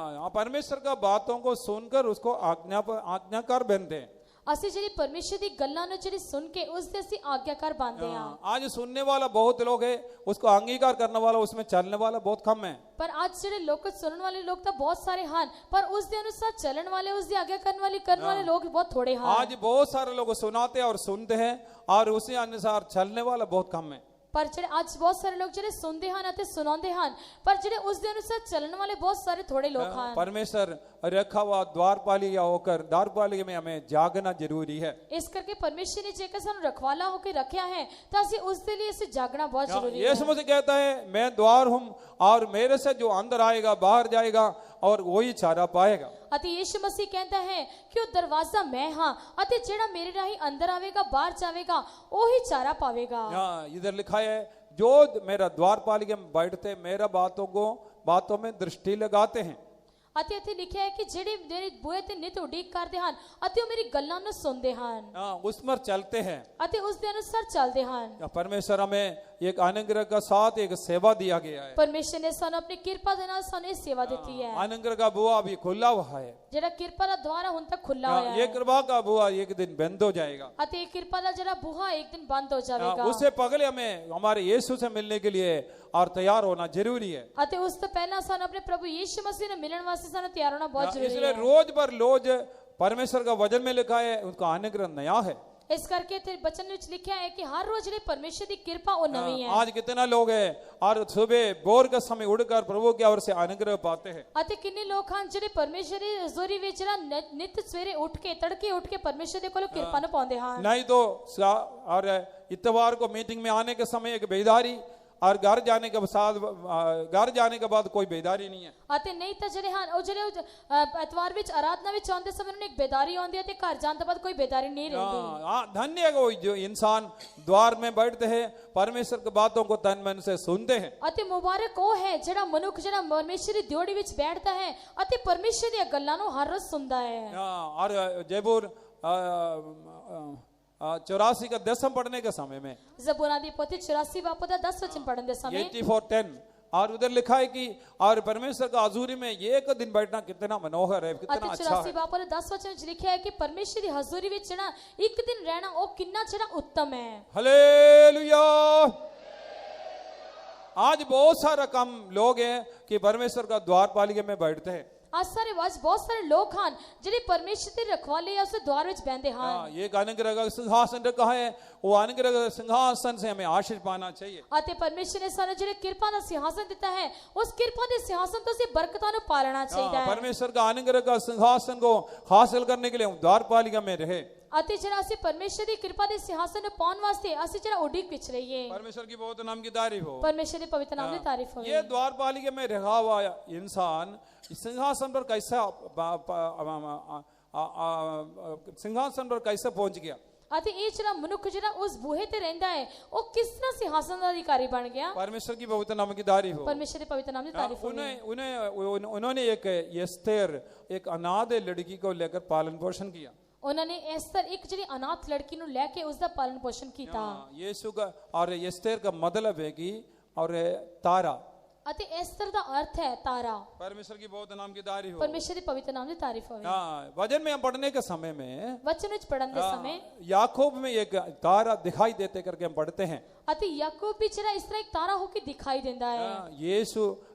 परमेश्वर का बातों को सुनकर उसको आज्ञाकार बनते हैं। ਅਸੀਂ ਜਿਹੜੀ ਪਰਮੇਸ਼ਰ ਦੀ ਗੱਲਾਂ ਨੂੰ ਜਿਹੜੀ ਸੁਣ ਕੇ ਉਸ ਦੇ ਅਸੀਂ ਆਗਿਆਕਾਰ ਬਣਦੇ ਹਾਂ। आज सुनने वाला बहुत लोग है, उसको अंगीकार करने वाला, उसमें चलने वाला बहुत कम है। ਪਰ ਅੱਜ ਜਿਹੜੇ ਲੋਕ ਸੁਣਨ ਵਾਲੇ ਲੋਕ ਤਾਂ ਬਹੁਤ ਸਾਰੇ ਹਨ, ਪਰ ਉਸ ਦੇ ਅਨੁਸਾਰ ਚੱਲਣ ਵਾਲੇ, ਉਸ ਦੀ ਆਗਿਆ ਕਰਨ ਵਾਲੇ ਲੋਕ ਬਹੁਤ ਥੋੜੇ ਹਨ। आज बहुत सारे लोग सुनाते हैं और सुनते हैं और उसी अनुसार चलने वाला बहुत कम है। ਪਰ ਜਿਹੜੇ ਅੱਜ ਬਹੁਤ ਸਾਰੇ ਲੋਕ ਜਿਹੜੇ ਸੁਣਦੇ ਹਨ ਅਤੇ ਸੁਣਾਉਂਦੇ ਹਨ, ਪਰ ਜਿਹੜੇ ਉਸ ਦੇ ਅਨੁਸਾਰ ਚੱਲਣ ਵਾਲੇ ਬਹੁਤ ਸਾਰੇ ਥੋੜੇ ਲੋਕ ਹਨ। परमेश्वर रखा हुआ द्वारपालिका होकर द्वारपालिका में हमें जागना जरूरी है। ਇਸ ਕਰਕੇ ਪਰਮੇਸ਼ਰ ਨੇ ਜੇਕਰ ਸਾਨੂੰ ਰਖਵਾਲਾ ਹੋ ਕੇ ਰੱਖਿਆ ਹੈ ਤਾਂ ਅਸੀਂ ਉਸ ਦੇ ਲਈ ਅਸੀਂ ਜਾਗਣਾ ਬਹੁਤ ਜ਼ਰੂਰੀ ਹੈ। यीशु मसीह कहता है मैं द्वार हूँ और मेरे से जो अंदर आएगा बाहर जाएगा और वही चारा पाएगा। ਅਤੇ ਯीशु मसीह ਕਹਿੰਦਾ ਹੈ ਕਿ ਉਹ ਦਰਵਾਜ਼ਾ ਮੈਂ ਹਾਂ ਅਤੇ ਜਿਹੜਾ ਮੇਰੇ ਰਾਹੀਂ ਅੰਦਰ ਆਵੇਗਾ ਬਾਹਰ ਜਾਵੇਗਾ ਉਹੀ ਚਾਰਾ ਪਾਵੇਗਾ। इधर लिखा है जो मेरा द्वारपालिका में बैठते मेरा बातों में दृष्टि लगाते हैं। ਅਤੇ ਇੱਥੇ ਲਿਖਿਆ ਹੈ ਕਿ ਜਿਹੜੇ ਮੇਰੇ ਬੂਹੇ ਤੇ ਨਿਤ ਉਡੀਕ ਕਰਦੇ ਹਨ ਅਤੇ ਉਹ ਮੇਰੀ ਗੱਲਾਂ ਨੂੰ ਸੁਣਦੇ ਹਨ उस पर चलते हैं ਅਤੇ ਉਸ ਦੇ ਅਨੁਸਾਰ ਚੱਲਦੇ ਹਨ। परमेश्वर हमें एक अनुग्रह का साथ एक सेवा दिया गया है। ਪਰਮੇਸ਼ਰ ਨੇ ਸਾਨੂੰ ਆਪਣੀ ਕਿਰਪਾ ਦੇ ਨਾਲ ਸਾਨੂੰ ਇਹ ਸੇਵਾ ਦਿੱਤੀ ਹੈ। अनुग्रह का बुआ अभी खुला हुआ है। ਜਿਹੜਾ ਕਿਰਪਾ ਦਾ ਦੁਆਰ ਹੁਣ ਤੱਕ ਖੁੱਲਾ ਹੋਇਆ ये ਹੈ कृपा का बुआ एक दिन बंद हो जाएगा। ਅਤੇ ਇਹ ਕਿਰਪਾ ਦਾ ਜਿਹੜਾ ਬੂਹਾ ਇੱਕ ਦਿਨ ਬੰਦ ਹੋ ਜਾਵੇਗਾ। उससे पहले हमें हमारे यीशु से मिलने के लिए और तैयार होना जरूरी है। ਅਤੇ ਉਸ ਤੋਂ ਪਹਿਲਾਂ ਸਾਨੂੰ ਆਪਣੇ ਪ੍ਰਭੂ ਯੀਸ਼ੂ ਮਸੀਹ ਨੂੰ ਮਿਲਣ ਵਾਸਤੇ ਸਾਨੂੰ ਤਿਆਰ ਹੋਣਾ ਬਹੁਤ ਜ਼ਰੂਰੀ इसलिए ਹੈ। रोज पर रोज परमेश्वर का वचन में लिखा है उनका अनुग्रह नया है। ਇਸ ਕਰਕੇ ਤੇ ਬਚਨ ਵਿੱਚ ਲਿਖਿਆ ਹੈ ਕਿ ਹਰ ਰੋਜ਼ ਜਿਹੜੀ ਪਰਮੇਸ਼ਰ ਦੀ ਕਿਰਪਾ ਉਹ ਨਵੀਂ ਹੈ। आज कितना लोग हैं और सुबह भोर के समय उठकर प्रभु की ओर से अनुग्रह पाते हैं। ਅਤੇ ਕਿੰਨੇ ਲੋਕ ਹਨ ਜਿਹੜੇ ਪਰਮੇਸ਼ਰ ਦੀ ਹਜ਼ੂਰੀ ਵਿੱਚ ਜਿਹੜਾ ਨਿਤ ਸਵੇਰੇ ਉੱਠ ਕੇ ਤੜਕੇ ਉੱਠ ਕੇ ਪਰਮੇਸ਼ਰ ਦੇ ਕੋਲੋਂ ਕਿਰਪਾ ਨੂੰ ਪਾਉਂਦੇ ਹਨ। नहीं तो और इतवार को मीटिंग में आने के समय एक बेदारी और घर जाने के बाद कोई बेदारी नहीं है। ਅਤੇ ਨਹੀਂ ਤਾਂ ਜਿਹੜੇ ਹਨ ਉਹ ਜਿਹੜੇ ਐਤਵਾਰ ਵਿੱਚ ਆਰਾਧਨਾ ਵਿੱਚ ਆਉਂਦੇ ਸਮੇਂ ਉਹਨੂੰ ਇੱਕ ਬੇਦਾਰੀ ਆਉਂਦੀ ਹੈ ਤੇ ਘਰ ਜਾਣ ਤੋਂ ਬਾਅਦ ਕੋਈ ਬੇਦਾਰੀ ਨਹੀਂ ਰਹਿੰਦੀ। धन्य है वो जो इंसान द्वार में बैठते हैं परमेश्वर की बातों को तन मन से सुनते हैं। ਅਤੇ ਮੁਬਾਰਕ ਉਹ ਹੈ ਜਿਹੜਾ ਮਨੁੱਖ ਜਿਹੜਾ ਪਰਮੇਸ਼ਰ ਦੀ ਦਿਓੜੀ ਵਿੱਚ ਬੈਠਦਾ ਹੈ ਅਤੇ ਪਰਮੇਸ਼ਰ ਦੀਆਂ ਗੱਲਾਂ ਨੂੰ ਹਰ ਰੋਜ਼ ਸੁਣਦਾ ਹੈ। और जयपुर 84 का 10 पढ़ने के समय में ਜ਼ਬੂਰਾਂ ਦੀ ਪੋਥੀ 84 ਬਾਪ ਦਾ 10 ਵਚਨ ਪੜਨ ਦੇ ਸਮੇਂ 84:10 और उधर लिखा है कि और परमेश्वर का हजूरी में एक दिन बैठना कितना मनोहर है, कितना ਅਤੇ अच्छा 84 है। ਬਾਪ ਦੇ 10 ਵਚਨ ਵਿੱਚ ਲਿਖਿਆ ਹੈ ਕਿ ਪਰਮੇਸ਼ਰ ਦੀ ਹਜ਼ੂਰੀ ਵਿੱਚ ਜਿਹੜਾ ਇੱਕ ਦਿਨ ਰਹਿਣਾ ਉਹ ਕਿੰਨਾ ਜਿਹੜਾ ਉੱਤਮ ਹੈ। हालेलुया। आज बहुत सारा कम लोग हैं कि परमेश्वर का द्वारपालिका में बैठते हैं। ਅੱਜ ਬਹੁਤ ਸਾਰੇ ਲੋਕ ਹਨ ਜਿਹੜੇ ਪਰਮੇਸ਼ਰ ਦੀ ਰਖਵਾਲੀ ਉਸ ਦੇ ਦੁਆਰ ਵਿੱਚ ਬੈਠਦੇ ਹਨ। एक अनुग्रह का सिंहासन रखा है, वो अनुग्रह का सिंहासन से हमें आशीष पाना चाहिए। ਅਤੇ ਪਰਮੇਸ਼ਰ ਨੇ ਸਾਨੂੰ ਜਿਹੜੇ ਕਿਰਪਾ ਦਾ ਸਿੰਹਾਸਨ ਦਿੱਤਾ ਹੈ ਉਸ ਕਿਰਪਾ ਦੇ ਸਿੰਹਾਸਨ ਤੋਂ ਅਸੀਂ ਬਰਕਤਾਂ ਨੂੰ ਪਾਲਣਾ ਚਾਹੀਦਾ ਹੈ। परमेश्वर का अनुग्रह का सिंहासन को हासिल करने के लिए हम द्वारपालिका में रहे। ਅਤੇ ਜਿਹੜਾ ਅਸੀਂ ਪਰਮੇਸ਼ਰ ਦੀ ਕਿਰਪਾ ਦੇ ਸਿੰਹਾਸਨ ਨੂੰ ਪਾਉਣ ਵਾਸਤੇ ਅਸੀਂ ਜਿਹੜਾ ਉਡੀਕ ਵਿੱਚ ਰਹੀਏ। परमेश्वर की बहुत नाम की तारीफ हो। ਪਰਮੇਸ਼ਰ ਦੇ ਪਵਿੱਤਰ ਨਾਮ ਦੀ ਤਾਰੀਫ ਹੋਵੇ। ये द्वारपालिका में रहा हुआ इंसान सिंहासन पर कैसे पहुंच गया। ਅਤੇ ਇਹ ਜਿਹੜਾ ਮਨੁੱਖ ਜਿਹੜਾ ਉਸ ਬੂਹੇ ਤੇ ਰਹਿੰਦਾ ਹੈ ਉਹ ਕਿਸ ਤਰ੍ਹਾਂ ਸਿੰਹਾਸਨ ਦਾ ਅਧਿਕਾਰੀ ਬਣ ਗਿਆ। परमेश्वर की पवित्र नाम की तारीफ हो। ਪਰਮੇਸ਼ਰ ਦੇ ਪਵਿੱਤਰ ਨਾਮ ਦੀ ਤਾਰੀਫ ਹੋਵੇ। उन्होंने एक एस्तेर एक अनाथ लड़की को लेकर पालन पोषण किया। ਉਹਨਾਂ ਨੇ ਐਸਤਰ ਇੱਕ ਜਿਹੜੀ ਅਨਾਥ ਲੜਕੀ ਨੂੰ ਲੈ ਕੇ ਉਸ ਦਾ ਪਾਲਣ ਪੋਸ਼ਣ ਕੀਤਾ। यीशु का और एस्तेर का मतलब है कि और तारा। ਅਤੇ ਐਸਤਰ ਦਾ ਅਰਥ ਹੈ ਤਾਰਾ। परमेश्वर की बहुत नाम की तारीफ हो। ਪਰਮੇਸ਼ਰ ਦੇ ਪਵਿੱਤਰ ਨਾਮ ਦੀ ਤਾਰੀਫ ਹੋਵੇ। वचन में हम पढ़ने के समय में ਵਚਨ ਵਿੱਚ ਪੜਨ ਦੇ ਸਮੇਂ याकूब में एक तारा दिखाई देते करके हम पढ़ते हैं। ਅਤੇ ਯਾਕੂਬ ਵਿੱਚ ਜਿਹੜਾ ਇਸ ਤਰ੍ਹਾਂ ਇੱਕ ਤਾਰਾ ਹੋ ਕੇ ਦਿਖਾਈ ਦਿੰਦਾ ਹੈ।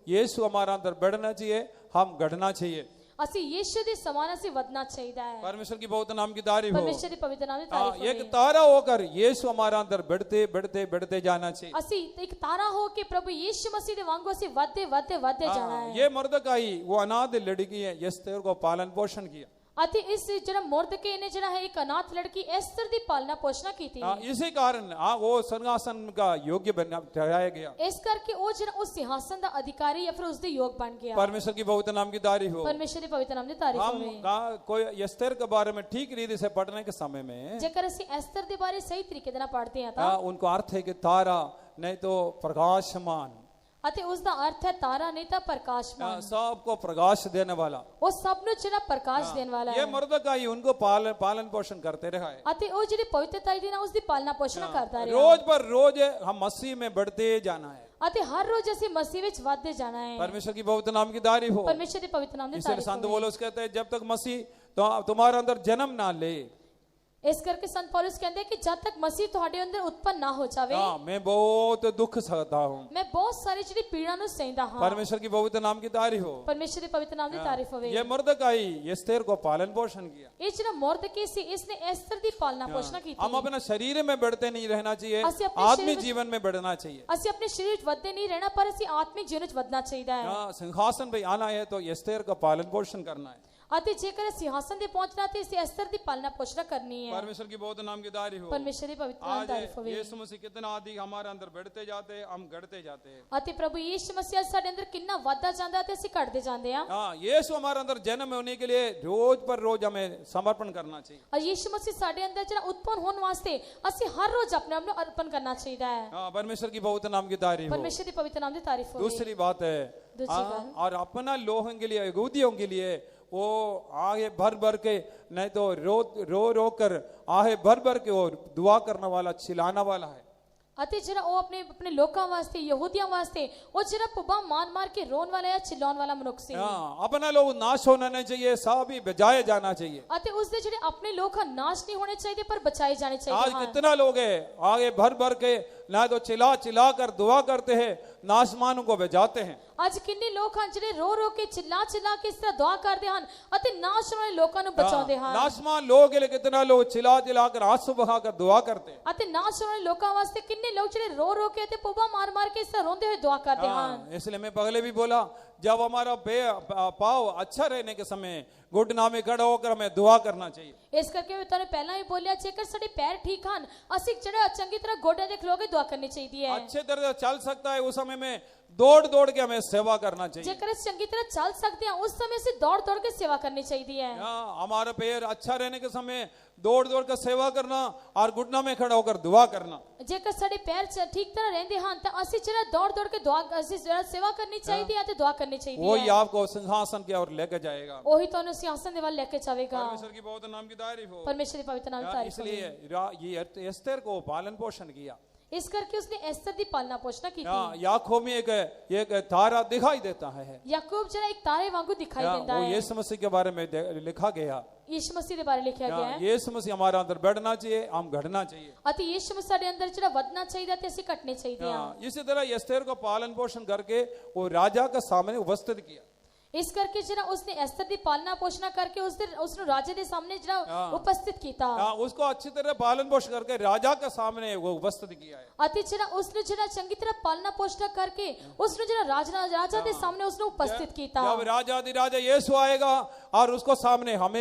यीशु हमारा अंदर बढ़ना चाहिए, हम गढ़ना चाहिए। ਅਸੀਂ ਯੀਸ਼ੂ ਦੇ ਸਮਾਨ ਅਸੀਂ ਵਧਣਾ ਚਾਹੀਦਾ ਹੈ। परमेश्वर की बहुत नाम की तारीफ हो। ਪਰਮੇਸ਼ਰ ਦੀ ਪਵਿੱਤਰ ਨਾਮ ਦੀ हाँ, ਤਾਰੀਫ एक ਹੋਵੇ। तारा होकर यीशु हमारा अंदर बढ़ते बढ़ते बढ़ते जाना चाहिए। ਅਸੀਂ ਇੱਕ ਤਾਰਾ ਹੋ ਕੇ ਪ੍ਰਭੂ ਯੀਸ਼ੂ ਮਸੀਹ ਦੇ ਵਾਂਗੂ ਅਸੀਂ ਵਧਦੇ ਵਧਦੇ ਵਧਦੇ ਜਾਣਾ हाँ, ਹੈ। ये मर्दकाई वो अनाथ लड़की है, यस्तेर को पालन पोषण किया। ਅਤੇ ਇਸ ਜਿਹੜਾ ਮੁਰਦਕੇ ਨੇ ਜਿਹੜਾ ਹੈ ਇੱਕ ਅਨਾਥ ਲੜਕੀ ਐਸਤਰ ਦੀ ਪਾਲਣਾ ਪੋਸ਼ਣਾ ਕੀਤੀ। हाँ, इसी कारण वो सिंहासन का योग्य बना ठहराया गया। ਇਸ ਕਰਕੇ ਉਹ ਜਿਹੜਾ ਉਸ ਸਿੰਹਾਸਨ ਦਾ ਅਧਿਕਾਰੀ ਜਾਂ ਫਿਰ ਉਸ ਦੇ ਯੋਗ ਬਣ ਗਿਆ। परमेश्वर की बहुत नाम की तारीफ हो। ਪਰਮੇਸ਼ਰ ਦੀ ਪਵਿੱਤਰ ਨਾਮ ਦੀ ਤਾਰੀਫ हम ਹੋਵੇ। कोई यस्तेर के बारे में ठीक रीति से पढ़ने के समय में ਜੇਕਰ ਅਸੀਂ ਐਸਤਰ ਦੇ ਬਾਰੇ ਸਹੀ ਤਰੀਕੇ ਦੇ ਨਾਲ ਪੜ੍ਹਦੇ ਹਾਂ ਤਾਂ उनको अर्थ है कि तारा नहीं तो प्रकाशमान, ਅਤੇ ਉਸ ਦਾ ਅਰਥ ਹੈ ਤਾਰਾ ਨਹੀਂ ਤਾਂ ਪ੍ਰਕਾਸ਼ਮਾਨ। सबको प्रकाश देने वाला। ਉਹ ਸਭ ਨੂੰ ਜਿਹੜਾ ਪ੍ਰਕਾਸ਼ ਦੇਣ ਵਾਲਾ ये ਹੈ। मर्दकाई उनको पालन पोषण करते रहा है। ਅਤੇ ਉਹ ਜਿਹੜੀ ਪਵਿੱਤਰਤਾ ਦੀ ਨਾ ਉਸ ਦੀ ਪਾਲਣਾ ਪੋਸ਼ਣਾ ਕਰਦਾ ਰਿਹਾ। रोज पर रोज हम मसीह में बढ़ते जाना है। ਅਤੇ ਹਰ ਰੋਜ਼ ਅਸੀਂ ਮਸੀਹ ਵਿੱਚ ਵਧਦੇ ਜਾਣਾ ਹੈ। परमेश्वर की बहुत नाम की तारीफ हो। ਪਰਮੇਸ਼ਰ ਦੀ ਪਵਿੱਤਰ ਨਾਮ ਦੀ इसलिए ਤਾਰੀਫ संत ਹੋਵੇ। पौलुस कहते हैं जब तक मसीह तो तुम्हारे अंदर जन्म ना ले, ਇਸ ਕਰਕੇ ਸੰਤ ਪੌਲੁਸ ਕਹਿੰਦੇ ਕਿ ਜਦ ਤੱਕ ਮਸੀਹ ਤੁਹਾਡੇ ਅੰਦਰ ਉਤਪੰਨ ਨਾ ਹੋ ਜਾਵੇ हाँ, मैं बहुत दुख सहता हूँ। ਮੈਂ ਬਹੁਤ ਸਾਰੀ ਜਿਹੜੀ ਪੀੜਾ ਨੂੰ ਸਹਿੰਦਾ ਹਾਂ। परमेश्वर की बहुत नाम की तारीफ हो। ਪਰਮੇਸ਼ਰ ਦੀ ਪਵਿੱਤਰ ਨਾਮ ਦੀ ਤਾਰੀਫ ਹੋਵੇ। ये मर्दकाई यस्तेर को पालन पोषण किया। ਇਹ ਜਿਹੜਾ ਮੁਰਦਕੇ ਸੀ ਇਸਨੇ ਐਸਤਰ ਦੀ ਪਾਲਣਾ ਪੋਸ਼ਣਾ ਕੀਤੀ। हम अपने शरीर में बढ़ते नहीं रहना चाहिए, ਅਸੀਂ ਆਪਣੇ आत्मिक शरीर- जीवन में बढ़ना चाहिए। ਅਸੀਂ ਆਪਣੇ ਸਰੀਰ ਵਿੱਚ ਵਧਦੇ ਨਹੀਂ ਰਹਿਣਾ ਪਰ ਅਸੀਂ ਆਤਮਿਕ ਜੀਵਨ ਵਿੱਚ ਵਧਣਾ ਚਾਹੀਦਾ ਹੈ। हाँ, सिंहासन पे आना है तो यस्तेर का पालन पोषण करना है। ਅਤੇ ਜੇਕਰ ਸਿੰਹਾਸਨ ਤੇ ਪਹੁੰਚਣਾ ਤੇ ਅਸੀਂ ਐਸਤਰ ਦੀ ਪਾਲਣਾ ਪੋਸ਼ਣਾ ਕਰਨੀ ਹੈ। परमेश्वर की बहुत नाम की तारीफ हो। ਪਰਮੇਸ਼ਰ ਦੀ ਪਵਿੱਤਰ ਨਾਮ ਦੀ ਤਾਰੀਫ आज ਹੋਵੇ। यीशु मसीह कितना अधिक हमारे अंदर बढ़ते जाते हैं, हम घटते जाते हैं। ਅਤੇ ਪ੍ਰਭੂ ਯੀਸ਼ੂ ਮਸੀਹ ਅੱਜ ਸਾਡੇ ਅੰਦਰ ਕਿੰਨਾ ਵਾਧਾ ਜਾਂਦਾ ਤੇ ਅਸੀਂ ਘਟਦੇ ਜਾਂਦੇ ਹਾਂ। हाँ, यीशु हमारे अंदर जन्म होने के लिए रोज पर रोज हमें समर्पण करना चाहिए। ਔਰ ਯੀਸ਼ੂ ਮਸੀਹ ਸਾਡੇ ਅੰਦਰ ਜਿਹੜਾ ਉਤਪੰਨ ਹੋਣ ਵਾਸਤੇ ਅਸੀਂ ਹਰ ਰੋਜ਼ ਆਪਣੇ ਆਪ ਨੂੰ ਅਰਪਣ ਕਰਨਾ ਚਾਹੀਦਾ ਹੈ। हाँ, परमेश्वर की बहुत नाम की तारीफ हो। ਪਰਮੇਸ਼ਰ ਦੀ ਪਵਿੱਤਰ ਨਾਮ ਦੀ ਤਾਰੀਫ ਹੋਵੇ। दूसरी बात है, दूसरी हाँ, बात। और अपना लोगों के लिए, यहूदियों के लिए वो आगे भर भर के नहीं तो रो कर आहे भर भर के वो दुआ करने वाला, चिल्लाने वाला है। ਅਤੇ ਜਿਹੜਾ ਉਹ ਆਪਣੇ ਲੋਕਾਂ ਵਾਸਤੇ ਯਹੂਦੀਆਂ ਵਾਸਤੇ ਉਹ ਜਿਹੜਾ ਪੁੱਬਾ ਮਾਰ ਕੇ ਰੋਣ ਵਾਲਾ ਜਾਂ ਚਿल्लाਉਣ ਵਾਲਾ ਮਨੁੱਖ ਸੀ। हाँ, अपना लोग नाश होना नहीं चाहिए, सब ही बचाए जाना चाहिए। ਅਤੇ ਉਸਦੇ ਜਿਹੜੇ ਆਪਣੇ ਲੋਕ ਹਨ ਨਾਸ਼ ਨਹੀਂ ਹੋਣੇ ਚਾਹੀਦੇ ਪਰ ਬਚਾਏ ਜਾਣੇ आज ਚਾਹੀਦੇ ਹਨ। कितना लोग है आगे भर भर के ना तो चिल्ला चिल्ला कर दुआ करते हैं, नाशमानों को बचाते हैं। ਅੱਜ ਕਿੰਨੇ ਲੋਕ ਹਨ ਜਿਹੜੇ ਰੋ ਕੇ ਚਿल्ला ਕੇ ਇਸ ਤਰ੍ਹਾਂ ਦੁਆ ਕਰਦੇ ਹਨ ਅਤੇ ਨਾਸ਼ ਹੋਣ ਵਾਲੇ ਲੋਕਾਂ ਨੂੰ ਬਚਾਉਂਦੇ ਹਨ। नाशमान लोगों के लिए कितना लोग चिल्ला चिल्ला कर आंसू बहा कर दुआ करते हैं। ਅਤੇ ਨਾਸ਼ ਹੋਣ ਵਾਲੇ ਲੋਕਾਂ ਵਾਸਤੇ ਕਿੰਨੇ ਲੋਕ ਜਿਹੜੇ ਰੋ ਕੇ ਤੇ ਪੁੱਬਾ ਮਾਰ ਕੇ ਇਸ ਤਰ੍ਹਾਂ ਰੋਂਦੇ ਹੋਏ ਦੁਆ ਕਰਦੇ ਹਨ। हाँ, इसलिए मैं पहले भी बोला, जब हमारा पाव अच्छा रहने के समय घुटना में खड़ा होकर हमें दुआ करना चाहिए। ਇਸ ਕਰਕੇ ਮੈਂ ਤੁਹਾਨੂੰ ਪਹਿਲਾਂ ਹੀ ਬੋਲਿਆ ਜੇਕਰ ਸਾਡੇ ਪੈਰ ਠੀਕ ਹਨ ਅਸੀਂ ਜਿਹੜਾ ਚੰਗੀ ਤਰ੍ਹਾਂ ਗੋਡੇ ਦੇ ਖਲੋ ਕੇ ਦੁਆ ਕਰਨੀ ਚਾਹੀਦੀ ਹੈ। अच्छे तरह से चल सकता है उस समय में दौड़ दौड़ के हमें सेवा करना चाहिए। ਜੇਕਰ ਅਸੀਂ ਚੰਗੀ ਤਰ੍ਹਾਂ ਚੱਲ ਸਕਦੇ ਹਾਂ ਉਸ ਸਮੇਂ ਅਸੀਂ ਦੌੜ ਕੇ ਸੇਵਾ ਕਰਨੀ ਚਾਹੀਦੀ ਹੈ। हाँ, हमारा पैर अच्छा रहने के समय दौड़ दौड़ कर सेवा करना और घुटना में खड़ा होकर दुआ करना। ਜੇਕਰ ਸਾਡੇ ਪੈਰ ਠੀਕ ਤਰ੍ਹਾਂ ਰਹਿੰਦੇ ਹਨ ਤਾਂ ਅਸੀਂ ਜਿਹੜਾ ਦੌੜ ਕੇ ਦੁਆ ਅਸੀਂ ਜਿਹੜਾ ਸੇਵਾ ਕਰਨੀ ਚਾਹੀਦੀ ਹੈ ਤੇ ਦੁਆ ਕਰਨੀ ਚਾਹੀਦੀ वही ਹੈ। आपको सिंहासन की ओर लेकर जाएगा। ਉਹੀ ਤੁਹਾਨੂੰ ਸਿੰਹਾਸਨ ਦੇ ਵੱਲ ਲੈ ਕੇ ਜਾਵੇਗਾ। परमेश्वर की बहुत नाम की तारीफ हो। ਪਰਮੇਸ਼ਰ ਦੀ ਪਵਿੱਤਰ ਨਾਮ ਦੀ ਤਾਰੀਫ इसलिए ਹੋਵੇ। ये एस्तेर को पालन पोषण किया। ਇਸ ਕਰਕੇ ਉਸਨੇ ਐਸਤਰ ਦੀ ਪਾਲਣਾ ਪੋਸ਼ਣਾ ਕੀਤੀ। हाँ, याकूब में एक तारा दिखाई देता है। ਯਾਕੂਬ ਜਿਹੜਾ ਇੱਕ ਤਾਰੇ ਵਾਂਗੂ ਦਿਖਾਈ ਦਿੰਦਾ वो ਹੈ। यीशु मसीह के बारे में लिखा गया। ਯੀਸ਼ੂ ਮਸੀਹ ਦੇ ਬਾਰੇ ਲਿਖਿਆ ਗਿਆ ਹੈ। यीशु मसीह हमारे अंदर बढ़ना चाहिए, हम घटना चाहिए। ਅਤੇ ਯੀਸ਼ੂ ਮਸੀਹ ਸਾਡੇ ਅੰਦਰ ਜਿਹੜਾ ਵਧਣਾ ਚਾਹੀਦਾ ਤੇ ਅਸੀਂ ਘਟਣੇ ਚਾਹੀਦੇ ਹਾਂ। इसी तरह एस्तेर को पालन पोषण करके वो राजा के सामने उपस्थित किया। ਇਸ ਕਰਕੇ ਜਿਹੜਾ ਉਸਨੇ ਐਸਤਰ ਦੀ ਪਾਲਣਾ ਪੋਸ਼ਣਾ ਕਰਕੇ ਉਸ ਨੂੰ ਰਾਜੇ ਦੇ ਸਾਹਮਣੇ ਜਿਹੜਾ ਉਪਸਥਿਤ ਕੀਤਾ। उसको अच्छी तरह पालन पोषण करके राजा के सामने वो उपस्थित किया है। ਅਤੇ ਜਿਹੜਾ ਉਸਨੂੰ ਜਿਹੜਾ ਚੰਗੀ ਤਰ੍ਹਾਂ ਪਾਲਣਾ ਪੋਸ਼ਣਾ ਕਰਕੇ ਉਸਨੂੰ ਜਿਹੜਾ ਰਾਜਾ ਦੇ ਸਾਹਮਣੇ ਉਸਨੂੰ ਉਪਸਥਿਤ ਕੀਤਾ। जब राजा अधिराजा यीशु आएगा और उसको सामने हम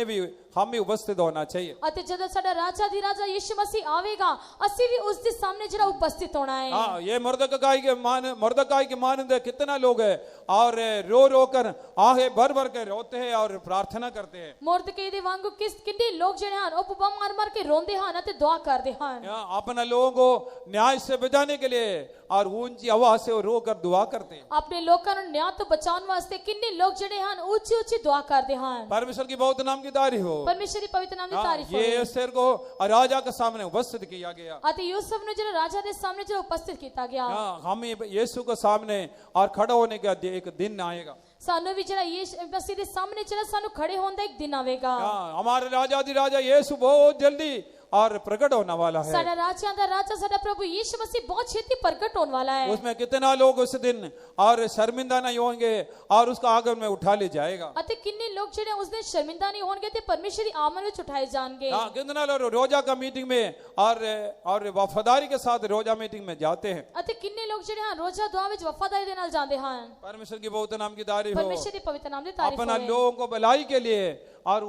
भी उपस्थित होना चाहिए। ਅਤੇ ਜਦੋਂ ਸਾਡਾ ਰਾਜਾ ਦੀ ਰਾਜਾ ਯਿਸੂ ਮਸੀਹ ਆਵੇਗਾ ਅਸੀਂ ਵੀ ਉਸ ਦੇ ਸਾਹਮਣੇ ਜਿਹੜਾ ਉਪਸਥਿਤ ਹੋਣਾ ਹੈ। हाँ, ये मर्दकाई के मानंदे कितना लोग है और रो कर आगे भर भर के रोते हैं और प्रार्थना करते हैं। ਮੁਰਦਕੇ ਦੇ ਵਾਂਗੂ ਕਿੰਨੇ ਲੋਕ ਜਿਹੜੇ ਹਨ ਉਹ ਪੁੱਬਾ ਮਾਰ ਕੇ ਰੋਂਦੇ ਹਨ ਅਤੇ ਦੁਆ ਕਰਦੇ ਹਨ। अपना लोगों को न्याय से बचाने के लिए और ऊंची आवाज से रो कर दुआ करते हैं। ਆਪਣੇ ਲੋਕਾਂ ਨੂੰ ਨਿਆਂ ਤੋਂ ਬਚਾਉਣ ਵਾਸਤੇ ਕਿੰਨੇ ਲੋਕ ਜਿਹੜੇ ਹਨ ਉੱਚੀ ਦੁਆ ਕਰਦੇ ਹਨ। परमेश्वर की बहुत नाम की तारीफ हो। ਪਰਮੇਸ਼ਰ ਦੀ ਪਵਿੱਤਰ ਨਾਮ ਦੀ ਤਾਰੀਫ ये ਹੋਵੇ। एस्तेर को राजा के सामने उपस्थित किया गया। ਅਤੇ ਯੂਸਫ ਨੂੰ ਜਿਹੜਾ ਰਾਜਾ ਦੇ ਸਾਹਮਣੇ ਜਿਹੜਾ ਉਪਸਥਿਤ ਕੀਤਾ ਗਿਆ। हम यीशु के सामने और खड़ा होने का एक दिन आएगा। ਸਾਨੂੰ ਵੀ ਜਿਹੜਾ ਯीशु मसीह ਦੇ ਸਾਹਮਣੇ ਜਿਹੜਾ ਸਾਨੂੰ ਖੜੇ ਹੋਣ ਦਾ ਇੱਕ ਦਿਨ ਆਵੇਗਾ। हमारे राजा अधिराजा यीशु बहुत जल्दी और प्रकट होने वाला है। ਸਾਡਾ ਰਾਜਿਆਂ ਦਾ ਰਾਜਾ ਸਾਡਾ ਪ੍ਰਭੂ ਯੀਸ਼ੂ ਮਸੀਹ ਬਹੁਤ ਛੇਤੀ ਪ੍ਰਗਟ ਹੋਣ ਵਾਲਾ ਹੈ। उसमें कितना लोग उस दिन और शर्मिंदा नहीं होंगे और उसका आगमन में उठा ले जाएगा। ਅਤੇ ਕਿੰਨੇ ਲੋਕ ਜਿਹੜੇ ਉਸ ਦਿਨ ਸ਼ਰਮਿੰਦਾ ਨਹੀਂ ਹੋਣਗੇ ਤੇ ਪਰਮੇਸ਼ਰ ਦੀ ਆਮਦ ਵਿੱਚ ਉਠਾਏ ਜਾਣਗੇ। हाँ, कितना लोग रोजा का मीटिंग में और वफादारी के साथ रोजा मीटिंग में जाते हैं। ਅਤੇ ਕਿੰਨੇ ਲੋਕ ਜਿਹੜੇ ਹਨ ਰੋਜ਼ਾ ਦੁਆ ਵਿੱਚ ਵਫਾਦਾਰੀ ਦੇ ਨਾਲ ਜਾਂਦੇ ਹਨ। परमेश्वर की बहुत नाम की तारीफ हो। ਪਰਮੇਸ਼ਰ ਦੀ ਪਵਿੱਤਰ ਨਾਮ ਦੀ ਤਾਰੀਫ अपना ਹੋਵੇ। लोगों को भलाई के लिए और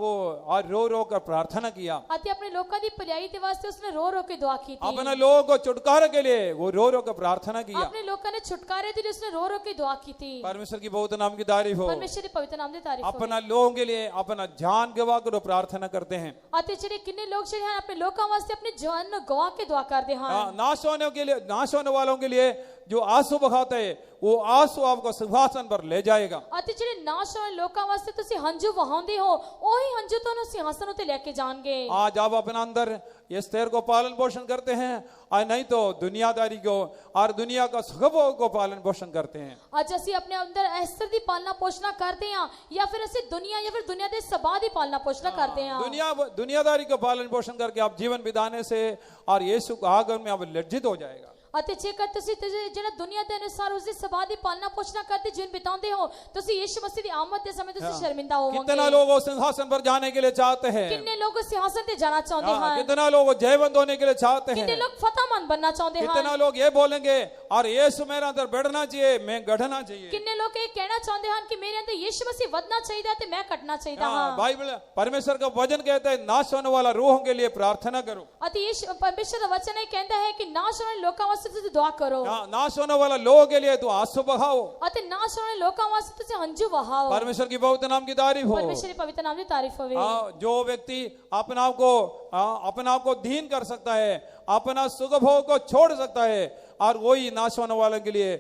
रो रो कर प्रार्थना किया। ਅਤੇ ਆਪਣੇ ਲੋਕਾਂ ਦੀ ਭਲਾਈ ਦੇ ਵਾਸਤੇ ਉਸਨੇ ਰੋ ਰੋ ਕੇ ਦੁਆ ਕੀਤੀ। अपने लोगों को छुटकारे के लिए वो रो रो कर प्रार्थना किया। ਆਪਣੇ ਲੋਕਾਂ ਨੇ ਛੁਟਕਾਰੇ ਦੇ ਲਈ ਉਸਨੇ ਰੋ ਰੋ ਕੇ ਦੁਆ ਕੀਤੀ। परमेश्वर की बहुत नाम की तारीफ हो। ਪਰਮੇਸ਼ਰ ਦੀ ਪਵਿੱਤਰ ਨਾਮ ਦੀ ਤਾਰੀਫ ਹੋਵੇ। अपना लोगों के लिए अपना जान गवा कर वो प्रार्थना करते हैं। ਅਤੇ ਜਿਹੜੇ ਕਿੰਨੇ ਲੋਕ ਜਿਹੜੇ ਹਨ ਆਪਣੇ ਲੋਕਾਂ ਵਾਸਤੇ ਆਪਣੀ ਜਾਨ ਨੂੰ ਗਵਾ ਕੇ ਦੁਆ ਕਰਦੇ ਹਨ। हाँ, नाश होने वालों के लिए जो आंसू बहाते हैं वो आंसू आपको सिंहासन पर ले जाएगा। ਅਤੇ ਜਿਹੜੇ ਨਾਸ਼ ਹੋਏ ਲੋਕਾਂ ਵਾਸਤੇ ਤੁਸੀਂ ਹੰਝੂ ਵਹਾਉਂਦੇ ਹੋ ਉਹੀ ਹੰਝੂ ਤੁਹਾਨੂੰ ਸਿੰਹਾਸਨ ਉੱਤੇ ਲੈ ਕੇ ਜਾਣਗੇ। आज आप अपने अंदर इस तेर को पालन पोषण करते हैं और नहीं तो दुनियादारी को और दुनिया का सुखभोग को पालन पोषण करते हैं। ਅੱਜ ਅਸੀਂ ਆਪਣੇ ਅੰਦਰ ਐਸਰ ਦੀ ਪਾਲਣਾ ਪੋਸ਼ਣਾ ਕਰਦੇ ਹਾਂ ਜਾਂ ਫਿਰ ਅਸੀਂ ਦੁਨੀਆ ਜਾਂ ਫਿਰ ਦੁਨੀਆ ਦੇ ਸਭਾ ਦੀ ਪਾਲਣਾ ਪੋਸ਼ਣਾ ਕਰਦੇ ਹਾਂ। दुनियादारी को पालन पोषण करके आप जीवन बिताने से और यीशु के आगमन में आप लज्जित हो जाएगा। ਅਤੇ ਜੇਕਰ ਤੁਸੀਂ ਜਿਹੜਾ ਦੁਨੀਆ ਦੇ ਅਨੁਸਾਰ ਉਸ ਦੀ ਸਭਾ ਦੀ ਪਾਲਣਾ ਪੋਸ਼ਣਾ ਕਰਦੇ ਜੀਵਨ ਬਿਤਾਉਂਦੇ ਹੋ ਤੁਸੀਂ ਯਿਸੂ ਮਸੀਹ ਦੀ ਆਮਦ ਦੇ ਸਮੇਂ ਤੁਸੀਂ ਸ਼ਰਮਿੰਦਾ ਹੋਵੋਗੇ। कितना लोग उस सिंहासन पर जाने के लिए चाहते हैं। ਕਿੰਨੇ ਲੋਕ ਉਸ ਸਿੰਹਾਸਨ ਤੇ ਜਾਣਾ ਚਾਹੁੰਦੇ ਹਨ। कितना लोग जयवंत होने के लिए चाहते ਕਿੰਨੇ हैं। ਲੋਕ ਫਤਿਹਮੰਦ बनना ਚਾਹੁੰਦੇ ਹਨ। कितना लोग ये बोलेंगे और यीशु मेरे अंदर बढ़ना चाहिए, मैं घटना चाहिए। ਕਿੰਨੇ ਲੋਕ ਇਹ ਕਹਿਣਾ ਚਾਹੁੰਦੇ ਹਨ ਕਿ ਮੇਰੇ ਅੰਦਰ ਯਿਸੂ ਮਸੀਹ ਵਧਣਾ ਚਾਹੀਦਾ ਤੇ ਮੈਂ ਘਟਣਾ ਚਾਹੀਦਾ ਹਾਂ। बाइबल परमेश्वर का वचन कहता है नाश होने वाला रूहों के लिए प्रार्थना करो। ਅਤੇ ਯਿਸੂ ਪਰਮੇਸ਼ਰ ਦਾ ਵਚਨ ਇਹ ਕਹਿੰਦਾ ਹੈ ਕਿ ਨਾਸ਼ ਹੋਣ ਵਾਲੇ ਲੋਕਾਂ ਵਾਸਤੇ ਤੁਸੀਂ ਦੁਆ ਕਰੋ। नाश होने वाला लोगों के लिए तो आंसू बहाओ। ਅਤੇ ਨਾਸ਼ ਹੋਣ ਵਾਲੇ ਲੋਕਾਂ ਵਾਸਤੇ ਤੁਸੀਂ ਹੰਝੂ ਵਹਾਓ। परमेश्वर की बहुत नाम की तारीफ हो। ਪਰਮੇਸ਼ਰ ਦੀ ਪਵਿੱਤਰ ਨਾਮ ਦੀ ਤਾਰੀਫ ਹੋਵੇ। जो व्यक्ति अपने आप को दीन कर सकता है, अपना सुख भोग को छोड़ सकता है और वही नाश होने वाले के लिए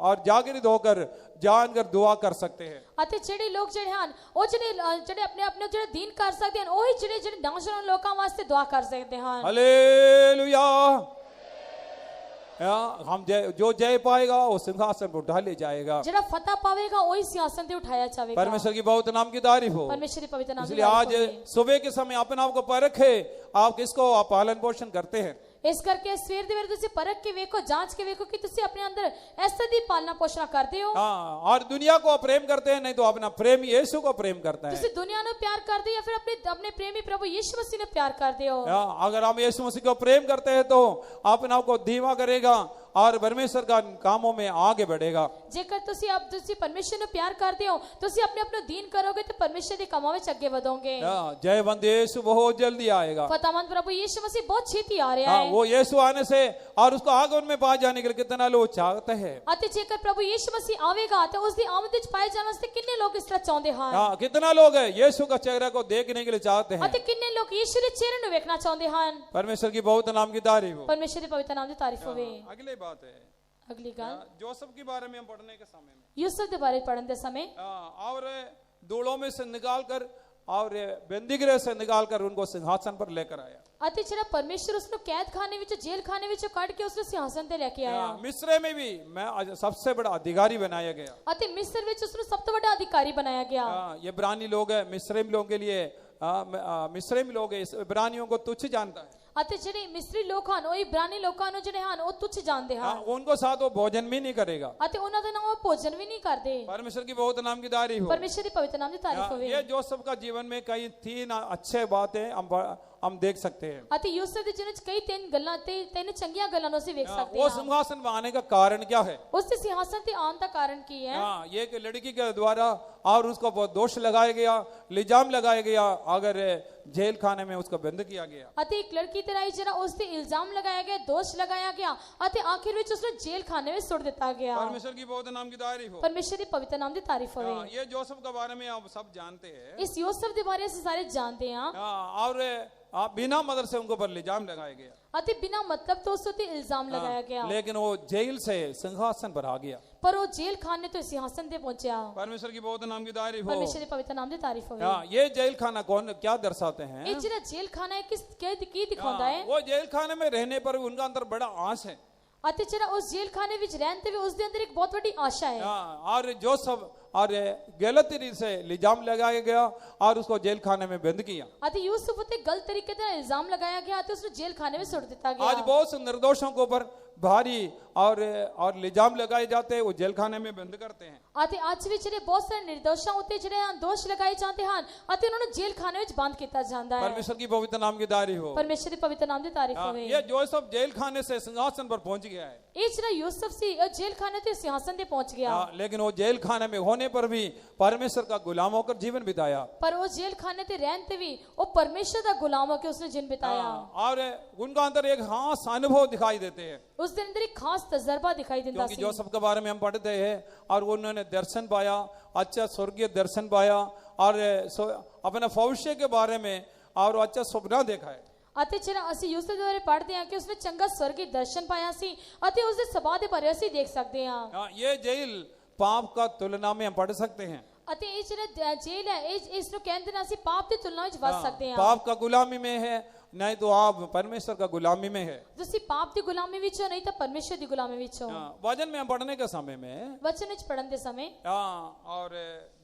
और जागृत होकर जानकर दुआ कर सकते हैं। ਅਤੇ ਜਿਹੜੇ ਲੋਕ ਜਿਹੜੇ ਹਨ ਉਹ ਜਿਹੜੇ ਆਪਣੇ ਆਪ ਨੂੰ ਜਿਹੜੇ ਦੀਨ ਕਰ ਸਕਦੇ ਹਨ ਉਹੀ ਜਿਹੜੇ ਨਾਸ਼ ਹੋਣ ਵਾਲੇ ਲੋਕਾਂ ਵਾਸਤੇ ਦੁਆ ਕਰ ਸਕਦੇ ਹਨ। हालेलुया। हम जो जय पाएगा वो सिंहासन पर उठा ले जाएगा। ਜਿਹੜਾ ਫਤह ਪਾਵੇਗਾ ਉਹੀ ਸਿੰਹਾਸਨ ਤੇ ਉਠਾਇਆ ਜਾਵੇਗਾ। परमेश्वर की बहुत नाम की तारीफ हो। परमेश्वर की पवित्र नाम की इसलिए आज तारीफ होवे। सुबह के समय अपने आप को परखे आप किसको आप पालन पोषण करते हैं। ਇਸ ਕਰਕੇ ਸਵੇਰ ਦੇ ਵੇਲੇ ਤੁਸੀਂ ਪਰਖ ਕੇ ਵੇਖੋ ਜਾਂਚ ਕੇ ਵੇਖੋ ਕਿ ਤੁਸੀਂ ਆਪਣੇ ਅੰਦਰ ਐਸੇ ਦੀ ਪਾਲਣਾ ਪੋਸ਼ਣਾ ਕਰਦੇ ਹੋ। और दुनिया को प्रेम करते हैं, नहीं तो अपना प्रेमी यीशु को प्रेम करता है। ਤੁਸੀਂ ਦੁਨੀਆ ਨੂੰ ਪਿਆਰ ਕਰਦੇ ਹੋ ਜਾਂ ਫਿਰ ਆਪਣੇ ਪ੍ਰੇਮੀ ਪ੍ਰਭੂ ਯਿਸੂ मसीह ਨੂੰ ਪਿਆਰ ਕਰਦੇ ਹੋ। अगर हम यीशु मसीह को प्रेम करते हैं तो अपने आप को धीमा करेगा और परमेश्वर का कामों में आगे बढ़ेगा। ਜੇਕਰ ਤੁਸੀਂ ਪਰਮੇਸ਼ਰ ਨੂੰ ਪਿਆਰ ਕਰਦੇ ਹੋ ਤੁਸੀਂ ਆਪਣੇ ਆਪ ਨੂੰ ਦੀਨ ਕਰੋਗੇ ਤੇ ਪਰਮੇਸ਼ਰ ਦੇ ਕੰਮਾਂ ਵਿੱਚ ਅੱਗੇ ਵਧੋਗੇ। जयवंत यीशु बहुत जल्दी आएगा। फतेहमंद प्रभु यीशु मसीह बहुत छेती आ रहा है। वो यीशु आने से और उसको आगमन में पा जाने के लिए कितना लोग चाहते हैं। ਅਤੇ ਜੇਕਰ ਪ੍ਰਭੂ ਯਿਸੂ ਮਸੀਹ ਆਵੇਗਾ ਤੇ ਉਸ ਦੀ ਆਮਦ ਵਿੱਚ ਪਾਏ ਜਾਣ ਵਾਸਤੇ ਕਿੰਨੇ ਲੋਕ ਇਸ ਤਰ੍ਹਾਂ ਚਾਹੁੰਦੇ ਹਨ। कितना लोग है यीशु का चेहरा को देखने के लिए चाहते हैं। ਅਤੇ ਕਿੰਨੇ ਲੋਕ ਯਿਸੂ ਦੇ ਚਿਹਰੇ ਨੂੰ ਵੇਖਣਾ ਚਾਹੁੰਦੇ ਹਨ। परमेश्वर की बहुत नाम की तारीफ हो। ਪਰਮੇਸ਼ਰ ਦੀ ਪਵਿੱਤਰ ਨਾਮ ਦੀ ਤਾਰੀਫ ਹੋਵੇ। अगली बात है ਅਗਲੀ ਗੱਲ जोसेफ के बारे में हम पढ़ने के समय में यूसुफ ਦੇ ਬਾਰੇ ਪੜਨ ਦੇ ਸਮੇਂ और दूलों में से निकाल कर और बंदीगृह से निकाल कर उनको सिंहासन पर लेकर आया। ਅਤੇ ਜਿਹੜਾ ਪਰਮੇਸ਼ਰ ਉਸ ਨੂੰ ਕੈਦਖਾਨੇ ਵਿੱਚੋਂ ਜੇਲ੍ਹ ਖਾਨੇ ਵਿੱਚੋਂ ਕੱਢ ਕੇ ਉਸ ਨੂੰ ਸਿੰਹਾਸਨ ਤੇ ਲੈ ਕੇ ਆਇਆ। मिस्र में भी मैं सबसे बड़ा अधिकारी बनाया गया। ਅਤੇ ਮਿਸਰ ਵਿੱਚ ਉਸ ਨੂੰ ਸਭ ਤੋਂ ਵੱਡਾ ਅਧਿਕਾਰੀ ਬਣਾਇਆ ਗਿਆ। ये इब्रानी लोग है मिस्री लोगों के लिए मिस्री लोग इस इब्रानियों को तुच्छ जानता है। ਅਤੇ ਜਿਹੜੇ ਮਿਸਰੀ ਲੋਕ ਹਨ ਉਹ ਇਬਰਾਨੀ ਲੋਕਾਂ ਨੂੰ ਜਿਹੜੇ ਹਨ ਉਹ ਤੁੱਛ ਜਾਣਦੇ ਹਨ। उनको साथ वो भोजन भी नहीं करेगा। ਅਤੇ ਉਹਨਾਂ ਦੇ ਨਾਲ ਉਹ ਭੋਜਨ ਵੀ ਨਹੀਂ ਕਰਦੇ। परमेश्वर की बहुत नाम की तारीफ हो। ਪਰਮੇਸ਼ਰ ਦੀ ਪਵਿੱਤਰ ਨਾਮ ਦੀ ਤਾਰੀਫ ਹੋਵੇ। ये जोसेफ का जीवन में कई 3 अच्छे बातें हम देख सकते हैं। ਅਤੇ ਯੂਸੁਫ ਦੇ ਜੀਵਨ ਵਿੱਚ ਕਈ ਤਿੰਨ ਚੰਗੀਆਂ ਗੱਲਾਂ ਨੂੰ ਅਸੀਂ ਵੇਖ ਸਕਦੇ वो ਹਾਂ। सिंहासन में आने का कारण क्या है। ਉਸ ਦੇ ਸਿੰਹਾਸਨ ਤੇ ਆਉਣ ਦਾ ਕਾਰਨ ਕੀ ਹੈ। ये कि लड़की के द्वारा और उसको बहुत दोष लगाया गया, इल्जाम लगाया गया, अगर जेल खाने में उसको बंद किया गया। ਅਤੇ ਇੱਕ ਲੜਕੀ ਤੇ ਰਾਈ ਜਿਹੜਾ ਉਸ ਤੇ ਇਲਜ਼ਾਮ ਲਗਾਇਆ ਗਿਆ ਦੋਸ਼ ਲਗਾਇਆ ਗਿਆ ਅਤੇ ਆਖਿਰ ਵਿੱਚ ਉਸ ਨੂੰ ਜੇਲ੍ਹ ਖਾਨੇ ਵਿੱਚ ਸੁੱਟ ਦਿੱਤਾ ਗਿਆ। परमेश्वर की बहुत नाम की तारीफ हो। ਪਰਮੇਸ਼ਰ ਦੀ ਪਵਿੱਤਰ ਨਾਮ ਦੀ ਤਾਰੀਫ ਹੋਵੇ। ये जोसेफ के बारे में आप सब जानते हैं। ਇਸ ਯੂਸੁਫ ਦੇ ਬਾਰੇ ਅਸੀਂ ਸਾਰੇ ਜਾਣਦੇ ਹਾਂ। और बिना मदद से उनको पर इल्जाम लगाया गया। ਅਤੇ ਬਿਨਾਂ ਮਤਲਬ ਤੋਂ ਉਸ ਉੱਤੇ ਇਲਜ਼ਾਮ ਲਗਾਇਆ ਗਿਆ। लेकिन वो जेल से सिंहासन पर आ गया। ਪਰ ਉਹ ਜੇਲ੍ਹ ਖਾਨੇ ਤੋਂ ਸਿੰਹਾਸਨ ਤੇ ਪਹੁੰਚਿਆ। परमेश्वर की बहुत नाम की तारीफ हो। ਪਰਮੇਸ਼ਰ ਦੀ ਪਵਿੱਤਰ ਨਾਮ ਦੀ ਤਾਰੀਫ ਹੋਵੇ। ये जेल खाना कौन क्या दर्शाते हैं। ਇਹ ਜਿਹੜਾ ਜੇਲ੍ਹ ਖਾਨਾ ਹੈ ਕੀ ਦਿਖਾਉਂਦਾ ਹੈ। वो जेल खाने में रहने पर उनका अंदर बड़ा आस है। ਅਤੇ ਜਿਹੜਾ ਉਸ ਜੇਲ੍ਹ ਖਾਨੇ ਵਿੱਚ ਰਹਿਣ ਤੇ ਵੀ ਉਸ ਦੇ ਅੰਦਰ ਇੱਕ ਬਹੁਤ ਵੱਡੀ ਆਸ਼ਾ ਹੈ और जोसेफ और गलत तरीके से इल्जाम लगाया गया और उसको जेल खाने में बंद किया। ਅਤੇ ਯੂਸੁਫ ਉਤੇ ਗਲਤ ਤਰੀਕੇ ਨਾਲ ਇਲਜ਼ਾਮ ਲਗਾਇਆ ਗਿਆ ਅਤੇ ਉਸ ਨੂੰ ਜੇਲ੍ਹ ਖਾਨੇ ਵਿੱਚ ਸੁੱਟ ਦਿੱਤਾ ਗਿਆ। आज बहुत से निर्दोषों के ऊपर भारी और इल्जाम लगाए जाते हैं, वो जेल खाने में बंद करते हैं। ਅਤੇ ਅੱਜ ਵੀ ਜਿਹੜੇ ਬਹੁਤ ਸਾਰੇ ਨਿਰਦੋਸ਼ਾਂ ਉਤੇ ਜਿਹੜੇ ਹਨ ਦੋਸ਼ ਲਗਾਏ ਜਾਂਦੇ ਹਨ ਅਤੇ ਉਹਨਾਂ ਨੂੰ ਜੇਲ੍ਹ ਖਾਨੇ ਵਿੱਚ ਬੰਦ ਕੀਤਾ ਜਾਂਦਾ ਹੈ। परमेश्वर की पवित्र नाम की तारीफ हो। ਪਰਮੇਸ਼ਰ ਦੀ ਪਵਿੱਤਰ ਨਾਮ ਦੀ ਤਾਰੀਫ ਹੋਵੇ। ये जोसेफ जेल खाने से सिंहासन पर पहुंच गया है। ਇਹ ਜਿਹੜਾ ਯੂਸੁਫ ਸੀ ਉਹ ਜੇਲ੍ਹ ਖਾਨੇ ਤੇ ਸਿੰਹਾਸਨ ਤੇ ਪਹੁੰਚ ਗਿਆ। लेकिन वो जेल खाने में होने पर भी परमेश्वर का गुलाम होकर जीवन बिताया। ਪਰ ਉਹ ਜੇਲ੍ਹ ਖਾਨੇ ਤੇ ਰਹਿਣ ਤੇ ਵੀ ਉਹ ਪਰਮੇਸ਼ਰ ਦਾ ਗੁਲਾਮ ਹੋ ਕੇ ਉਸਨੇ ਜੀਵਨ ਬਿਤਾਇਆ। और उनका अंदर एक खास अनुभव दिखाई देते हैं, ਉਸ ਦੇ ਅੰਦਰ ਇੱਕ ਖਾਸ ਤਜਰਬਾ ਦਿਖਾਈ ਦਿੰਦਾ क्योंकि ਸੀ। जोसेफ के बारे में हम पढ़ते हैं और उन्होंने दर्शन पाया, अच्छा स्वर्गीय दर्शन पाया और अपने भविष्य के बारे में और अच्छा सपना देखा है। ਅਤੇ ਜਿਹੜਾ ਅਸੀਂ ਯੂਸੁਫ ਦੇ ਬਾਰੇ ਪੜ੍ਹਦੇ ਹਾਂ ਕਿ ਉਸਨੇ ਚੰਗਾ ਸਵਰਗੀ ਦਰਸ਼ਨ ਪਾਇਆ ਸੀ ਅਤੇ ਉਸ ਦੇ ਸੁਭਾਅ ਦੇ ਬਾਰੇ ਅਸੀਂ ਦੇਖ ਸਕਦੇ ਹਾਂ। ये जेल पाप का तुलना में हम पढ़ सकते हैं। ਅਤੇ ਇਹ ਜਿਹੜਾ ਜੇਲ੍ਹ ਹੈ ਇਸ ਨੂੰ ਕਹਿੰਦੇ ਨੇ ਅਸੀਂ ਪਾਪ ਦੀ ਤੁਲਨਾ ਵਿੱਚ ਵੱਧ ਸਕਦੇ ਹਾਂ। पाप का गुलामी में है, नहीं तो आप परमेश्वर का गुलामी में है। ਤੁਸੀਂ ਪਾਪ ਦੀ ਗੁਲਾਮੀ ਵਿੱਚ ਹੋ ਨਹੀਂ ਤਾਂ ਪਰਮੇਸ਼ਰ ਦੀ ਗੁਲਾਮੀ ਵਿੱਚ ਹੋ। वचन में हम पढ़ने के समय में ਵਚਨ ਵਿੱਚ ਪੜ੍ਹਨ ਦੇ ਸਮੇਂ और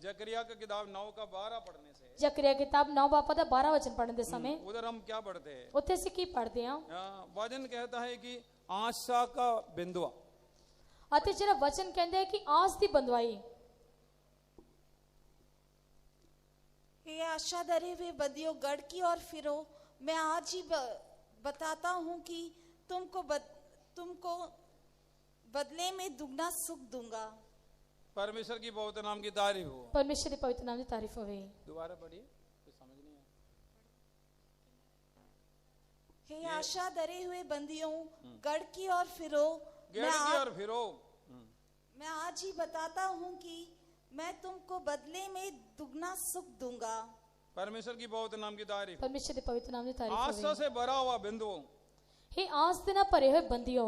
जकरिया की किताब 9 का 12 पढ़ने से ਜ਼ਕਰੀਆ ਕਿਤਾਬ 9 ਬਾਪਾ ਦਾ 12 ਵਚਨ ਪੜ੍ਹਨ ਦੇ ਸਮੇਂ उधर हम क्या पढ़ते हैं? ਉੱਥੇ ਅਸੀਂ ਕੀ ਪੜ੍ਹਦੇ ਹਾਂ? वचन कहता है कि आशा का बिंदुआ। ਅਤੇ ਜਿਹੜਾ ਵਚਨ ਕਹਿੰਦਾ ਹੈ ਕਿ ਆਸ ਦੀ ਬੰਦਵਾਈ। हे आशा धरे हुए बंदियों, गढ़ की ओर फिरो। मैं आज ही बताता हूँ कि तुमको बदले में दुगना सुख दूंगा। परमेश्वर की पवित्र नाम की तारीफ हो। ਪਰਮੇਸ਼ਰ ਦੀ ਪਵਿੱਤਰ ਨਾਮ ਦੀ ਤਾਰੀਫ ਹੋਵੇ। दोबारा पढ़िए, कुछ समझ नहीं आया। हे आशा धरे हुए बंदियों, गढ़ की ओर फिरो। गेड़ की ओर फिरो। मैं आज ही बताता हूँ कि मैं तुमको बदले में दुगना सुख दूंगा। परमेश्वर की पवित्र नाम की तारीफ। ਪਰਮੇਸ਼ਰ ਦੀ ਪਵਿੱਤਰ ਨਾਮ ਦੀ ਤਾਰੀਫ आशा ਹੋਵੇ। से भरा हुआ बिंदु। हे ਆਸ ਦੇ ਨਾਲ ਭਰੇ ਹੋਏ ਬੰਦਿਓ।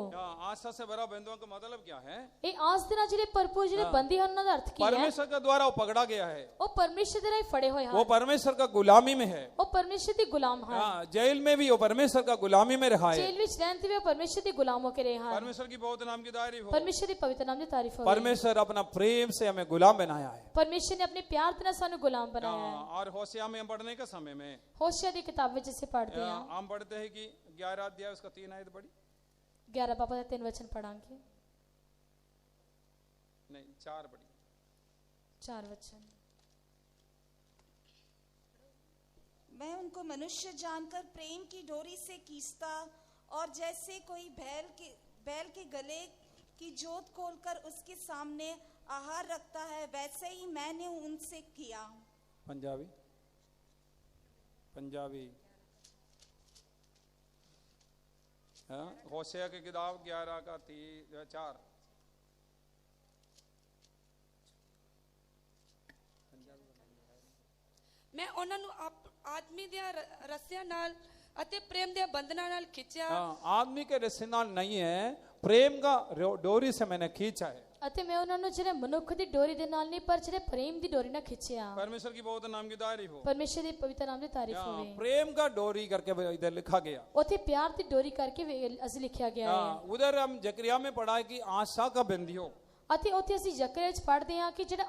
आशा से भरा बिंदुओं का मतलब क्या है? ਇਹ ਆਸ ਦੇ ਨਾਲ ਜਿਹੜੇ ਭਰਪੂਰ ਜਿਹੜੇ ਬੰਦੀ ਹਨ ਉਹਨਾਂ ਦਾ ਅਰਥ ਕੀ ਹੈ? परमेश्वर के द्वारा वो पकड़ा गया है, ਉਹ ਪਰਮੇਸ਼ਰ ਦੇ ਰਾਹੀਂ ਫੜੇ ਹੋਏ वो ਹਨ। परमेश्वर का गुलामी में है। ਉਹ ਪਰਮੇਸ਼ਰ ਦੀ ਗੁਲਾਮ ਹਨ। जेल में भी वो परमेश्वर का गुलामी में रहा है। ਜੇਲ੍ਹ ਵਿੱਚ ਰਹਿਣ ਤੇ ਵੀ ਉਹ ਪਰਮੇਸ਼ਰ ਦੀ ਗੁਲਾਮ ਹੋ ਕੇ ਰਹੇ ਹਨ। परमेश्वर की पवित्र नाम की तारीफ हो। ਪਰਮੇਸ਼ਰ ਦੀ ਪਵਿੱਤਰ ਨਾਮ ਦੀ ਤਾਰੀਫ ਹੋਵੇ। परमेश्वर अपना प्रेम से हमें गुलाम बनाया है। ਪਰਮੇਸ਼ਰ ਨੇ ਆਪਣੇ ਪਿਆਰ ਦੇ ਨਾਲ ਸਾਨੂੰ ਗੁਲਾਮ ਬਣਾਇਆ ਹੈ। और होशिया में हम पढ़ने के समय में ਹੋਸ਼ਿਆ ਦੀ ਕਿਤਾਬ ਵਿੱਚ ਅਸੀਂ ਪੜ੍ਹਦੇ ਹਾਂ। हम पढ़ते हैं कि 11 अध्याय उसका 3 आयत पढ़ी 11 ਬਾਪਾ ਦਾ 3 ਵਚਨ ਪੜਾਂਗੇ। नहीं 4 पढ़ी 4 वचन। मैं उनको मनुष्य जानकर प्रेम की डोरी से खींचता और जैसे कोई बैल के गले की जोत खोलकर उसके सामने आहार रखता है, वैसे ही मैंने उनसे किया। पंजाबी होशिया की किताब 11 का 4 ਮੈਂ ਉਹਨਾਂ ਨੂੰ ਆਦਮੀ ਦੇ ਰੱਸਿਆਂ ਨਾਲ ਅਤੇ ਪ੍ਰੇਮ ਦੇ ਬੰਧਨਾਂ ਨਾਲ ਖਿੱਚਿਆ। आदमी के रस्से नाल नहीं है, प्रेम का डोरी से मैंने खींचा है। ਅਤੇ ਮੈਂ ਉਹਨਾਂ ਨੂੰ ਜਿਹੜੇ ਮਨੁੱਖ ਦੀ ਡੋਰੀ ਦੇ ਨਾਲ ਨਹੀਂ ਪਰ ਜਿਹੜੇ ਪ੍ਰੇਮ ਦੀ ਡੋਰੀ ਨਾਲ ਖਿੱਚਿਆ। परमेश्वर की पवित्र नाम की तारीफ हो। ਪਰਮੇਸ਼ਰ ਦੀ ਪਵਿੱਤਰ ਨਾਮ ਦੀ ਤਾਰੀਫ ਹੋਵੇ। प्रेम का डोरी करके इधर लिखा गया। ਉੱਥੇ ਪਿਆਰ ਦੀ ਡੋਰੀ ਕਰਕੇ ਅਸੀਂ ਲਿਖਿਆ ਗਿਆ ਹੈ। उधर हम जकरिया में पढ़ा है कि आशा का बंदियों। ਅਤੇ ਉੱਥੇ ਅਸੀਂ ਜ਼ਕਰੀਆ ਵਿੱਚ ਪੜ੍ਹਦੇ ਹਾਂ ਕਿ ਜਿਹੜਾ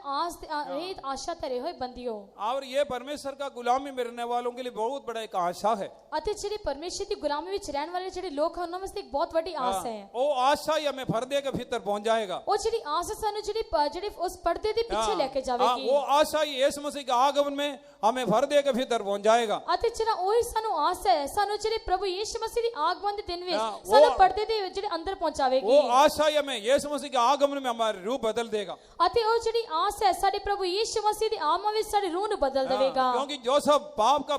ਆਸ਼ਾ ਧਰੇ ਹੋਏ ਬੰਦਿਓ। और ये परमेश्वर का गुलामी में रहने वालों के लिए बहुत बड़ा एक आशा है। ਅਤੇ ਜਿਹੜੇ ਪਰਮੇਸ਼ਰ ਦੀ ਗੁਲਾਮੀ ਵਿੱਚ ਰਹਿਣ ਵਾਲੇ ਜਿਹੜੇ ਲੋਕ ਹਨ ਉਹਨਾਂ ਵਾਸਤੇ ਇੱਕ ਬਹੁਤ ਵੱਡੀ ਆਸ ਹੈ। वो आशा ही हमें पर्दे के भीतर पहुंच जाएगा। ਉਹ ਜਿਹੜੀ ਆਸ ਸਾਨੂੰ ਜਿਹੜੇ ਉਸ ਪਰਦੇ ਦੇ ਪਿੱਛੇ ਲੈ ਕੇ ਜਾਵੇਗੀ। वो आशा ही यीशु मसीह के आगमन में हमें पर्दे के भीतर पहुंच जाएगा। ਅਤੇ ਜਿਹੜਾ ਉਹੀ ਸਾਨੂੰ ਆਸ ਹੈ ਸਾਨੂੰ ਜਿਹੜੇ ਪ੍ਰਭੂ ਯੀਸ਼ੂ ਮਸੀਹ ਦੀ ਆਗਮਨ ਦੇ ਦਿਨ ਵਿੱਚ ਸਾਨੂੰ ਪਰਦੇ ਦੇ ਜਿਹੜੇ ਅੰਦਰ ਪਹੁੰਚਾਵੇਗੀ। वो आशा ही हमें यीशु मसीह के आगमन में हमारा रूप बदल देगा। ਅਤੇ ਉਹ ਜਿਹੜੀ ਆਸ ਹੈ ਸਾਡੇ ਪ੍ਰਭੂ ਯੀਸ਼ੂ ਮਸੀਹ ਦੀ ਆਗਮਨ ਵਿੱਚ ਸਾਡੇ ਰੂਹ ਨੂੰ ਬਦਲ ਦੇਵੇਗਾ। क्योंकि जोसेफ पाप का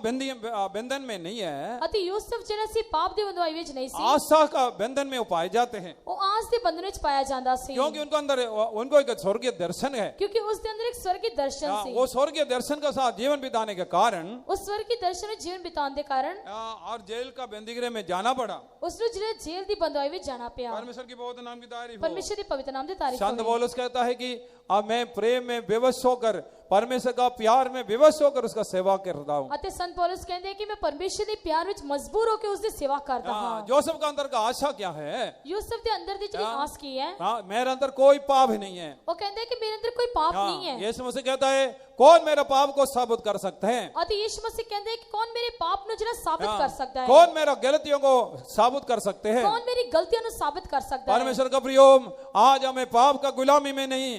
बंधन में नहीं है, ਅਤੇ ਯੂਸਫ ਜਿਹੜਾ ਸੀ ਪਾਪ ਦੀ ਬੰਦਵਾਈ ਵਿੱਚ नहीं ਸੀ। आशा का बंधन में वो पाए जाते हैं। ਉਹ ਆਸ ਦੇ ਬੰਧਨ ਵਿੱਚ ਪਾਇਆ ਜਾਂਦਾ ਸੀ। क्योंकि उनको अंदर उनको एक स्वर्गीय दर्शन है। क्योंकि ਉਸ ਦੇ ਅੰਦਰ ਇੱਕ ਸਵਰਗੀ ਦਰਸ਼ਨ ਸੀ। वो स्वर्गीय दर्शन के साथ जीवन बिताने के कारण ਉਸ ਸਵਰਗੀ ਦਰਸ਼ਨ ਵਿੱਚ ਜੀਵਨ ਬਿਤਾਉਣ ਦੇ ਕਾਰਨ और जेल का बंदीगृह में जाना पड़ा। ਉਸ ਨੂੰ ਜਿਹੜੇ ਜੇਲ੍ਹ ਦੀ ਬੰਦਵਾਈ ਵਿੱਚ ਜਾਣਾ ਪਿਆ। परमेश्वर की पवित्र नाम की तारीफ हो। ਪਰਮੇਸ਼ਰ ਦੀ ਪਵਿੱਤਰ ਨਾਮ ਦੀ ਤਾਰੀਫ शांत पौलुस कहता है कि अब मैं प्रेम में विवश होकर, परमेश्वर का प्यार में विवश होकर उसका सेवा करता हूँ। ਅਤੇ ਸੰਤ ਪੌਲਸ ਕਹਿੰਦੇ ਆ ਕਿ ਮੈਂ ਪਰਮੇਸ਼ਰ ਦੇ ਪਿਆਰ ਵਿੱਚ ਮਜਬੂਰ ਹੋ ਕੇ ਉਸ ਦੀ ਸੇਵਾ ਕਰਦਾ ਹਾਂ। जोसेफ का अंदर का आशा क्या है? ਯੂਸਫ ਦੇ ਅੰਦਰ ਦੀ ਜਿਹੜੀ ਆਸ ਕੀ ਹੈ? हाँ, मेरे अंदर कोई पाप नहीं है। ਉਹ ਕਹਿੰਦਾ ਕਿ ਮੇਰੇ ਅੰਦਰ ਕੋਈ ਪਾਪ ਨਹੀਂ ਹੈ। यीशु मसीह कहता है कौन मेरे पाप को साबित कर सकते हैं? ਅਤੇ ਯीशु मसीह ਕਹਿੰਦੇ ਕਿ ਕੌਣ ਮੇਰੇ ਪਾਪ ਨੂੰ ਜਿਹੜਾ ਸਾਬਿਤ ਕਰ ਸਕਦਾ ਹੈ? कौन मेरा गलतियों को साबित कर सकते हैं? कौन मेरी गलतियों को साबित कर सकता है? परमेश्वर का प्रियोम, आज हमें पाप का गुलामी में नहीं,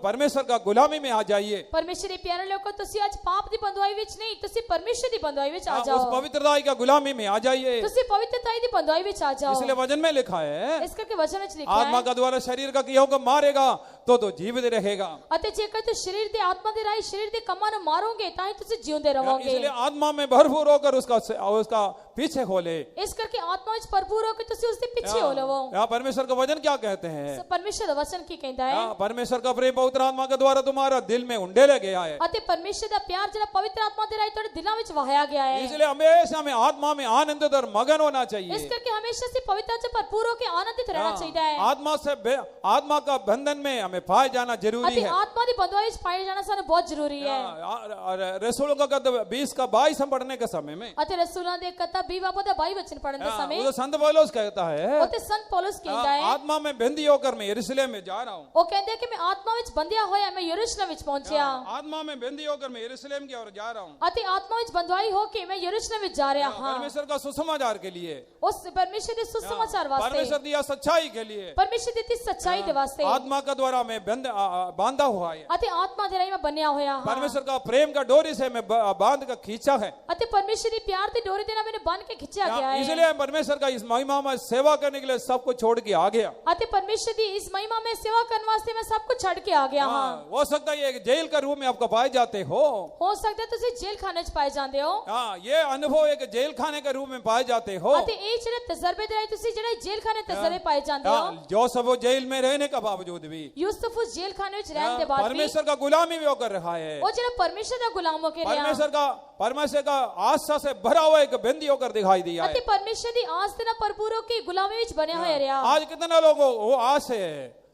परमेश्वर का गुलामी में आ जाइए। परमेश्वर ਦੇ ਪਿਆਰੇ ਲੋਕੋ, ਤੁਸੀਂ ਅੱਜ ਪਾਪ ਦੀ ਬੰਦਵਾਈ ਵਿੱਚ ਨਹੀਂ, ਤੁਸੀਂ ਪਰਮੇਸ਼ਰ ਦੀ ਬੰਦਵਾਈ ਵਿੱਚ ਆ उस ਜਾਓ। पवित्रता की गुलामी में आ जाइए। ਤੁਸੀਂ ਪਵਿੱਤਰਤਾ ਦੀ ਬੰਦਵਾਈ ਵਿੱਚ ਆ ਜਾਓ। इसलिए वचन में लिखा है, ਇਸ ਕਰਕੇ ਵਚਨ ਵਿੱਚ ਲਿਖਿਆ आत्मा ਹੈ, का द्वारा शरीर का क्रियाओं को मारेगा तो जीवित रहेगा। ਅਤੇ ਜੇਕਰ ਤੁਸੀਂ ਸਰੀਰ ਦੇ ਆਤਮਾ ਦੇ ਰਾਹੀਂ ਸਰੀਰ ਦੇ ਕੰਮਾਂ ਨੂੰ ਮਾਰੋਗੇ ਤਾਂ ਹੀ ਤੁਸੀਂ ਜਿਉਂਦੇ ਰਹੋਗੇ। इसलिए आत्मा में भरपूर होकर उसका पीछे हो ले। ਇਸ ਕਰਕੇ ਆਤਮਾ ਵਿੱਚ ਭਰਪੂਰ ਹੋ ਕੇ ਤੁਸੀਂ ਉਸ ਦੇ ਪਿੱਛੇ ਹੋ ਲਵੋ। परमेश्वर का वचन क्या कहते हैं? ਪਰਮੇਸ਼ਰ ਦਾ ਵਚਨ ਕੀ ਕਹਿੰਦਾ ਹੈ? परमेश्वर का प्रेम पवित्र आत्मा के द्वारा तुम्हारा दिल में उंडे ले गया है। ਅਤੇ ਪਰਮੇਸ਼ਰ ਦਾ ਪਿਆਰ ਜਿਹੜਾ ਪਵਿੱਤਰ ਆਤਮਾ ਦੇ ਰਾਹੀਂ ਤੁਹਾਡੇ ਦਿਲਾਂ ਵਿੱਚ ਵਹਾਇਆ ਗਿਆ ਹੈ। इसलिए हमेशा हमें आत्मा में आनंदित और मगन होना ਇਸ चाहिए। ਕਰਕੇ ਹਮੇਸ਼ਾ ਸੇ ਪਵਿੱਤਰਤਾ से भरपूर होकर आनंदित रहना चाहिए है। आत्मा का बंधन में हमें पाए जाना जरूरी है। आत्मा की बंधुआई में पाए जाना सारा बहुत जरूरी है। और रसूलों का कद 20 का 22 हम पढ़ने के समय में, अते रसूलों दे कथा 20 बाबू दा 22 वचन पढ़ने के समय, वो संत पौलुस कहता है, अते संत पौलुस कहता है, आत्मा में बंदी होकर मैं यरूशलेम में जा रहा हूँ। वो कहते हैं कि मैं आत्मा विच बंधिया होया मैं यरूशलेम विच पहुंचया। आत्मा में बंदी होकर मैं यरूशलेम की ओर जा रहा हूँ। अते आत्मा विच बंधुआई होके मैं यरूशलेम विच जा रहा हूं। परमेश्वर का सुसमाचार के लिए, उस परमेश्वर के सुसमाचार वास्ते, परमेश्वर दिया सच्चाई के लिए, परमेश्वर दी सच्चाई दे वास्ते आत्मा का द्वारा मैं बांधा हुआ है। अते आत्मा दे राही मैं बन्या होया हां। परमेश्वर का प्रेम का डोरी से मैं बांध कर खींचा है। अते परमेश्वर दी प्यार दी डोरी देना मैंने बांध के खींचा गया है। इसलिए परमेश्वर का इस महिमा में सेवा करने के लिए सब कुछ छोड़ के आ गया। अते परमेश्वर दी इस महिमा में सेवा करने वास्ते मैं सब कुछ छोड़ के आ गया हां। हो सकता है ये जेल का रूम में आपको पाए जाते हो सकता है तुसी जेल खाने च पाए जाते हो। हाँ, ये अनुभव एक जेल खाने के रूप में पाए जाते हो। अते ए जेड़े तजर्बे दे तुसी जेड़े जेल खाने तजर्बे पाए जाते हो। जो सब वो जेल में रहने का बावजूद भी यूसुफ उस जेल खाने विच रहने के बाद भी परमेश्वर का गुलामी भी होकर रहा है। वो जेड़ा परमेश्वर दा गुलाम होके रहा, परमेश्वर का आस्था से भरा हुआ एक बंदी होकर दिखाई दिया है। अते परमेश्वर दी आस ते ना भरपूर होके गुलामी विच बने होए रहा। आज कितने लोगों वो आस है,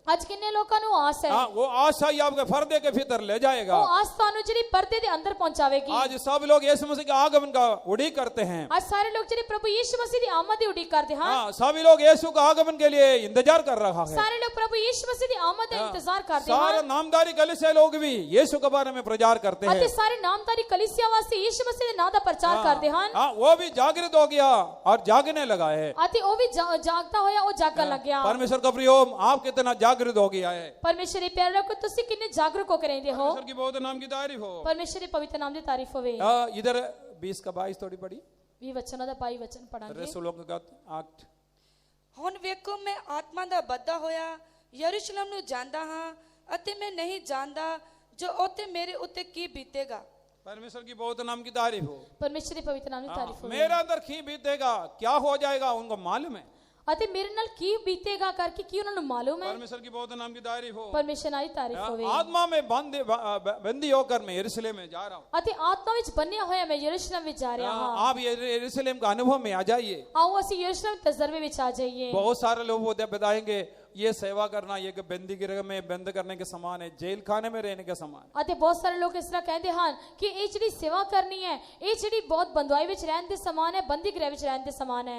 आज किन्ने लोकां नु आस है, वो आशा ही आपके पर्दे के भीतर ले जाएगा। वो आस तानु जेड़ी पर्दे दे अंदर पहुंचावेगी। आज सब लोग यीशु मसीह के आगमन का उड़ीक करते हैं। आज सारे लोग जेड़ी प्रभु यीशु मसीह दी आमद दी उड़ीक करते हैं। हाँ, सभी लोग यीशु का आगमन के लिए इंतजार कर रहा है। सारे लोग प्रभु यीशु मसीह दी आमद का इंतजार करते हैं। सारे नामधारी कलीसिया लोग भी यीशु के बारे में प्रचार करते हैं। अते सारे नामधारी कलीसिया वास्ते यीशु मसीह दे नाम दा प्रचार करते हैं। हाँ, वो भी जागृत हो गया और जागने लगा है। अते वो भी जागता होया वो जागने लग गया। परमेश्वर का प्रियोम, आप कितना जागृत हो गया है। परमेश्वर प्यारे लोग तुसी कितने जागरूक होकर रहंदे हो। परमेश्वर की बहुत नाम की तारीफ हो। परमेश्वर के पवित्र नाम दी तारीफ होवे। इधर 20 का 22 थोड़ी पड़ी, 20 वचनों दा 22 वचन पढ़ांगे। रसूलों का 8। ਹੁਣ ਵੇਖੋ ਮੈਂ ਆਤਮਾ ਦਾ ਬੱਧਾ ਹੋਇਆ ਯਰੂਸ਼ਲਮ ਨੂੰ ਜਾਂਦਾ ਹਾਂ ਅਤੇ ਮੈਂ ਨਹੀਂ ਜਾਣਦਾ ਜੋ ਉੱਥੇ ਮੇਰੇ ਉੱਤੇ ਕੀ ਬੀਤੇਗਾ। परमेश्वर की बहुत नाम की तारीफ हो। परमेश्वर के पवित्र नाम दी तारीफ होवे। मेरे अंदर की बीतेगा, क्या हो जाएगा उनको मालूम है। अते मेरे नाल की बीतेगा करके की उन्हें मालूम है। परमेश्वर की बहुत नाम की तारीफ हो। परमेश्वर नाल तारीफ होवे। आत्मा में बंदी होकर मैं यरूशलेम में जा रहा हूँ। अते आत्मा विच बन्या होया मैं यरूशलेम विच जा रहा हां। आप यरूशलेम का अनुभव में आ जाइए। आओ असि यरूशलेम तजर्बे विच आ जाइए। बहुत सारे लोग वो बताएंगे ये सेवा करना ये बंदी गृह में बंद करने के समान है, जेल खाने में रहने के समान। अते बहुत सारे लोग इस तरह कहते हैं कि ये जेडी सेवा करनी है ये जेडी बहुत बंधुआई विच रहने के समान है, बंदी गृह विच रहने के समान है।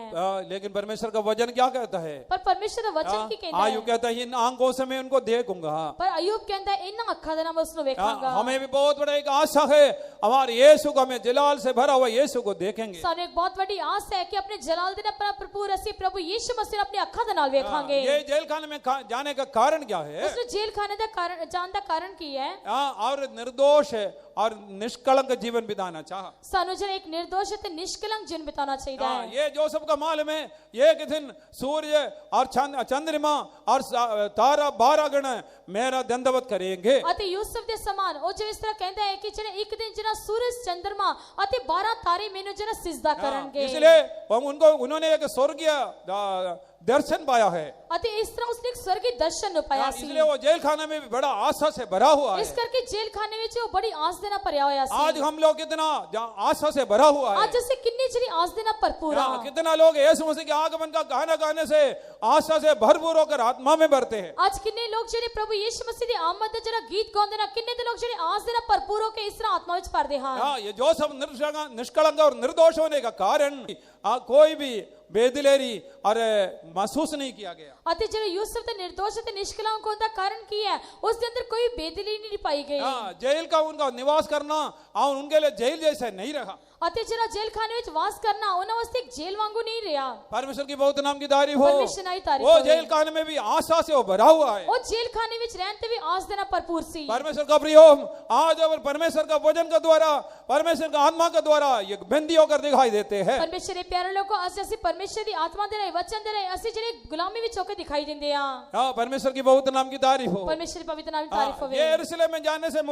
लेकिन परमेश्वर का वचन क्या कहता है? पर परमेश्वर का वचन की कहता है? आयुब कहता है इन आंखों से मैं उनको देखूंगा। पर अय्यूब कहता है इन अखां दे नाल मैं उसनु वेखांगा। हमें भी बहुत बड़ा एक आशा है, हमारे यीशु को हमें जलाल से भरा हुआ यीशु को देखेंगे। सानू एक बहुत बड़ी आस है कि अपने जलाल दे नाल भरपूर असि प्रभु यीशु मसीह अपनी अखां दे नाल वेखांगे। ये जेल खाने में जाने का कारण क्या है? उसने जेल खाने का कारण जान दा कारण की है? और निर्दोष है और निष्कलंक जीवन बिताना चाहा। सानू जो एक निर्दोष है निष्कलंक जीवन बिताना चाहिए है। ये जो सबका मालूम है, एक दिन सूर्य और चंद्रमा और तारा 12 गण मेरा दंडवत करेंगे। अते यूसुफ दे समान ओ जो इस तरह कहता है कि जने एक दिन जना सूरज चंद्रमा अते 12 तारे मेनू जना सिजदा करेंगे। इसलिए उन्होंने एक स्वर्गीय दर्शन पाया है। अते इस तरह उसने एक स्वर्गीय दर्शन पाया सी। इसलिए वो जेल खाने में भी बड़ा आशा से भरा हुआ है। इस करके जेल खाने में जो बड़ी आस ਦੇ ਨਾਲ ਭਰਿਆ ਹੋਇਆ ਸੀ आज हम लोग कितना आशा से भरा हुआ है। ਅੱਜ ਅਸੀਂ ਕਿੰਨੀ ਜਿਹੜੀ ਆਸ ਦੇ ਨਾਲ ਭਰਪੂਰ हाँ, ਹਾਂ कितना लोग यीशु मसीह के आगमन का गाना गाने से आशा से भरपूर होकर आत्मा में भरते हैं। ਅੱਜ ਕਿੰਨੇ ਲੋਕ ਜਿਹੜੇ ਪ੍ਰਭੂ ਯਿਸੂ ਮਸੀਹ ਦੀ ਆਮਦ ਦਾ ਜਿਹੜਾ ਗੀਤ ਗਾਉਂਦੇ ਨੇ ਕਿੰਨੇ ਦੇ ਲੋਕ ਜਿਹੜੇ ਆਸ ਦੇ ਨਾਲ ਭਰਪੂਰ ਹੋ ਕੇ ਇਸ ਤਰ੍ਹਾਂ ਆਤਮਾ ਵਿੱਚ ਭਰਦੇ ਹਨ हाँ, ये जो सब निष्कलंक और निर्दोष होने का कारण कोई भी बेदिलेरी और महसूस नहीं किया गया। ਅਤੇ ਜਿਹੜੇ ਯੂਸਫ ਤੇ ਨਿਰਦੋਸ਼ ਤੇ ਨਿਸ਼ਕਲੰਕ ਹੋਣ ਦਾ ਕਾਰਨ ਕੀ ਹੈ ਉਸ ਦੇ ਅੰਦਰ ਕੋਈ ਬੇਦਿਲੀ ਨਹੀਂ ਪਾਈ ਗਈ हाँ, जेल का उनका निवास करना और उनके लिए जेल जैसे नहीं रहा। ਅਤੇ ਜਿਹੜਾ ਜੇਲ੍ਹ ਖਾਨੇ ਵਿੱਚ ਵਾਸ ਕਰਨਾ ਉਹਨਾਂ ਵਾਸਤੇ ਇੱਕ ਜੇਲ੍ਹ ਵਾਂਗੂ ਨਹੀਂ ਰਿਹਾ परमेश्वर की बहुत नाम की तारीफ हो। परमेश्वर की तारीफ वो हो। जेल खाने में भी आशा से वो भरा हुआ है। ਉਹ ਜੇਲ੍ਹ ਖਾਨੇ ਵਿੱਚ ਰਹਿਣ ਤੇ ਵੀ ਆਸ ਦੇ ਨਾਲ ਭਰਪੂਰ ਸੀ परमेश्वर का प्रियो आज और परमेश्वर का वचन के द्वारा परमेश्वर का आत्मा के द्वारा ये बंदी होकर दिखाई देते हैं। ਪਰਮੇਸ਼ਰ ਦੇ ਪਿਆਰੇ ਲੋਕੋ ਅੱਜ ਅਸੀਂ ਪਰਮੇਸ਼ਰ ਦੀ ਆਤਮਾ ਦੇ ਰਾਹੀਂ ਵਚਨ ਦੇ ਰਾਹੀਂ ਅਸੀਂ ਜਿਹੜੇ ਗੁਲਾਮੀ ਵਿੱਚ ਹੋ ਕੇ ਦਿਖਾਈ ਦਿੰਦੇ ਹਾਂ हाँ, परमेश्वर की बहुत नाम की तारीफ हो। ਪਰਮੇਸ਼ਰ ਦੀ ਪਵਿੱਤਰ ਨਾਮ ਦੀ हाँ, ਤਾਰੀਫ ਹੋਵੇ ये यरूशलेम में जाने से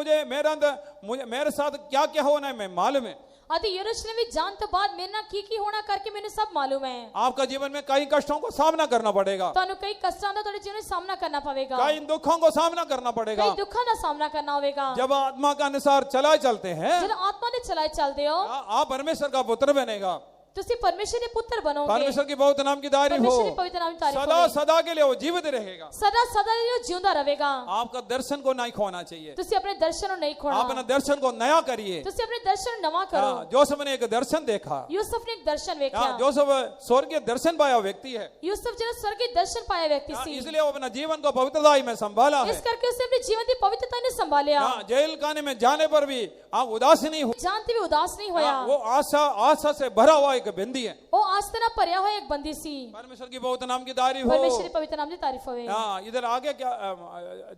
मेरे साथ क्या क्या होना है मैं मालूम है। ਅਤੇ ਯਰੂਸ਼ਲਮ ਵਿੱਚ ਜਾਣ ਤੋਂ ਬਾਅਦ ਮੇਰੇ ਨਾਲ ਕੀ ਹੋਣਾ ਕਰਕੇ ਮੈਨੂੰ ਸਭ ਮਾਲੂਮ ਹੈ आपका जीवन में कई कष्टों को सामना करना पड़ेगा, ਤੁਹਾਨੂੰ ਕਈ ਕਸ਼ਟਾਂ ਦਾ ਤੁਹਾਡੇ ਜੀਵਨ ਵਿੱਚ ਸਾਹਮਣਾ ਕਰਨਾ ਪਵੇਗਾ कई दुखों को सामना करना पड़ेगा। ਕਈ ਦੁੱਖਾਂ ਦਾ ਸਾਹਮਣਾ ਕਰਨਾ ਹੋਵੇਗਾ जब आत्मा का अनुसार चलाए चलते हैं ਜਦੋਂ ਆਤਮਾ ਦੇ ਚਲਾਏ ਚੱਲਦੇ ਹੋ आप परमेश्वर का पुत्र बनेगा। ਤੁਸੀਂ ਪਰਮੇਸ਼ਰ ਦੇ ਪੁੱਤਰ ਬਣੋਗੇ परमेश्वर की बहुत नाम की तारीफ हो। ਪਰਮੇਸ਼ਰ ਦੀ ਪਵਿੱਤਰ ਨਾਮ ਦੀ ਤਾਰੀਫ सदा ਹੋਵੇ सदा के लिए वो जीवित रहेगा। ਸਦਾ ਸਦਾ ਲਈ ਉਹ ਜਿਉਂਦਾ ਰਹੇਗਾ आपका दर्शन को नहीं खोना चाहिए। ਤੁਸੀਂ ਆਪਣੇ ਦਰਸ਼ਨ ਨੂੰ ਨਹੀਂ आप ਖੋਣਾ अपना दर्शन को नया करिए। ਤੁਸੀਂ ਆਪਣੇ ਦਰਸ਼ਨ ਨੂੰ ਨਵਾਂ ਕਰੋ हाँ, जोसेफ ने एक दर्शन देखा। ਯੂਸਫ ਨੇ ਇੱਕ ਦਰਸ਼ਨ हाँ, ਵੇਖਿਆ जोसेफ स्वर्गीय दर्शन पाया व्यक्ति है। ਯੂਸਫ ਜਿਹੜਾ ਸਵਰਗੀ ਦਰਸ਼ਨ ਪਾਇਆ ਵਿਅਕਤੀ हाँ, ਸੀ इसलिए वो अपना जीवन को पवित्रताई में संभाला है। ਇਸ ਕਰਕੇ ਉਸਨੇ ਆਪਣੇ ਜੀਵਨ ਦੀ ਪਵਿੱਤਰਤਾ ਨੂੰ ਸੰਭਾਲਿਆ हाँ, जेल खाने में जाने पर भी आप उदास नहीं हुए। ਜਾਣ ਤੇ ਵੀ ਉਦਾਸ ਨਹੀਂ ਹੋਇਆ हाँ, वो आशा से भरा हुआ एक बंदी है। ਉਹ ਆਸ ਦੇ ਨਾਲ ਭਰਿਆ ਹੋਇਆ ਇੱਕ ਬੰਦੀ ਸੀ परमेश्वर की बहुत नाम की तारीफ हो। ਪਰਮੇਸ਼ਰ ਦੀ ਪਵਿੱਤਰ ਨਾਮ ਦੀ ਤਾਰੀਫ ਹੋਵੇ हाँ, इधर आगे क्या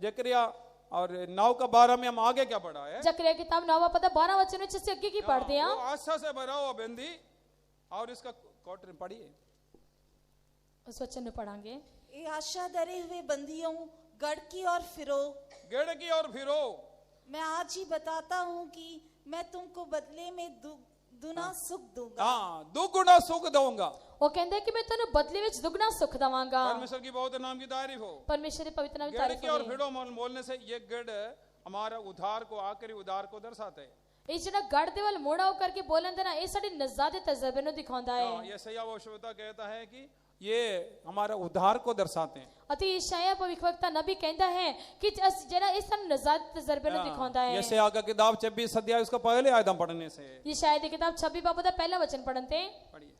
जकरिया और 9 का 12 में हम आगे क्या पढ़ा है? ਜ਼ਕਰੀਆ ਕਿਤਾਬ 9ਵਾਂ ਪਦਾ 12 ਵਚਨ ਵਿੱਚ ਅਸੀਂ ਅੱਗੇ ਕੀ ਪੜ੍ਹਦੇ वो ਹਾਂ आशा से भरा हुआ बंदी और इसका क्वार्टर पढ़िए। ਉਸ ਵਚਨ ਨੂੰ ਪੜਾਂਗੇ ए आशा धरे हुए बंदियों गढ़ की और फिरो, गेड़ की और फिरो। मैं आज ही बताता हूँ कि मैं तुमको बदले में दुना सुख दूंगा। हाँ, दुगुना सुख दूंगा। ਉਹ ਕਹਿੰਦਾ ਕਿ ਮੈਂ ਤੁਹਾਨੂੰ ਬਦਲੇ ਵਿੱਚ ਦੁੱਗਣਾ ਸੁੱਖ ਦਵਾਂਗਾ परमेश्वर की बहुत नाम की तारीफ हो। ਪਰਮੇਸ਼ਰ ਦੀ ਪਵਿੱਤਰ ਨਾਮ ਦੀ गेड़ ਤਾਰੀਫ की और ਹੋਵੇ फिरो बोलने से ये गेड़ हमारा उद्धार को आखिरी उद्धार को दर्शाते हैं। ਇਹ ਜਿਹੜਾ ਗੜ ਦੇ ਵੱਲ ਮੋੜਾ ਹੋ ਕਰਕੇ ਬੋਲਣ ਦੇ ਨਾਲ ਇਹ ਸਾਡੇ ਨਜ਼ਾਦ ਦੇ ਤਜਰਬੇ ਨੂੰ ਦਿਖਾਉਂਦਾ ਹੈ हाँ, ये सैया वो श्रोता कहता है कि ये हमारा उद्धार को दर्शाते हैं। ਅਤੇ ਯਸ਼ਾਇਆ ਭਵਿੱਖਵਕਤਾ ਨਬੀ ਕਹਿੰਦਾ ਹੈ ਕਿ ਜਿਹੜਾ ਇਹ ਸਾਨੂੰ ਨਜ਼ਾਦ ਤਜਰਬੇ ਨੂੰ ਦਿਖਾਉਂਦਾ ਹੈ ये सैया का किताब 26 अध्याय उसका पहले आयतम पढ़ने से ਯਸ਼ਾਇਆ ਦੀ ਕਿਤਾਬ 26 ਬਾਬ ਦਾ ਪਹਿਲਾ ਵਚਨ ਪੜਨ ਤੇ पढ़िए।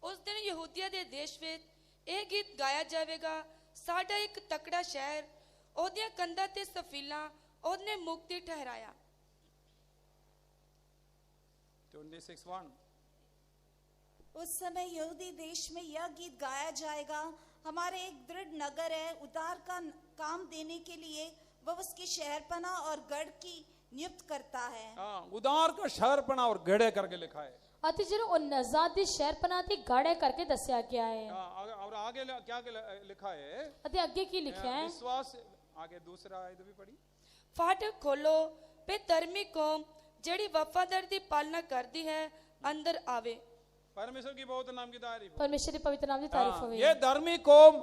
ਉਸ ਦਿਨ ਯਹੂਦੀਆ ਦੇ ਦੇਸ਼ ਵਿੱਚ ਇਹ ਗੀਤ ਗਾਇਆ ਜਾਵੇਗਾ, ਸਾਡਾ ਇੱਕ ਤਕੜਾ ਸ਼ਹਿਰ, ਉਹਦੀਆਂ ਕੰਧਾਂ ਤੇ ਸਫੀਲਾਂ ਉਹਨੇ ਮੁਕਤੀ ਠਹਿਰਾਇਆ। 26:1 उस समय यहूदी देश में यह गीत गाया जाएगा, हमारे एक दृढ़ नगर है, उद्धार का काम देने के लिए वह उसकी शहरपना और गढ़ की नियुक्त करता है। हाँ, उदार का शहरपना और गढ़े करके लिखा है। ਅਤੇ ਜਿਹੜਾ ਉਹ ਨਜ਼ਾਦ ਦੀ ਸ਼ਹਿਰਪਨਾ ਤੇ ਗਾੜੇ ਕਰਕੇ ਦੱਸਿਆ ਗਿਆ ਹੈ हाँ, और आगे क्या लिखा है? ਅਤੇ ਅੱਗੇ ਕੀ ਲਿਖਿਆ ਹੈ विश्वास आगे दूसरा आयत भी पढ़ी। ਫਾਟਕ ਖੋਲੋ ਤੇ ਧਰਮੀ ਕੌਮ ਜਿਹੜੀ ਵਫਾਦਾਰ ਦੀ ਪਾਲਣਾ ਕਰਦੀ ਹੈ ਅੰਦਰ ਆਵੇ। परमेश्वर की बहुत नाम की तारीफ। ਪਰਮੇਸ਼ਰ ਦੀ ਪਵਿੱਤਰ ਨਾਮ ਦੀ ਤਾਰੀਫ ਹੋਵੇ ये धर्मी कौम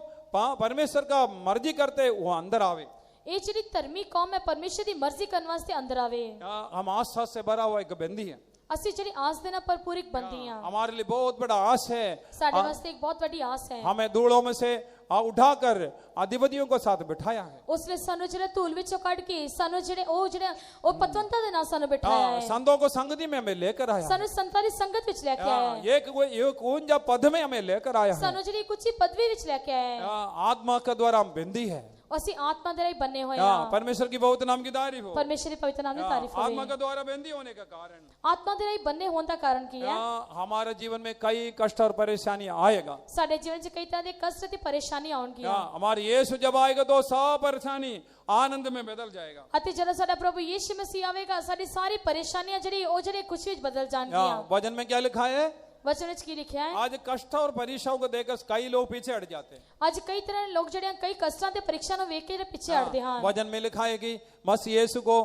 परमेश्वर का मर्जी करते वो अंदर आवे। ਇਹ ਜਿਹੜੀ ਧਰਮੀ ਕੌਮ ਹੈ ਪਰਮੇਸ਼ਰ ਦੀ ਮਰਜ਼ੀ ਕਰਨ ਵਾਸਤੇ ਅੰਦਰ ਆਵੇ हम आस्था से भरा हुआ एक बंदी है। ਅਸੀਂ ਜਿਹੜੀ ਆਸ ਦੇ ਨਾਲ ਭਰਪੂਰ ਇੱਕ ਬੰਦੀ ਹਾਂ हमारे लिए बहुत बड़ा आस है। ਸਾਡੇ ਵਾਸਤੇ ਇੱਕ ਬਹੁਤ ਵੱਡੀ ਆਸ ਹੈ हमें धूलों में से उठाकर अधिपतियों को साथ बिठाया है। ਉਸ ਨੇ ਸਾਨੂੰ ਜਿਹੜਾ ਧੂਲ ਵਿੱਚੋਂ ਕੱਢ ਕੇ ਸਾਨੂੰ ਉਹ ਪਤਵੰਤਾ ਦੇ ਨਾਲ ਸਾਨੂੰ ਬਿਠਾਇਆ हाँ, ਹੈ संतों को संगति में हमें लेकर आया है। ਸਾਨੂੰ ਸੰਤਾਂ ਦੀ ਸੰਗਤ ਵਿੱਚ ਲੈ ਕੇ ਆਇਆ हाँ, ਹੈ एक ऊंचा पद में हमें लेकर आया है। ਸਾਨੂੰ ਜਿਹੜੀ ਇੱਕ ਉੱਚੀ ਪਦਵੀ ਵਿੱਚ ਲੈ ਕੇ ਆਇਆ ਹੈ हाँ, आत्मा के द्वारा हम बंदी है। ਅਸੀਂ ਆਤਮਾ ਦੇ ਰਾਹੀਂ ਬੰਨੇ ਹੋਏ हाँ, ਹਾਂ परमेश्वर की बहुत नाम की तारीफ हो। ਪਰਮੇਸ਼ਰ ਦੀ ਪਵਿੱਤਰ ਨਾਮ ਦੀ हाँ, ਤਾਰੀਫ आत्मा ਹੋਵੇ के द्वारा बंदी होने का कारण ਆਤਮਾ ਦੇ ਰਾਹੀਂ ਬੰਨੇ ਹੋਣ ਦਾ ਕਾਰਨ ਕੀ ਹੈ हमारे जीवन में कई कष्ट और परेशानी आएगा। ਸਾਡੇ ਜੀਵਨ 'ਚ ਕਈ ਤਰ੍ਹਾਂ ਦੇ ਕਸ਼ਟ ਤੇ ਪਰੇਸ਼ਾਨੀਆਂ ਆਉਣਗੀਆਂ हमारे यीशु जब आएगा तो सब परेशानी आनंद में बदल जाएगा। ਅਤੇ ਜਦੋਂ ਸਾਡਾ ਪ੍ਰਭੂ ਯੀਸ਼ੂ ਮਸੀਹ ਆਵੇਗਾ ਸਾਡੀ ਸਾਰੀ ਪਰੇਸ਼ਾਨੀਆਂ ਜਿਹੜੀ ਖੁਸ਼ੀ ਵਿੱਚ ਬਦਲ ਜਾਣਗੀਆਂ वचन में क्या लिखा है? ਵਚਨ ਵਿੱਚ ਕੀ ਲਿਖਿਆ ਹੈ आज कष्ट और परीक्षाओं को देखकर कई लोग पीछे हट जाते हैं। ਅੱਜ ਕਈ ਤਰ੍ਹਾਂ ਦੇ ਲੋਕ ਜਿਹੜੇ ਕਈ ਕਸ਼ਟਾਂ ਤੇ ਪਰੀਖਿਆ ਨੂੰ ਵੇਖ ਕੇ ਪਿੱਛੇ ਹਟਦੇ ਹਨ वचन में लिखा है कि मसीह यीशु को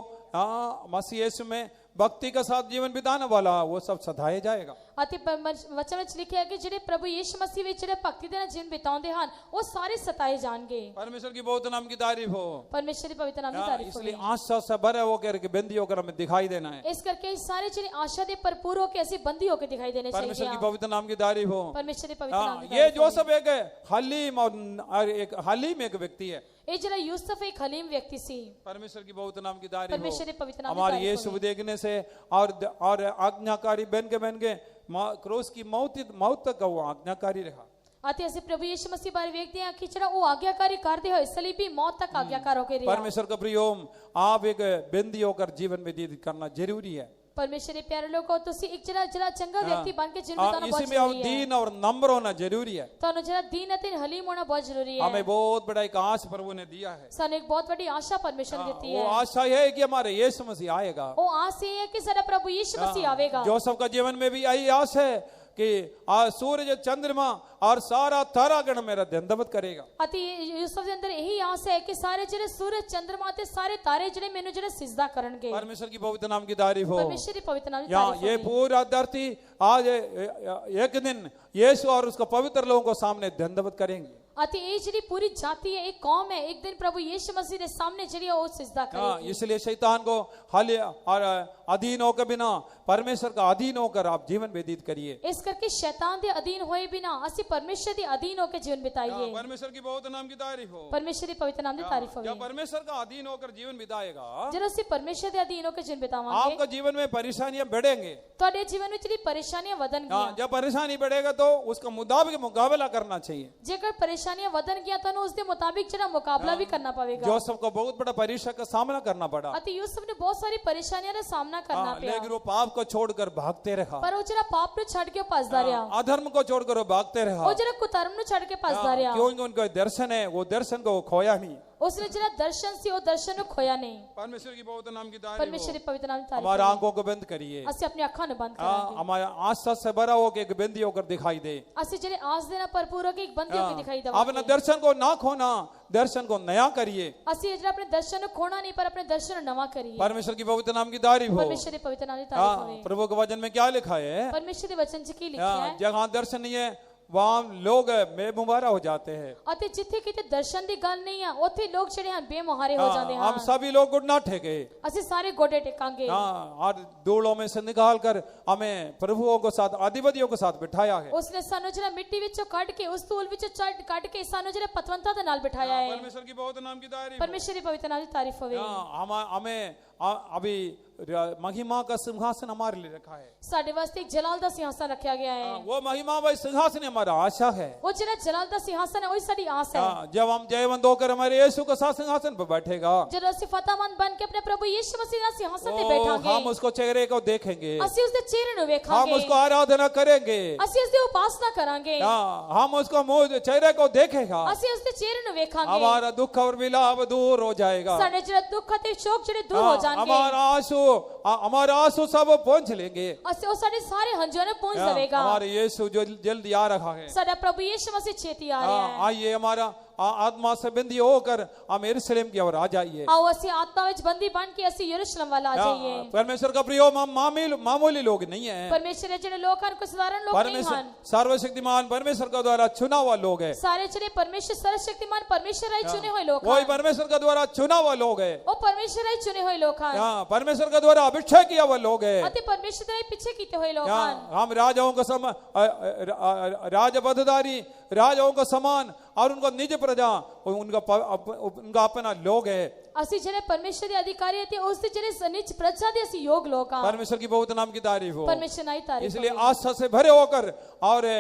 मसीह यीशु में भक्ति के साथ जीवन बिताने वाला वो सब सताया जाएगा। ਅਤੇ ਵਚਨ ਵਿੱਚ ਲਿਖਿਆ ਹੈ ਕਿ ਜਿਹੜੇ ਪ੍ਰਭੂ ਯੀਸ਼ੂ ਮਸੀਹ ਵਿੱਚ ਜਿਹੜੇ ਭਗਤੀ ਦੇ ਨਾਲ ਜੀਵਨ ਬਿਤਾਉਂਦੇ ਹਨ ਉਹ ਸਾਰੇ ਸਤਾਏ ਜਾਣਗੇ। परमेश्वर की बहुत नाम की तारीफ हो। ਪਰਮੇਸ਼ਰ ਦੀ ਪਵਿੱਤਰ ਨਾਮ ਦੀ ਤਾਰੀਫ इसलिए ਹੋਵੇ। आशा से भरे होकर के बंदी होकर हमें दिखाई देना है। ਇਸ ਕਰਕੇ ਸਾਰੇ ਜਿਹੜੇ ਆਸ਼ਾ ਦੇ ਭਰਪੂਰ ਹੋ ਕੇ ਅਸੀਂ ਬੰਦੀ ਹੋ ਕੇ ਦਿਖਾਈ ਦੇਣੇ परमेश्वर ਚਾਹੀਦੇ की ਹਾਂ। पवित्र नाम की तारीफ हो। ਪਰਮੇਸ਼ਰ ਦੀ ਪਵਿੱਤਰ ਨਾਮ ਦੀ ये ਤਾਰੀਫ ਹੋਵੇ। जोसेफ एक हलीम और एक हलीम एक व्यक्ति है। ਇਹ ਜਿਹੜਾ ਯੂਸਫ ਇੱਕ ਹਲੀਮ ਵਿਅਕਤੀ ਸੀ। परमेश्वर की बहुत नाम की तारीफ परमेश्वर की हो। पवित्र नाम की हमारे तारीफ यीशु होवे। देखने से और आज्ञाकारी बन के क्रूस की मौत तक का वो आज्ञाकारी रहा। ਅਤੇ ਅਸੀਂ ਪ੍ਰਭੂ ਯੀਸ਼ੂ ਮਸੀਹ ਬਾਰੇ ਵੇਖਦੇ ਹਾਂ ਕਿ ਜਿਹੜਾ ਉਹ ਆਗਿਆਕਾਰੀ ਕਰਦੇ ਹੋਏ ਸਲੀਬੀ ਮੌਤ ਤੱਕ ਆਗਿਆਕਾਰ ਹੋ ਕੇ ਰਿਹਾ। परमेश्वर का प्रियोम आप एक बंदी होकर जीवन व्यतीत करना जरूरी है। ਪਰਮੇਸ਼ਰ ਦੇ ਪਿਆਰੇ ਲੋਕੋ ਤੁਸੀਂ ਇੱਕ ਜਿਹੜਾ ਚੰਗਾ ਵਿਅਕਤੀ ਬਣ ਕੇ ਜੀਵਨ ਬਿਤਾਉਣਾ ਬਹੁਤ इसमें आप ਜ਼ਰੂਰੀ ਹੈ। दीन और नम्र होना जरूरी है। ਤੁਹਾਨੂੰ ਜਿਹੜਾ ਦੀਨ ਅਤੇ ਹਲੀਮ ਹੋਣਾ ਬਹੁਤ ਜ਼ਰੂਰੀ ਹੈ। हमें बहुत बड़ा एक आश प्रभु ने दिया है। ਸਾਨੂੰ ਇੱਕ ਬਹੁਤ ਵੱਡੀ ਆਸ਼ਾ ਪਰਮੇਸ਼ਰ ਨੇ ਦਿੱਤੀ वो ਹੈ। आशा है कि हमारे यीशु मसीह आएगा। ਉਹ ਆਸ ਇਹ ਹੈ ਕਿ ਸਾਡਾ ਪ੍ਰਭੂ ਯੀਸ਼ੂ ਮਸੀਹ ਆਵੇਗਾ। जोसेफ का जीवन में भी यही आस है कि आज सूरज चंद्रमा और सारा तारागण मेरा दंडवत करेगा। ਅਤੇ ਯੂਸਫ ਦੇ ਅੰਦਰ ਇਹੀ ਆਸ ਹੈ ਕਿ ਸਾਰੇ ਜਿਹੜੇ ਸੂਰਜ ਚੰਦਰਮਾ ਤੇ ਸਾਰੇ ਤਾਰੇ ਜਿਹੜੇ ਮੈਨੂੰ ਜਿਹੜੇ ਸਿਜਦਾ ਕਰਨਗੇ। परमेश्वर की पवित्र नाम की तारीफ हो। ਪਰਮੇਸ਼ਰ ਦੀ ਪਵਿੱਤਰ ਨਾਮ ਦੀ यहाँ ਤਾਰੀਫ ये ਹੋਵੇ। पूरा धरती आज एक दिन यीशु और उसका पवित्र लोगों को सामने दंडवत करेंगे। ਅਤੇ ਇਹ ਜਿਹੜੀ ਪੂਰੀ ਜਾਤੀ ਹੈ ਇਹ ਕੌਮ ਹੈ ਇੱਕ ਦਿਨ ਪ੍ਰਭु यीशु मसीह ਦੇ सामने ਜਿਹੜੀ ਉਹ सिजदा करेगी। इसलिए शैतान को हल और अधीन होकर बिना परमेश्वर का अधीन होकर आप जीवन व्यतीत करिए। ਇਸ ਕਰਕੇ ਸ਼ੈਤਾਨ ਦੇ ਅਧੀਨ ਹੋਏ ਬਿਨਾ ਅਸੀਂ ਪਰਮੇਸ਼ਰ ਦੇ ਅਧੀਨ ਹੋ ਕੇ ਜੀਵਨ ਬਿਤਾਈਏ। परमेश्वर की बहुत नाम की तारीफ हो। ਪਰਮੇਸ਼ਰ ਦੀ ਪਵਿੱਤਰ ਨਾਮ ਦੀ ਤਾਰੀਫ जब ਹੋਵੇ। परमेश्वर का अधीन होकर जीवन बिताएगा ਜਦੋਂ ਅਸੀਂ ਪਰਮੇਸ਼ਰ ਦੇ ਅਧੀਨ ਹੋ ਕੇ ਜੀਵਨ ਬਿਤਾਵਾਂਗੇ आपका जीवन में परेशानियां बढ़ेंगे। ਤੁਹਾਡੇ ਜੀਵਨ ਵਿੱਚ ਜਿਹੜੀ ਪਰੇਸ਼ਾਨੀਆਂ ਵਧਣਗੀਆਂ। जब परेशानी बढ़ेगा तो उसका मुताबिक मुकाबला करना चाहिए। ਜੇਕਰ ਪਰੇਸ਼ਾਨੀਆਂ ਵਧਣਗੀਆਂ ਤੁਹਾਨੂੰ ਉਸ ਦੇ ਮੁਤਾबिक ਜਿਹੜਾ ਮੁਕਾਬਲਾ ਵੀ ਕਰਨਾ ਪਵੇਗਾ। जोसेफ को बहुत बड़ा परीक्षा का सामना करना पड़ा। ਅਤੇ ਯੂਸਫ ਨੇ ਬਹੁਤ ਸਾਰੀ ਪਰੇਸ਼ਾਨੀਆਂ ਦਾ ਸਾਹਮਣਾ ਕਰਨਾ ਪਿਆ। लेकिन वो पाप को छोड़कर भागते रहा। ਪਰ ਉਹ ਜਿਹੜਾ ਪਾਪ ਨੂੰ ਛੱਡ ਕੇ ਉਹ ਭੱਜਦਾ ਰਿਹਾ। अधर्म को छोड़कर वो भागते रहा। ਉਹ ਜਿਹੜਾ ਕੁਧਰਮ ਨੂੰ ਛੱਡ ਕੇ ਭੱਜਦਾ ਰਿਹਾ। क्योंकि उनका दर्शन है वो दर्शन को वो खोया नहीं। ਉਸਨੇ ਜਿਹੜਾ ਦਰਸ਼ਨ ਸੀ ਉਹ ਦਰਸ਼ਨ ਨੂੰ ਖੋਇਆ ਨਹੀਂ। परमेश्वर की बहुत नाम की तारीफ ਪਰਮੇਸ਼ਰ ਦੀ हो। ਪਵਿੱਤਰ ਨਾਮ ਦੀ ਤਾਰੀਫ हमारी ਹੋਵੇ। आंखों को बंद करिए। ਅਸੀਂ ਆਪਣੀ ਅੱਖਾਂ ਨੂੰ ਬੰਦ ਕਰਾਂਗੇ। हमारे आस्था से भरा होकर एक बंदी होकर दिखाई दे। ਅਸੀਂ ਜਿਹੜੇ ਆਸ ਦੇ ਨਾਲ ਭਰਪੂਰ ਹੋ ਕੇ ਇੱਕ ਬੰਦੇ ਹੋ ਕੇ ਦਿਖਾਈ अपना ਦੇਵਾਂਗੇ। दर्शन को ना खोना, दर्शन को नया करिए। ਅਸੀਂ ਇਹ ਜਿਹੜਾ ਆਪਣੇ ਦਰਸ਼ਨ ਨੂੰ ਖੋਣਾ ਨਹੀਂ ਪਰ ਆਪਣੇ ਦਰਸ਼ਨ ਨੂੰ ਨਵਾਂ ਕਰੀਏ। परमेश्वर की पवित्र नाम की तारीफ हो। ਪਰਮੇਸ਼ਰ ਦੀ ਪਵਿੱਤਰ ਨਾਮ ਦੀ ਤਾਰੀਫ ਹੋਵੇ। प्रभु के वचन में क्या लिखा है? ਪਰਮੇਸ਼ਰ ਦੇ ਵਚਨ 'ਚ ਕੀ ਲਿਖਿਆ ਹੈ? जहाँ दर्शन नहीं है वहाँ लोग बेमुबारा हो जाते हैं। ਅਤੇ ਜਿੱਥੇ ਕਿਤੇ ਦਰਸ਼ਨ ਦੀ ਗੱਲ ਨਹੀਂ ਆ ਉੱਥੇ ਲੋਕ ਜਿਹੜੇ ਹਨ ਬੇਮੁਹਾਰੇ ਹੋ ਜਾਂਦੇ हम ਹਨ। सभी लोग घुटना टेके ਅਸੀਂ ਸਾਰੇ ਗੋਡੇ ਟੇਕਾਂਗੇ। और धूलों में से निकाल कर हमें प्रभुओं के साथ अधिपतियों के साथ बिठाया है। ਉਸਨੇ ਸਾਨੂੰ ਜਿਹੜਾ ਮਿੱਟੀ ਵਿੱਚੋਂ ਕੱਢ ਕੇ ਉਸ ਧੂਲ ਵਿੱਚੋਂ ਕੱਢ ਕੇ ਸਾਨੂੰ ਜਿਹੜਾ ਪਤਵੰਤਾ ਦੇ ਨਾਲ ਬਿਠਾਇਆ ਹੈ। परमेश्वर की बहुत नाम की तारीफ हो। ਪਰਮੇਸ਼ਰ ਦੀ ਪਵਿੱਤਰ ਨਾਮ ਦੀ ਤਾਰੀਫ ਹੋਵੇ। हमें अभी महिमा का सिंहासन हमारे लिए रखा है। ਸਾਡੇ ਵਾਸਤੇ ਇੱਕ ਜਲਾਲ ਦਾ ਸਿੰਘਾਸਨ ਰੱਖਿਆ ਗਿਆ ਹੈ। वो महिमा भाई सिंहासन हमारा आशा है। ਉਹ ਜਿਹੜਾ ਜਲਾਲ ਦਾ ਸਿੰਘਾਸਨ ਹੈ ਉਹ ਸਾਡੀ ਆਸ ਹੈ। जब हम जयवंत होकर हमारे यीशु के साथ सिंहासन पर बैठेगा ਜਦੋਂ ਅਸੀਂ ਫਤਿਹਮੰਦ ਬਣ ਕੇ ਆਪਣੇ ਪ੍ਰਭੂ ਯੀਸ਼ੂ ਮਸੀਹ ਦੇ ਸਿੰਘਾਸਨ ਤੇ हम ਬੈਠਾਂਗੇ उसको चेहरे को देखेंगे। ਅਸੀਂ ਉਸਦੇ ਚਿਹਰੇ ਨੂੰ हम ਵੇਖਾਂਗੇ। उसको आराधना करेंगे। ਅਸੀਂ ਉਸਦੀ ਉਪਾਸਨਾ ਕਰਾਂਗੇ। हम उसको मुंह चेहरे को देखेगा। ਅਸੀਂ ਉਸਦੇ ਚਿਹਰੇ ਨੂੰ ਵੇਖਾਂਗੇ। हमारा दुख और विलाप दूर हो जाएगा। ਸਾਡੇ ਜਿਹੜਾ ਦੁੱਖ ਅਤੇ ਸ਼ੋਕ ਜਿਹੜੇ ਦੂਰ ਹੋ ਜਾਣਗੇ। हमारा आंसू सब पहुंच लेंगे। ਅਸੀਂ ਉਹ ਸਾਡੇ ਸਾਰੇ ਹੰਝੂਆਂ ਨੂੰ ਪੂੰਝ ਦੇਵੇਗਾ। हमारे यीशु जो जल्दी आ रहा है। ਸਾਡਾ ਪ੍ਰਭੂ ਯੀਸ਼ੂ ਮਸੀਹ ਛੇਤੀ ਆ ਰਿਹਾ ਹੈ। आइए हमारा आत्मा से बंदी होकर हम यरूशलेम की ओर आ जाइए। ਆਓ ਅਸੀਂ ਆਤਮਾ ਵਿੱਚ ਬੰਦੀ ਬਣ ਕੇ ਅਸੀਂ ਯਰੂਸ਼ਲਮ ਵੱਲ ਆ ਜਾਈਏ। परमेश्वर का प्रिय मामूली लोग नहीं है। ਪਰਮੇਸ਼ਰ ਦੇ ਜਿਹੜੇ ਲੋਕ ਹਨ ਕੋਈ ਸਧਾਰਨ ਲੋਕ ਨਹੀਂ परमेश्वर ਹਨ। सर्वशक्तिमान परमेश्वर का द्वारा चुना हुआ लोग है। ਸਾਰੇ ਜਿਹੜੇ ਪਰਮੇਸ਼ਰ ਸਰਵਸ਼ਕਤੀਮਾਨ ਪਰਮੇਸ਼ਰ ਰਾਹੀਂ ਚੁਣੇ ਹੋਏ ਲੋਕ वही ਹਨ। परमेश्वर का द्वारा चुना हुआ लोग है। ਉਹ ਪਰਮੇਸ਼ਰ ਰਾਹੀਂ ਚੁਣੇ ਹੋਏ ਲੋਕ ਹਨ। परमेश्वर का द्वारा अभिषेक किया हुआ लोग है। ਅਤੇ ਪਰਮੇਸ਼ਰ ਦੇ ਪਿੱਛੇ ਕੀਤੇ ਹੋਏ ਲੋਕ ਹਨ। हम राजाओं का राजपदधारी राजाओं का समान और उनका निज प्रजा उनका अपना लोग है। ਅਸੀਂ ਜਿਹੜੇ ਪਰਮੇਸ਼ਰ ਦੇ ਅਧਿਕਾਰੀ ਅਤੇ ਉਸ ਦੇ ਜਿਹੜੇ ਨਿਜ ਪ੍ਰਜਾ ਦੇ ਅਸੀਂ ਯੋਗ ਲੋਕ ਹਾਂ। परमेश्वर की बहुत नाम की तारीफ हो। ਪਰਮੇਸ਼ਰ ਨਾਲ ਤਾਰੀਫ इसलिए ਹੋਵੇ। आस्था से भरे होकर और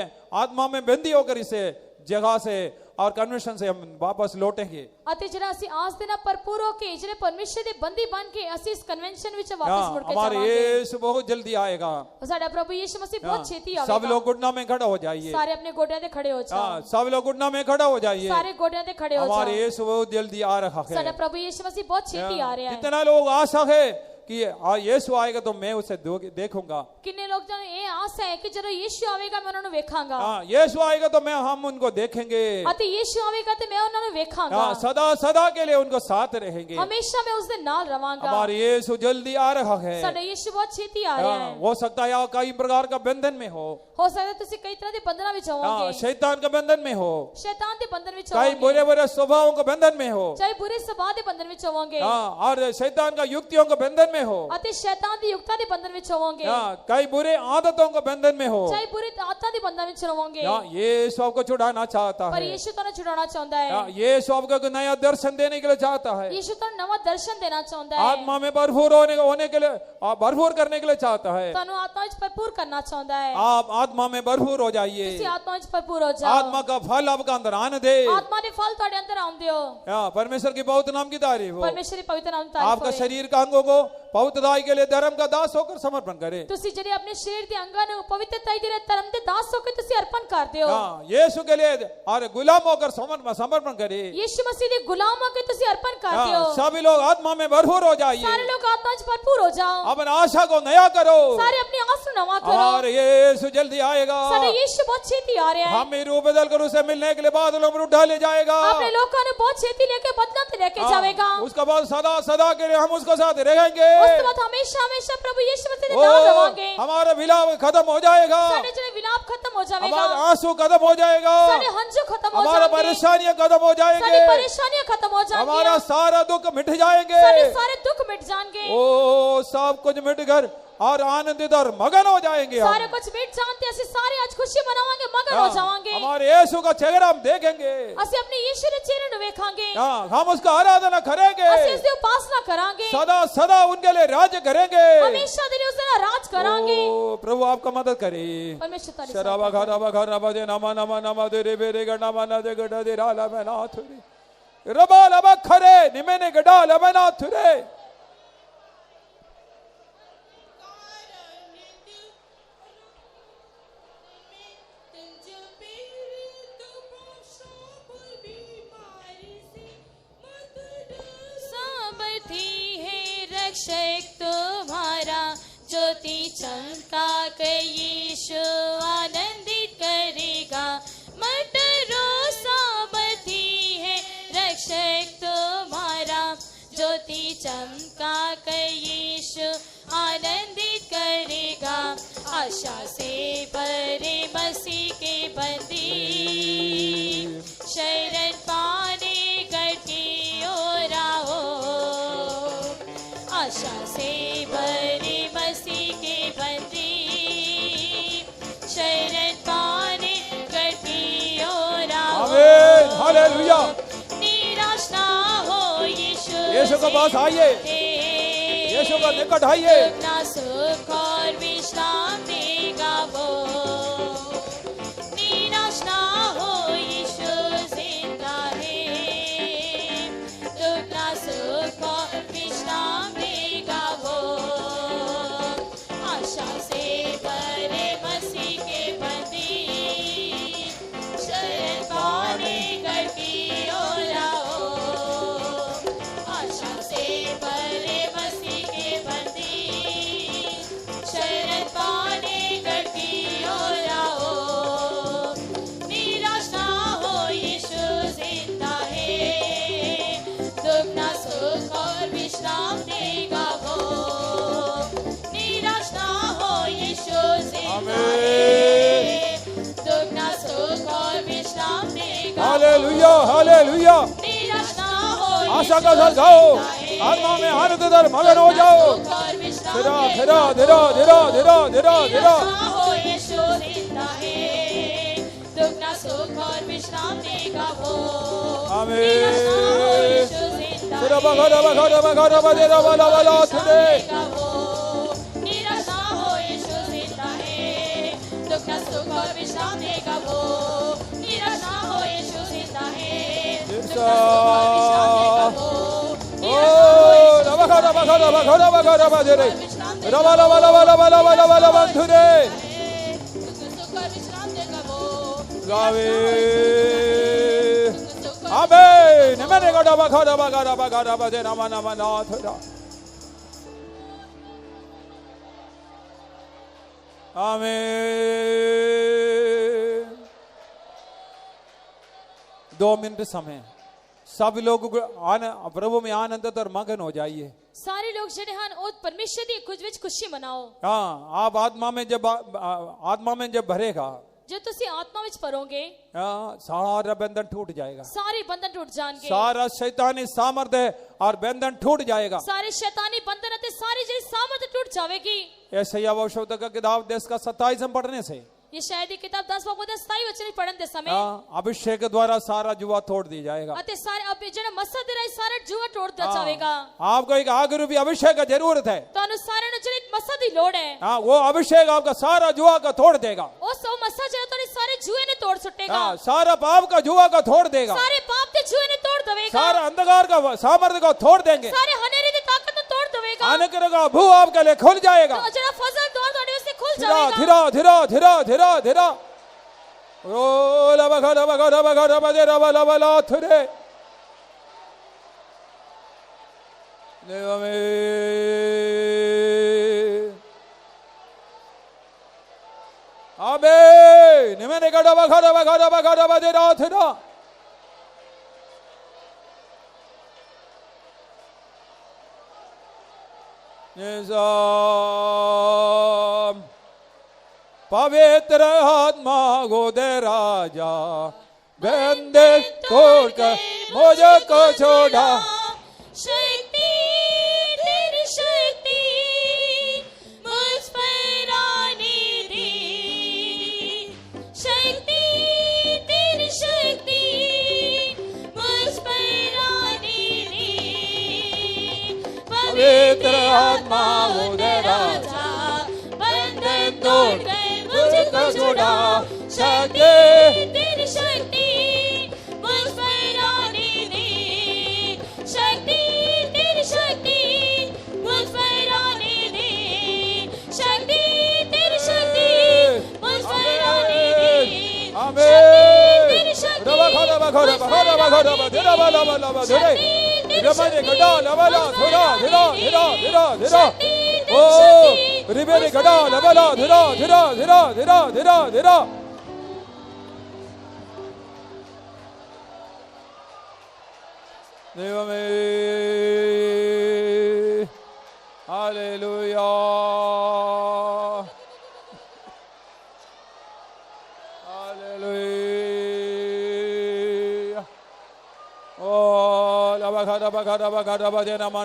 आत्मा में बंदी होकर इसे जगह से और कन्वेंशन से हम वापस लौटेंगे। ਅਤੇ ਜਿਹੜਾ ਅਸੀਂ ਆਸ ਦੇ ਨਾਲ ਭਰਪੂਰ ਹੋ ਕੇ ਜਿਹੜੇ ਪਰਮੇਸ਼ਰ ਦੇ ਬੰਦੀ ਬਣ ਕੇ ਅਸੀਂ ਇਸ ਕਨਵੈਨਸ਼ਨ ਵਿੱਚ ਵਾਪਸ ਮੁੜ ਕੇ हमारे ਜਾਵਾਂਗੇ। यीशु बहुत जल्दी आएगा। ਸਾਡਾ ਪ੍ਰਭੂ ਯੀਸ਼ੂ ਮਸੀਹ ਬਹੁਤ ਛੇਤੀ सब ਆਵੇਗਾ। लोग घुटना में खड़ा हो जाइए। ਸਾਰੇ ਆਪਣੇ ਗੋਡਿਆਂ ਤੇ ਖੜੇ ਹੋ ਜਾਓ। सब लोग घुटना में खड़ा हो जाइए। ਸਾਰੇ ਗੋਡਿਆਂ ਤੇ ਖੜੇ ਹੋ हमारे ਜਾਓ। यीशु बहुत जल्दी आ रहा ਸਾਡਾ है। ਪ੍ਰਭੂ ਯੀਸ਼ੂ ਮਸੀਹ ਬਹੁਤ ਛੇਤੀ ਆ ਰਿਹਾ ਹੈ। कितना लोग आशा है कि यीशु आएगा तो मैं उसे देखूंगा। किन्ने लोग जन ये आस है कि ਜਦੋਂ ਯੀਸ਼ੂ ਆਵੇਗਾ ਮੈਂ ਉਹਨਾਂ ਨੂੰ ਵੇਖਾਂਗਾ। हाँ, यीशु आएगा तो हम उनको देखेंगे। ਅਤੇ ਯੀਸ਼ੂ ਆਵੇਗਾ ਤੇ ਮੈਂ ਉਹਨਾਂ ਨੂੰ ਵੇਖਾਂਗਾ। हाँ, सदा सदा के लिए उनको साथ रहेंगे। ਹਮੇਸ਼ਾ ਮੈਂ ਉਸ ਦੇ ਨਾਲ ਰਵਾਂਗਾ। हमारे यीशु जल्दी आ रहा है। ਸਾਡਾ ਯੀਸ਼ੂ ਬਹੁਤ ਛੇਤੀ ਆ ਰਿਹਾ ਹੈ। हो सकता है आप कई प्रकार का बंधन में हो ਸਕਦਾ ਤੁਸੀਂ कई तरह ਦੇ ਬੰਧਨਾਂ ਵਿੱਚ हाँ, ਹੋਵੋਗੇ। शैतान के बंधन में हो, शैतान ਦੇ ਬੰਧਨ ਵਿੱਚ कई ਹੋਵੋਗੇ। बुरे बुरे स्वभावों के बंधन में हो, ਚਾਹੇ ਬੁਰੇ ਸੁਭਾਅ ਦੇ ਬੰਧਨ ਵਿੱਚ ਹੋਵੋਗੇ। हाँ, और शैतान का युक्तियों के बंधन में हो, ਅਤੇ ਸ਼ੈਤਾਨ ਦੀ ਯੁਕਤਾਂ ਦੇ ਬੰਧਨ ਵਿੱਚ ਹੋਵੋਗੇ। हाँ, कई बुरे आदतों के बंधन में हो। ਚਾਹੇ ਬੁਰੇ ਆਦਤਾਂ ਦੇ ਬੰਧਨ ਵਿੱਚ ਹੋਵੋਗੇ। हाँ, यीशु आपको छुड़ाना चाहता ਪਰ है। ਯੀਸ਼ੂ ਤੁਹਾਨੂੰ ਛੁਡਾਉਣਾ ਚਾਹੁੰਦਾ ਹੈ। हाँ, यीशु आपको एक नया दर्शन देने के लिए चाहता है। यीशु ਤੁਹਾਨੂੰ ਨਵਾਂ ਦਰਸ਼ਨ ਦੇਣਾ ਚਾਹੁੰਦਾ ਹੈ। आत्मा में भरपूर होने के लिए, भरपूर करने के लिए चाहता है। ਤੁਹਾਨੂੰ ਆਤਮਾ ਵਿੱਚ ਭਰਪੂਰ ਕਰਨਾ ਚਾਹੁੰਦਾ ਹੈ। आप आत्मा में भरपूर हो जाइए। ਤੁਸੀਂ ਆਤਮਾ ਵਿੱਚ ਭਰਪੂਰ ਹੋ ਜਾਓ। आत्मा का फल आपका अंदर आने दे। आत्मा ਦੇ फल ਤੁਹਾਡੇ ਅੰਦਰ ਆਉਂਦੇ ਹੋ। हाँ, परमेश्वर की बहुत नाम की तारीफ हो। परमेश्वर ਦੀ ਪਵਿੱਤਰ ਨਾਮ ਤਾਰੀਫ आपका ਹੋਵੇ। शरीर का अंगों को पवित्रताई के लिए धर्म का दास होकर समर्पण करे। ਤੁਸੀਂ ਜਿਹੜੇ ਆਪਣੇ ਸਰੀਰ ਦੇ ਅੰਗਾਂ ਨੂੰ ਪਵਿੱਤਰਤਾ ਦੇ ਧਰਮ ਦੇ ਦਾਸ ਹੋ ਕੇ ਤੁਸੀਂ ਅਰਪਣ ਕਰਦੇ ਹੋ। हाँ, यीशु के लिए और गुलाम होकर समर्पण करे। यीशु मसीह ਦੇ ਗੁਲਾਮ ਹੋ ਕੇ ਤੁਸੀਂ ਅਰਪਣ ਕਰਦੇ ਹੋ। हाँ, सभी लोग आत्मा में भरपूर हो जाइए। ਸਾਰੇ ਲੋਕ ਆਤਮਾ ਵਿੱਚ ਭਰਪੂਰ ਹੋ ਜਾਓ। अपनी आशा को नया करो। ਸਾਰੇ ਆਪਣੀ ਆਸ ਨੂੰ ਨਵਾਂ ਕਰੋ। और यीशु जल्दी आएगा। ਸਾਡਾ ਯੀਸ਼ੂ ਬਹੁਤ ਛੇਤੀ ਆ ਰਿਹਾ ਹੈ। हमें रूप बदल कर उसे मिलने के लिए बादलों में उठा ले जाएगा। ਆਪਣੇ ਲੋਕਾਂ ਨੂੰ ਬਹੁਤ ਛੇਤੀ ਲੈ ਕੇ ਬਦਲਾਂ ਤੇ ਲੈ ਕੇ हाँ, ਜਾਵੇਗਾ। उसके बाद सदा सदा के लिए हम उसके साथ रहेंगे। ਉਸ ਤੋਂ ਬਾਅਦ ਹਮੇਸ਼ਾ ਹਮੇਸ਼ਾ ਪ੍ਰਭु ਯੀਸ਼ੂ ਮਸੀਹ ਦੇ ਨਾਲ ਰਵਾਂਗੇ। हमारा विलाप खत्म हो जाएगा। ਸਾਡੇ ਜਿਹੜੇ ਵਿਲਾਪ ਖਤਮ ਹੋ ਜਾਵੇਗਾ। हमारा आंसू खत्म हो जाएगा। ਸਾਡੇ ਹੰਝੂ ਖਤਮ ਹੋ हमारा ਜਾਣਗੇ। परेशानियां खत्म हो ਸਾਡੀ जाएंगे। ਪਰੇਸ਼ਾਨੀਆਂ ਖਤਮ ਹੋ हमारा ਜਾਣਗੀਆਂ। सारा दुख मिट जाएंगे। ਸਾਡੇ ਸਾਰੇ ਦੁੱਖ ਮਿਟ ਜਾਣਗੇ। ओ सब कुछ मिट कर और आनंदित और मगन हो जाएंगे। हम ਸਾਰੇ ਕੁਝ ਮਿਟ ਜਾਣਦੇ ਅਸੀਂ ਸਾਰੇ ਅੱਜ ਖੁਸ਼ੀ ਮਨਾਵਾਂਗੇ ਮਗਨ ਹੋ ਜਾਵਾਂਗੇ। हमारे यीशु का चेहरा हम देखेंगे। ਅਸੀਂ ਆਪਣੇ ਯੀਸ਼ੂ ਦੇ ਚਿਹਰੇ ਨੂੰ ਵੇਖਾਂਗੇ। हाँ, हम उसका आराधना करेंगे। ਅਸੀਂ ਉਸ ਦੀ ਉਪਾਸਨਾ ਕਰਾਂਗੇ। सदा सदा उनके लिए राज्य करेंगे। ਹਮੇਸ਼ਾ ਦੇ ਲਈ ਉਸ ਦਾ ਰਾਜ ਕਰਾਂਗੇ। ओ प्रभु आपका मदद करे। परमेश्वर तारी शराबा खाराबा खाराबा दे नमा नमा नमा दे रे बेरे गणा मना दे गडा दे राला में नाथ रे रबा लबा खरे निमेने गडा लबा नाथ रे। रक्षक तुम्हारा ज्योति चमका कर यीशु आनंदित करेगा। मत रो सामर्थी है रक्षक तुम्हारा ज्योति चमका कर यीशु आनंदित करेगा। आशा से भरे मसीह के बंदी शरण पाने गढ़ की ओर आओ। आशा से भरे मसीह के बंदी शरण पाने गढ़ की ओर आओ। आमीन, हालेलुया। निराश ना हो यीशु के पास आइए। यीशु का निकट आइए। अपना सुख और विश्राम देगा वो। निराश ना हो यीशु जिंदा है। अपना सुख और विश्राम देगा वो। आशा से भरे मसीह के बंदी शरण पाने गढ़ की ओर आओ। आशा से भरे मसीह के बंदी शरण पाने गढ़ की ओर आओ। निराश ना हो यीशु जिंदा है। दुगना सुख और विश्राम देगा वो। निराश ना हो यीशु जिंदा है। दुगना सुख और विश्राम देगा। Hallelujah, hallelujah. निराश ना हो आशा का साथ गाओ। आत्मा में आनंद और मगन हो जाओ। धीरा धीरा धीरा धीरा धीरा धीरा धीरा। हो यीशु जिंदा है। दुगना सुख और विश्राम देगा वो। आमीन। यीशु जिंदा तेरा बगरा बगरा बगरा बगरा वाला वाला थे। निराश ना हो यीशु जिंदा है। दुगना सुख और विश्राम देगा वो। निराश ना हो यीशु जिंदा है। दुगना सुख और विश्राम देगा वो। ओ रबा खरा बगरा बगरा बगरा बजरे रबा ला वाला वाला वाला वाला वाला बंधुरे सुख और विश्राम देगा वो। गावे आमीन। मैंने गड़ा बगरा बगरा बगरा बजे नमा नमा नाथ रा आमीन। 2 मिनट समय, सब लोग प्रभु में आनंद और मगन हो जाइए। सारे लोग ਜਿਹੜੇ ਹਨ ਉਹ ਪਰਮੇਸ਼ਰ ਦੀ ਕੁਝ ਵਿੱਚ ਖੁਸ਼ੀ ਮਨਾਓ। हाँ, आप आत्मा में जब भरेगा, ਜੇ ਤੁਸੀਂ ਆਤਮਾ ਵਿੱਚ ਭਰੋਗੇ, सारा बंधन टूट जाएगा, ਸਾਰੇ ਬੰਧਨ ਟੁੱਟ ਜਾਣਗੇ, सारा शैतानी सामर्थ्य और बंधन टूट जाएगा। ਸਾਰੇ ਸ਼ੈਤਾਨੀ ਬੰਧਨ ਅਤੇ ਸਾਰੀ ਜਿਹੜੀ ਸਾਮਰਥ ਟੁੱਟ ਜਾਵੇਗੀ। यशायाह भविष्यवक्ता का किताब 10 का 27 पढ़ने से ये शायद की किताब 10 बाबू 27 वचन पढ़न दे समय अभिषेक के द्वारा सारा जुआ तोड़ दिया जाएगा। अते सारे अब ਜਿਹੜਾ ਮਸਾ ਦੇ ਰਾਹੀਂ ਸਾਰਾ ਜੂਆ ਤੋੜ ਦਿੱਤਾ ਜਾਵੇਗਾ। आपको एक आगुरु भी अभिषेक का जरूरत है। ਤੁਹਾਨੂੰ ਸਾਰਿਆਂ ਨੂੰ ਜਿਹੜੀ ਮਸਾ ਦੀ ਲੋੜ ਹੈ, हाँ, वो अभिषेक आपका सारा जुआ का तोड़ देगा। ਉਹ ਸੋ ਮਸਾ ਜਿਹੜਾ ਤੁਹਾਡੇ ਸਾਰੇ ਜੂਏ ਨੇ ਤੋੜ ਸੁੱਟੇਗਾ। हाँ, सारा पाप का जुआ का तोड़ देगा, ਸਾਰੇ ਪਾਪ ਦੇ ਜੂਏ ਨੇ ਤੋੜ ਦੇਵੇਗਾ, सारा अंधकार का सामर्थ्य को तोड़ देंगे, ਸਾਰੇ ਹਨੇਰੇ ਦੀ ਤਾਕਤ ਨੂੰ ਤੋੜ ਦੇਵੇਗਾ। अनुग्रह का भू आपके लिए खुल जाएगा। तो ਜਿਹੜਾ ਫਜ਼ਲ ਦੌਰ ਤੁਹਾਡੇ ਵਾਸਤੇ ਖੁੱਲ धीरा ਜਾਵੇਗਾ। धीरा धीरा धीरा धीरा धीरा ओ लबा खा बला थुरे देव में अबे निमने गडबा खा धीरा धीरा निजाम पवित्र आत्मा गोदे राजा बंदे तोड़कर मुझको छोड़ा। शक्ति तेरी शक्ति मुझ पर आने दे, शक्ति तेरी शक्ति मुझ पर आने दे। पवित्र आत्मा गोदे राजा बंधन तोड़कर मुझको छोड़ा। शक्ति तेरी शक्ति मुझ पर आने दे, शक्ति तेरी शक्ति मुझ पर आने दे, शक्ति तेरी शक्ति मुझ पर आने दे, आमीन। तेरी शक्ति रबा खा धीरा रमने गड़ा लबला थोड़ा धीरा धीरा धीरा धीरा ओ रिबेरे गड़ा लबला धीरा धीरा धीरा धीरा धीरा धीरा देव में हालेलुया हालेलुया ओ लबा खा दे नमा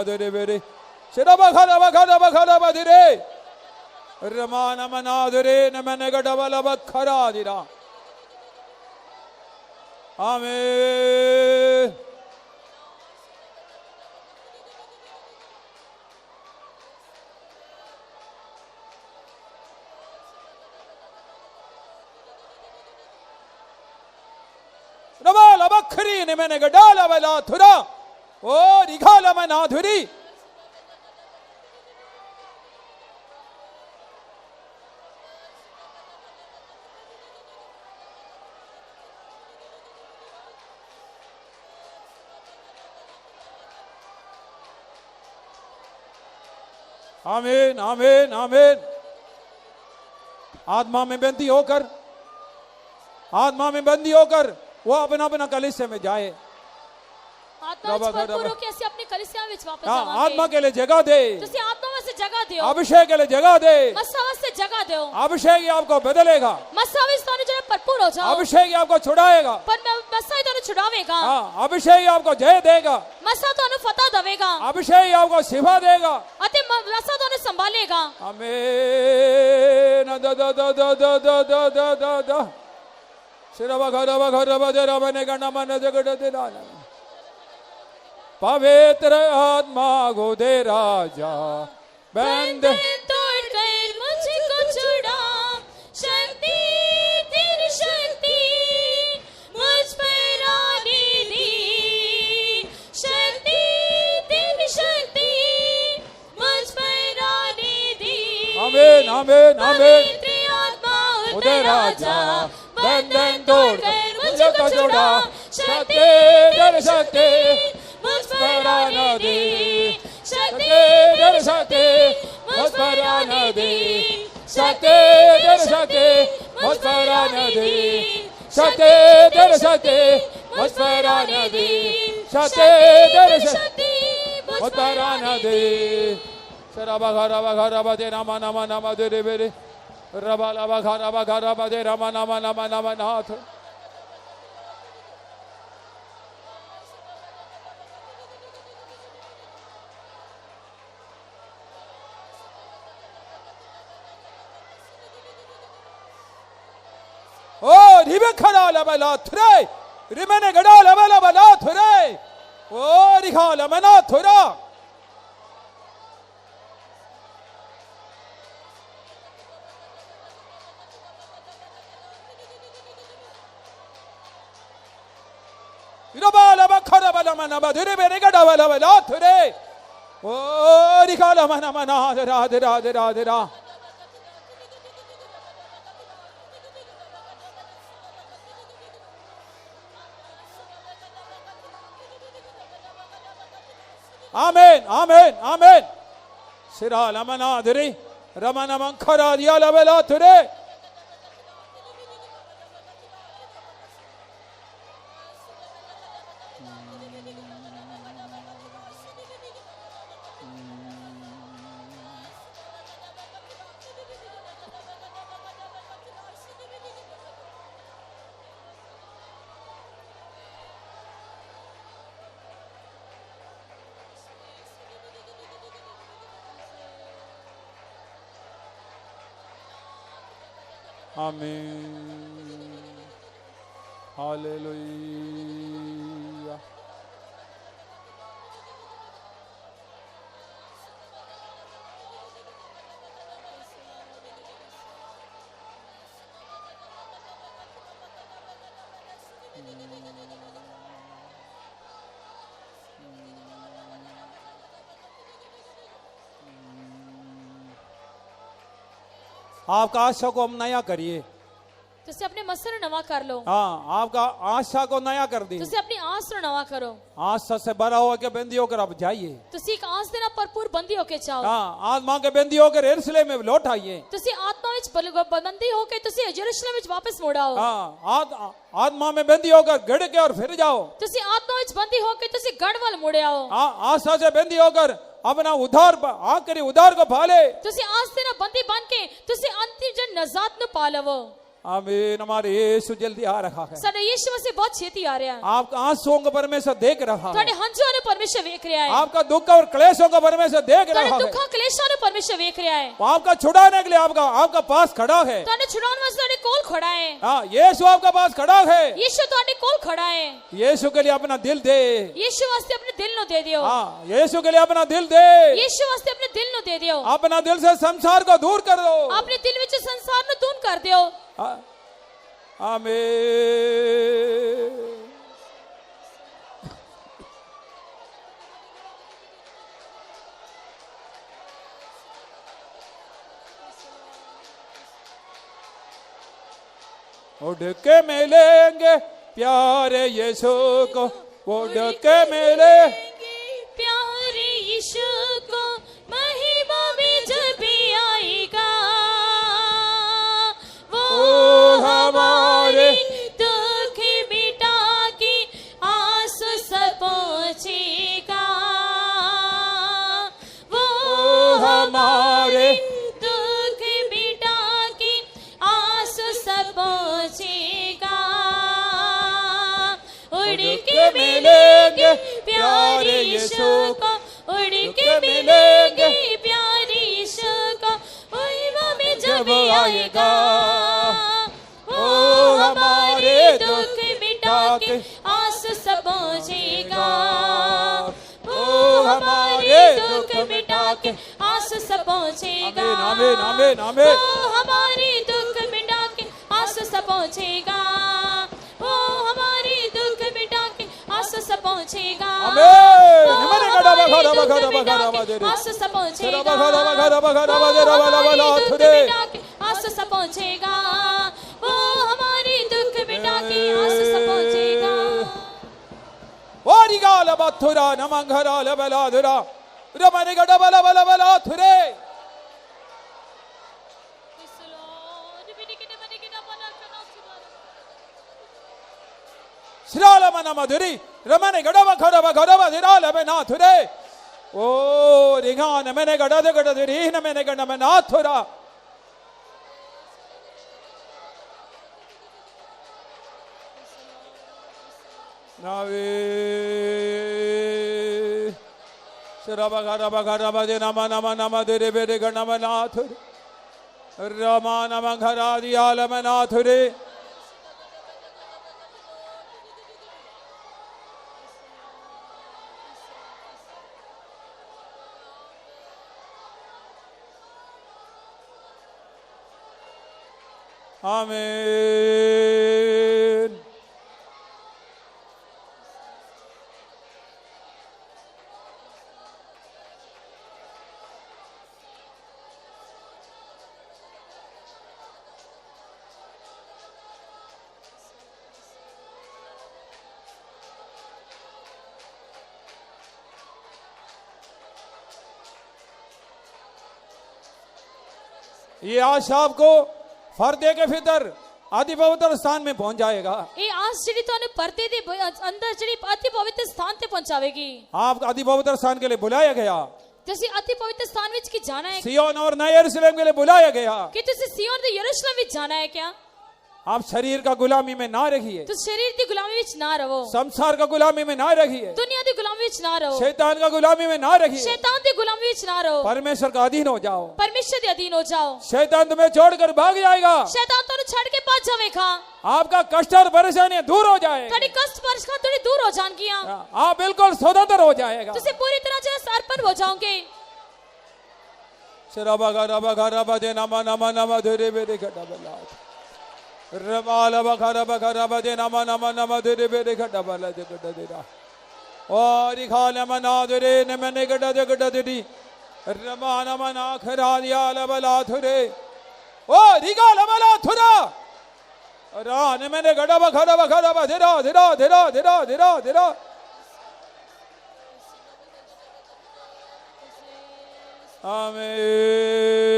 दे बेरे शिरबा खा दे रे रमा नमना दे रे नमने गडबा लबा खरा दिरा आमीन। रबाला बखरी ने मैंने गडाला वाला थुरा ओ रिघाला मैं नाधुरी आमीन आमीन आमीन। आत्मा में बंदी होकर वो अपना अपना कलीसिया में जाए। आत्मा ਵਿੱਚ ਭਰਪੂਰ ਹੋ ਕੇ ਅਸੀਂ ਆਪਣੀ ਕਲੀਸਿਆ ਵਿੱਚ ਵਾਪਸ ਜਾਵਾਂਗੇ। आत्मा के लिए जगह दे, ਤੁਸੀਂ ਆਤਮਾ ਵਾਸਤੇ ਜਗ੍ਹਾ ਦਿਓ, अभिषेक के लिए जगह दे। ਮਸਾ ਵਾਸਤੇ ਜਗ੍ਹਾ ਦਿਓ। अभिषेक ही आपको बदलेगा, ਮਸਾ ਵਿੱਚ ਤੁਹਾਨੂੰ ਜਿਹੜਾ ਭਰਪੂਰ ਹੋ ਜਾਓ, अभिषेक ही आपको छुड़ाएगा। ਪਰ ਮਸਾ ਹੀ ਤੁਹਾਨੂੰ ਛੁਡਾਵੇਗਾ, अभिषेक ही आपको जय देगा, ਮਸਾ ਤੁਹਾਨੂੰ ਫਤਹ ਦੇਵੇਗਾ अभिषेक ही आपको शिफा देगा। ਅਤੇ ਮਸਾ ਤੁਹਾਨੂੰ ਸੰਭਾਲੇਗਾ। आमीन। दा दा दा दा दा दा दा दा दा दा शिरबा घरबा दे रमने गणा मन जगड़ दे लाना पवित्र आत्मा गोदे राजा बंद तोड़कर मुझको छुड़ा। शक्ति तेरी शक्ति मुझ पर आने दे, शक्ति तेरी शक्ति मुझ पर आने दे। आमीन आमीन आमीन। पवित्र आत्मा गोदे राजा बंधन तोड़कर मुझको छोड़ा। शक्ति तेरी शक्ति मुझ पर आने दे, शक्ति तेरी शक्ति मुझ पर आने दे, शक्ति तेरी शक्ति मुझ पर आने दे, शक्ति तेरी शक्ति मुझ पर आने दे, शक्ति तेरी शक्ति मुझ पर आने दे। रबा घरबा घरबा दे रामा नामा नामा दे रे बेरे, रबा लबा घरबा दे रामा नामा नामा नामा नाथ। ओ रिबे खड़ा लबला थरे, रिमेने गड़ा लबला थरे, ओ रिखा लमना थरा। रबाला बखरा बला मना बधुरे बेरे गड़ा लबला थरे, ओ रिखा लमना मना धरा धरा धरा धरा। आमेन आमेन आमेन। सिरा लमना धरी रमना मंखरा दिया लबला थुरे। आमीन हालेलुया। आपका आशा को हम नया करिए। ਤੁਸੀਂ ਆਪਣੇ ਮਸਰ ਨੂੰ ਨਵਾਂ ਕਰ ਲਓ। हाँ आपका आशा को नया कर दी। ਤੁਸੀਂ ਆਪਣੀ ਆਸ ਨੂੰ ਨਵਾਂ ਕਰੋ। आशा से भरा हुआ के बंदी होकर आप जाइए। ਤੁਸੀਂ ਇੱਕ ਆਸ ਦੇ ਨਾਲ ਭਰਪੂਰ ਬੰਦੀ ਹੋ ਕੇ ਜਾਓ। हाँ आत्मा के बंदी होकर यरूशलेम में लौट आइए। ਤੁਸੀਂ ਆਤਮਾ ਵਿੱਚ ਬੰਦੀ ਹੋ ਕੇ ਤੁਸੀਂ ਯਰੂਸ਼ਲਮ ਵਿੱਚ ਵਾਪਸ ਮੁੜ ਆਓ। हाँ आत्मा में बंदी होकर गढ़ के और फिर जाओ। ਤੁਸੀਂ ਆਤਮਾ ਵਿੱਚ ਬੰਦੀ ਹੋ ਕੇ ਤੁਸੀਂ ਗੜ ਵੱਲ ਮੁੜ ਆਓ। हाँ आशा से बंदी होकर अपना उद्धार आखिरी उद्धार को पाले। ਤੁਸੀਂ ਆਸ ਦੇ ਨਾਲ ਬੰਦੀ ਬਣ ਕੇ ਤੁਸੀਂ ਅੰਤਿਮ ਜਨ ਨਜ਼ਾਤ ਨੂੰ ਪਾ ਲਵੋ। आमीन। हमारे यीशु जल्दी आ रहा है। ਸਾਡਾ ਯीशु ਮਸੀਹ ਬਹੁਤ ਛੇਤੀ ਆ ਰਿਹਾ ਹੈ। आपका आंसुओं को परमेश्वर देख रहा है। ਤੁਹਾਡੇ ਹੰਝੂਆਂ ਨੂੰ ਪਰਮੇਸ਼ਰ ਵੇਖ ਰਿਹਾ ਹੈ। आपका दुख और क्लेशों को परमेश्वर देख रहा ਤੁਹਾਡੇ है। ਦੁੱਖਾਂ ਕਲੇਸ਼ਾਂ ਨੂੰ ਪਰਮੇਸ਼ਰ ਵੇਖ ਰਿਹਾ ਹੈ। आपका छुड़ाने के लिए आपका पास खड़ा है। ਤੁਹਾਨੂੰ ਛੁਡਾਉਣ ਵਾਸਤੇ ਤੁਹਾਡੇ ਕੋਲ ਖੜਾ ਹੈ। हाँ यीशु आपका पास खड़ा है। ਯीशु ਤੁਹਾਡੇ ਕੋਲ ਖੜਾ ਹੈ। यीशु के लिए अपना दिल दे। ਯीशु ਵਾਸਤੇ ਆਪਣੇ ਦਿਲ ਨੂੰ ਦੇ ਦਿਓ। हाँ यीशु के लिए अपना दिल दे। ਯीशु ਵਾਸਤੇ ਆਪਣੇ ਦਿਲ ਨੂੰ ਦੇ ਦਿਓ। अपना दिल से संसार को दूर कर दो। ਆਪਣੇ ਦਿਲ ਵਿੱਚ ਸੰਸਾਰ ਨੂੰ ਦੂਰ ਕਰ ਦਿਓ। आमीन। उड़ के मिलेंगे प्यारे यीशु को, उड़ के मिले प्यारे यीशु को महिमा में जब भी आएगा, वो हमारे दुख मिटा के आंसू सब पोंछेगा, वो हमारे दुख मिटा के आंसू सब पोंछेगा। उड़ के मिलेंगे प्यारे यीशु को, उड़ के मिलेंगे प्यारे यीशु को, महिमा में जब आएगा, वो हमारे दुख मिटा के आंसू सब पोंछेगा, वो हमारे दुख मिटा के आंसू सब पोंछेगा, आमीन आमीन आमीन। वो हमारे दुख मिटा के आंसू सब पोंछेगा, वो हमारे दुख मिटा के आंसू सब पोंछेगा, आमीन। वो निमने हमारे गड़ा बखरा दुख बखरा मिटा बखरा के बखरा आंसू सब पोंछेगा, तेरा बखरा बखरा बखरा वो बखरा बखरा हमारे बखरा दुख थुरे। मिटा के आंसू सब पोंछेगा, वो हमारे दुख मिटा के आंसू सब पोंछेगा। ओरी गाल बथुरा नमंगरा लबला धुरा रमने गड़ा बला बला बला थुरे। Sirala mana madhuri. Ramane gadava kharava kharava dirala benathure. Oh, rigana mene gadade gadadiri na mene gana menathura. Navi Siraba garaba garaba de nama nama nama de bede gana menathur. Rama nama gharadi ala menathure. Amen. ये आज आपको फर्दे के फितर आदि पवित्र स्थान में पहुंच जाएगा। ਇਹ ਆਸ ਜਿਹੜੀ ਤੁਹਾਨੂੰ ਪਰਦੇ ਦੇ ਅੰਦਰ ਜਿਹੜੀ ਅਤੀ ਪਵਿੱਤਰ ਸਥਾਨ ਤੇ ਪਹੁੰਚਾਵੇਗੀ। आप आदि पवित्र स्थान के लिए बुलाया गया, ਤੁਸੀਂ ਅਤੀ ਪਵਿੱਤਰ ਸਥਾਨ ਵਿੱਚ ਕੀ ਜਾਣਾ ਹੈ? सियोन और नए यरूशलेम के लिए बुलाया गया। ਕਿ ਤੁਸੀਂ ਸਿਯੋਨ ਤੇ ਯਰੂਸ਼ਲਮ ਵਿੱਚ ਜਾਣਾ ਹੈ ਕਿਆ? आप शरीर का गुलामी में ना रहिए, ਤੁਸੀਂ ਸਰੀਰ ਦੀ ਗੁਲਾਮੀ ਵਿੱਚ ਨਾ ਰਹੋ, संसार का गुलामी में ना रहिए, ਦੁਨੀਆ ਦੀ ਗੁਲਾਮੀ ਵਿੱਚ ਨਾ ਰਹੋ, शैतान का गुलामी में ना रहिए, शैतान ਦੀ ਗੁਲਾਮੀ ਵਿੱਚ ਨਾ ਰਹੋ, परमेश्वर का अधीन हो जाओ। ਪਰਮੇਸ਼ਰ ਦੇ ਅਧੀਨ ਹੋ ਜਾਓ। शैतान तुम्हें छोड़कर भाग जाएगा, ਸ਼ੈਤਾਨ ਤੁਹਾਨੂੰ ਛੱਡ ਕੇ ਭੱਜ ਜਾਵੇਗਾ, आपका कष्ट और परेशानियां दूर हो जाएगी, ਤੁਹਾਡੀ ਕਸ਼ਟ ਪਰੇਸ਼ਾਨੀ ਤੁਹਾਡੀ ਦੂਰ ਹੋ ਜਾਣਗੀਆਂ, आप बिल्कुल स्वतंत्र हो जाएगा। ਤੁਸੀਂ ਪੂਰੀ ਤਰ੍ਹਾਂ ਜਿਹੜਾ ਸਮਰਪਣ ਹੋ ਜਾਓਗੇ। शराबा गाराबा गाराबा दे नामा नामा नामा धरे बेरे खड़ा बला रबाला बखारा बखारा बदे नामा नामा नामा धरे बेरे खड़ा बला दे गड्ढा दे रहा और खाले मना धरे ने मैंने गड्ढा दे रमा नामा ना खरा दिया लबला थुरे ओ रिगा लबला थुरा रा ने मैंने गड्ढा बखारा बखारा धीरा धीरा धीरा धीरा धीरा धीरा आमीन।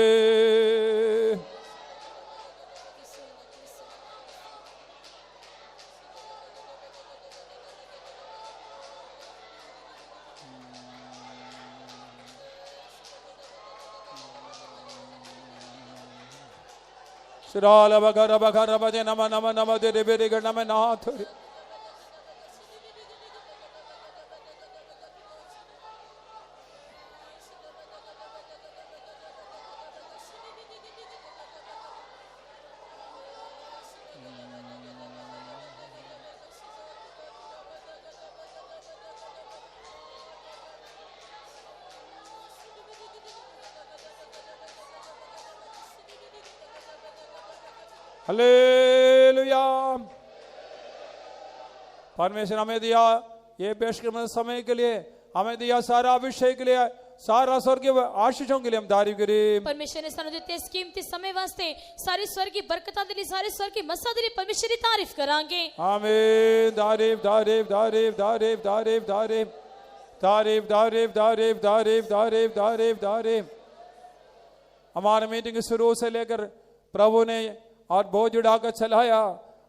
श्राल बगर बगर बजे नम नम नम दे बेरे गण में नाथ हालेलुया। परमेश्वर हमें दिया ये पेशकर्म समय के लिए, हमें दिया सारा अभिषेक के लिए, सारा स्वर्ग के आशीषों के लिए हम तारीफ करें। परमेश्वर ने ਸਾਨੂੰ ਦਿੱਤੇ ਇਸ ਕੀਮਤੀ ਸਮੇਂ ਵਾਸਤੇ ਸਾਰੀ ਸਵਰਗੀ ਬਰਕਤਾਂ ਦੇ ਲਈ, ਸਾਰੀ ਸਵਰਗੀ ਮਸਾਂ ਦੇ ਲਈ परमेश्वर ਦੀ ਤਾਰੀਫ ਕਰਾਂਗੇ। आमीन। तारीफ तारीफ तारीफ तारीफ तारीफ तारीफ तारीफ तारीफ तारीफ तारीफ तारीफ तारीफ तारीफ। हमारे मीटिंग शुरू से लेकर प्रभु ने और बोझ उड़ाकर चलाया,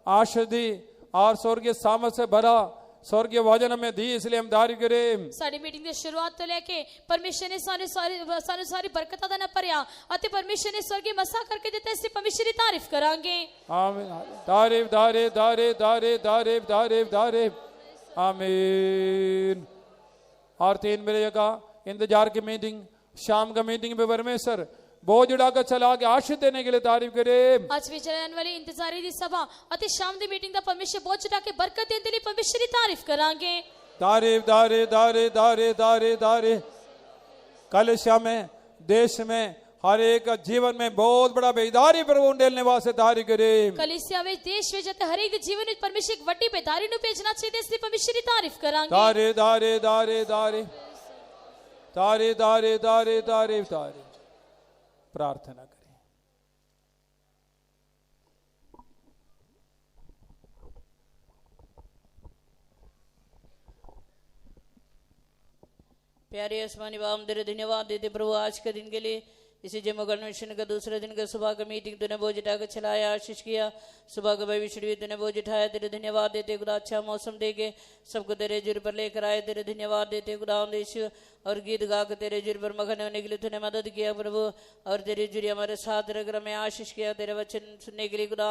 आशीष दी और स्वर्गीय सामर्थ से भरा, स्वर्गीय वचन में दी, इसलिए हम तारीफ करें। ਸਾਡੀ ਮੀਟਿੰਗ ਦੀ ਸ਼ੁਰੂਆਤ ਤੋਂ ਲੈ ਕੇ ਪਰਮੇਸ਼ਰ ਨੇ ਸਾਨੂੰ ਸਾਰੀ ਬਰਕਤਾਂ ਦਾ ਨਾ ਭਰਿਆ ਅਤੇ ਪਰਮੇਸ਼ਰ ਨੇ ਸਵਰਗੀ ਮਸਾ ਕਰਕੇ ਦਿੱਤਾ, ਇਸ ਲਈ ਪਰਮੇਸ਼ਰ ਦੀ ਤਾਰੀਫ ਕਰਾਂਗੇ। आमीन। तारीफ तारीफ तारीफ तारीफ तारीफ तारीफ तारीफ। आमीन। और 3 बजे का इंतजार की मीटिंग, शाम का मीटिंग पे परमेश्वर बोझ उड़ाकर चला के आशीष देने के लिए तारीफ करें। ਅੱਜ ਵੀ ਚੱਲਣ ਵਾਲੀ ਇੰਤਜ਼ਾਰੀ ਦੀ ਸਭਾ ਅਤੇ ਸ਼ਾਮ ਦੀ ਮੀਟਿੰਗ ਦਾ ਪਰਮੇਸ਼ਰ ਬੋਝ ਉਠਾ ਕੇ ਬਰਕਤ ਦੇਣ ਦੇ ਲਈ ਪਰਮੇਸ਼ਰ ਦੀ ਤਾਰੀਫ ਕਰਾਂਗੇ। तारीफ तारीफ तारीफ तारीफ तारीफ तारीफ। कलिसिया में, देश में, हर एक जीवन में बहुत बड़ा बेदारी प्रभु डेलने वास्ते तारीफ करें। ਕਲੀਸਿया ਵਿੱਚ, ਦੇਸ਼ ਵਿੱਚ ਅਤੇ ਹਰੇਕ ਦੇ ਜੀਵਨ ਵਿੱਚ ਪਰਮੇਸ਼ਰ ਇੱਕ ਵੱਡੀ ਬੇਦਾਰੀ ਨੂੰ ਭੇਜਣਾ ਚਾਹੀਦਾ, ਇਸ ਲਈ ਪਰਮੇਸ਼ਰ ਦੀ ਤਾਰੀਫ ਕਰਾਂਗੇ। तारीफ तारीफ तारीफ तारीफ तारीफ तारीफ तारीफ तारीफ तारीफ। प्रार्थना करें। प्यारे आसमानी बाप, तेरे धन्यवाद देते प्रभु आज के दिन के लिए, इसी जम्मू मिशन का दूसरे दिन का सुबह का मीटिंग तूने बोझ उठा कर चलाया, आशीष किया। सुबह का भविष्य भी तूने बोझ उठाया, तेरे धन्यवाद देते खुदा। अच्छा मौसम देके सबको तेरे जुर पर लेकर आए, तेरे धन्यवाद देते खुदा यीशु। और गीत गा कर तेरे जुर पर मगन होने के लिए तूने मदद किया प्रभु। और तेरी जुरी हमारे साथ रह में आशीष किया, तेरे वचन सुनने के लिए खुदा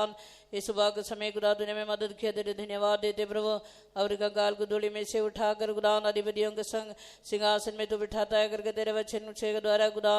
इस सुबह के समय खुदा तूने में मदद किया, तेरे धन्यवाद देते प्रभु। और कंगाल को धूलि में से उठाकर खुदा अधिपतियों के संग सिंहासन में तू बिठाता है करके तेरे वचन के द्वारा खुदा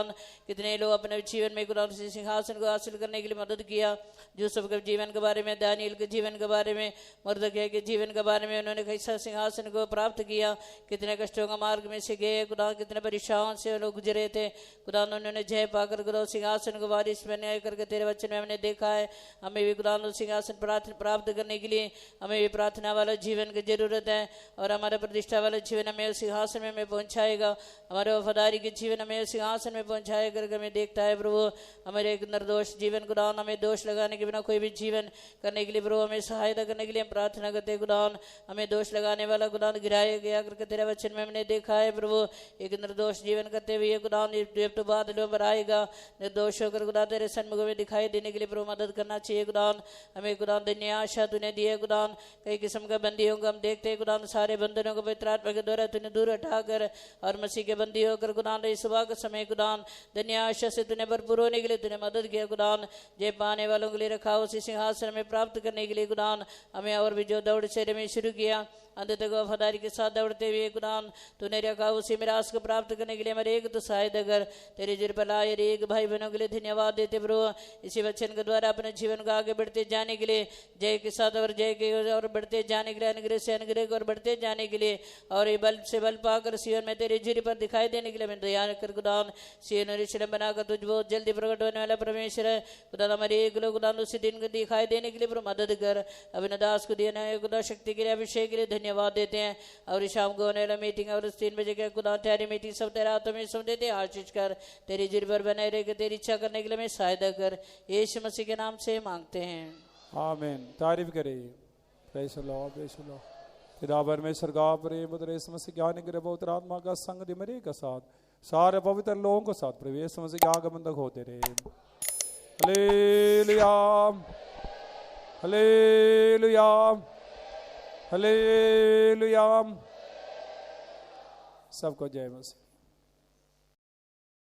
कितने लोग अपने जीवन में खुदा उसी सिंहासन को हासिल करने के लिए मदद किया। जो सबके जीवन के बारे में, दानियल के जीवन के बारे में, मर्दकिय्याह के जीवन के बारे में उन्होंने कैसा सिंहासन को प्राप्त किया, कितने कष्टों का मार्ग में से गए खुदा, कितने परीक्षाओं से लोग गुजरे थे खुदा। उन्होंने जय पाकर खुदा सिंहासन को वारिस बनाए करके तेरे वचन में हमने देखा है। हमें भी खुदा सिंहासन प्राप्त करने के लिए हमें भी प्रार्थना वाला जीवन की जरूरत है। और हमारा प्रतिष्ठा वाला जीवन हमें उस सिंहासन में हमें पहुंचाएगा, हमारे वफादारी के जीवन हमें उस सिंहासन में पहुंचाए करके हमें देखता है प्रभु। हमारे एक निर्दोष जीवन खुदा, हमें दोष लगाने के बिना कोई भी जीवन करने के लिए प्रभु हमें सहायता करने के लिए हम प्रार्थना करते खुदा। हमें दोष लगाने वाला खुदा गिराया गया करके तेरे वचन में हमने देखा है प्रभु। एक निर्दोष जीवन करते हुए खुदा तो बादलों पर आएगा, निर्दोष होकर खुदा तेरे सन्मुख में दिखाई देने के लिए प्रभु मदद करना चाहिए खुदा। हमें खुदा धन्य आशा तूने दी है खुदा। कई किस्म के बंदियों को हम देखते हैं खुदा, सारे बंधनों को पवित्र आत्मा के द्वारा तूने दूर हटाकर और मसीह के बंदी होकर खुदा इस सुबह के समय खुदा धन्य आशा से तूने भरपूर होने के लिए तूने मदद किया खुदा। जय पाने वालों के लिए रखा उसी सिंहासन में प्राप्त करने के लिए खुदा हमें और भी जो दौड़ से में शुरू किया अंत तक वफादारी के साथ दौड़ते हुए खुदा तूने रखा उसी मिरास को प्राप्त करने के लिए हमारे एक तो सहायता कर। तेरे जुर पर लाए एक भाई बहनों के लिए धन्यवाद देते प्रभु। इसी वचन के द्वारा अपने जीवन को आगे बढ़ते जाने के लिए जय के साथ और जय के और बढ़ते जाने के लिए, अनुग्रह से अनुग्रह को और बढ़ते जाने के लिए और ये बल से बल पाकर सीयोन में तेरे जुर पर दिखाई देने के लिए हमें दया कर खुदा। सीयोन और यरूशलेम बनाकर तुझ बहुत जल्दी प्रकट होने वाला परमेश्वर है खुदा। हमारे एक लोग खुदा उसी दिन को दिखाई देने के लिए प्रभु मदद कर। अभिनव दास को दिया है खुदा शक्ति के लिए, अभिषेक के लिए धन्यवाद देते हैं। और शाम को होने वाला मीटिंग और 3 बजे के खुदा तेरी मीटिंग सब तेरे हाथों में सौंप देते, आशीष कर। तेरी जुर पर बने रहे, तेरी इच्छा करने के लिए हमें सहायता कर। यीशु मसीह के नाम से मांगते हैं, आमीन। तारीफ करे, praise the Lord, praise the Lord. पिता परमेश्वर का प्रेम और यीशु मसीह के आने के लिए पवित्र आत्मा का संग दिमरे का साथ सारे पवित्र लोगों के साथ प्रभु यीशु मसीह के आगमन तक होते रहे। Hallelujah, hallelujah, hallelujah. सबको जय मसीह।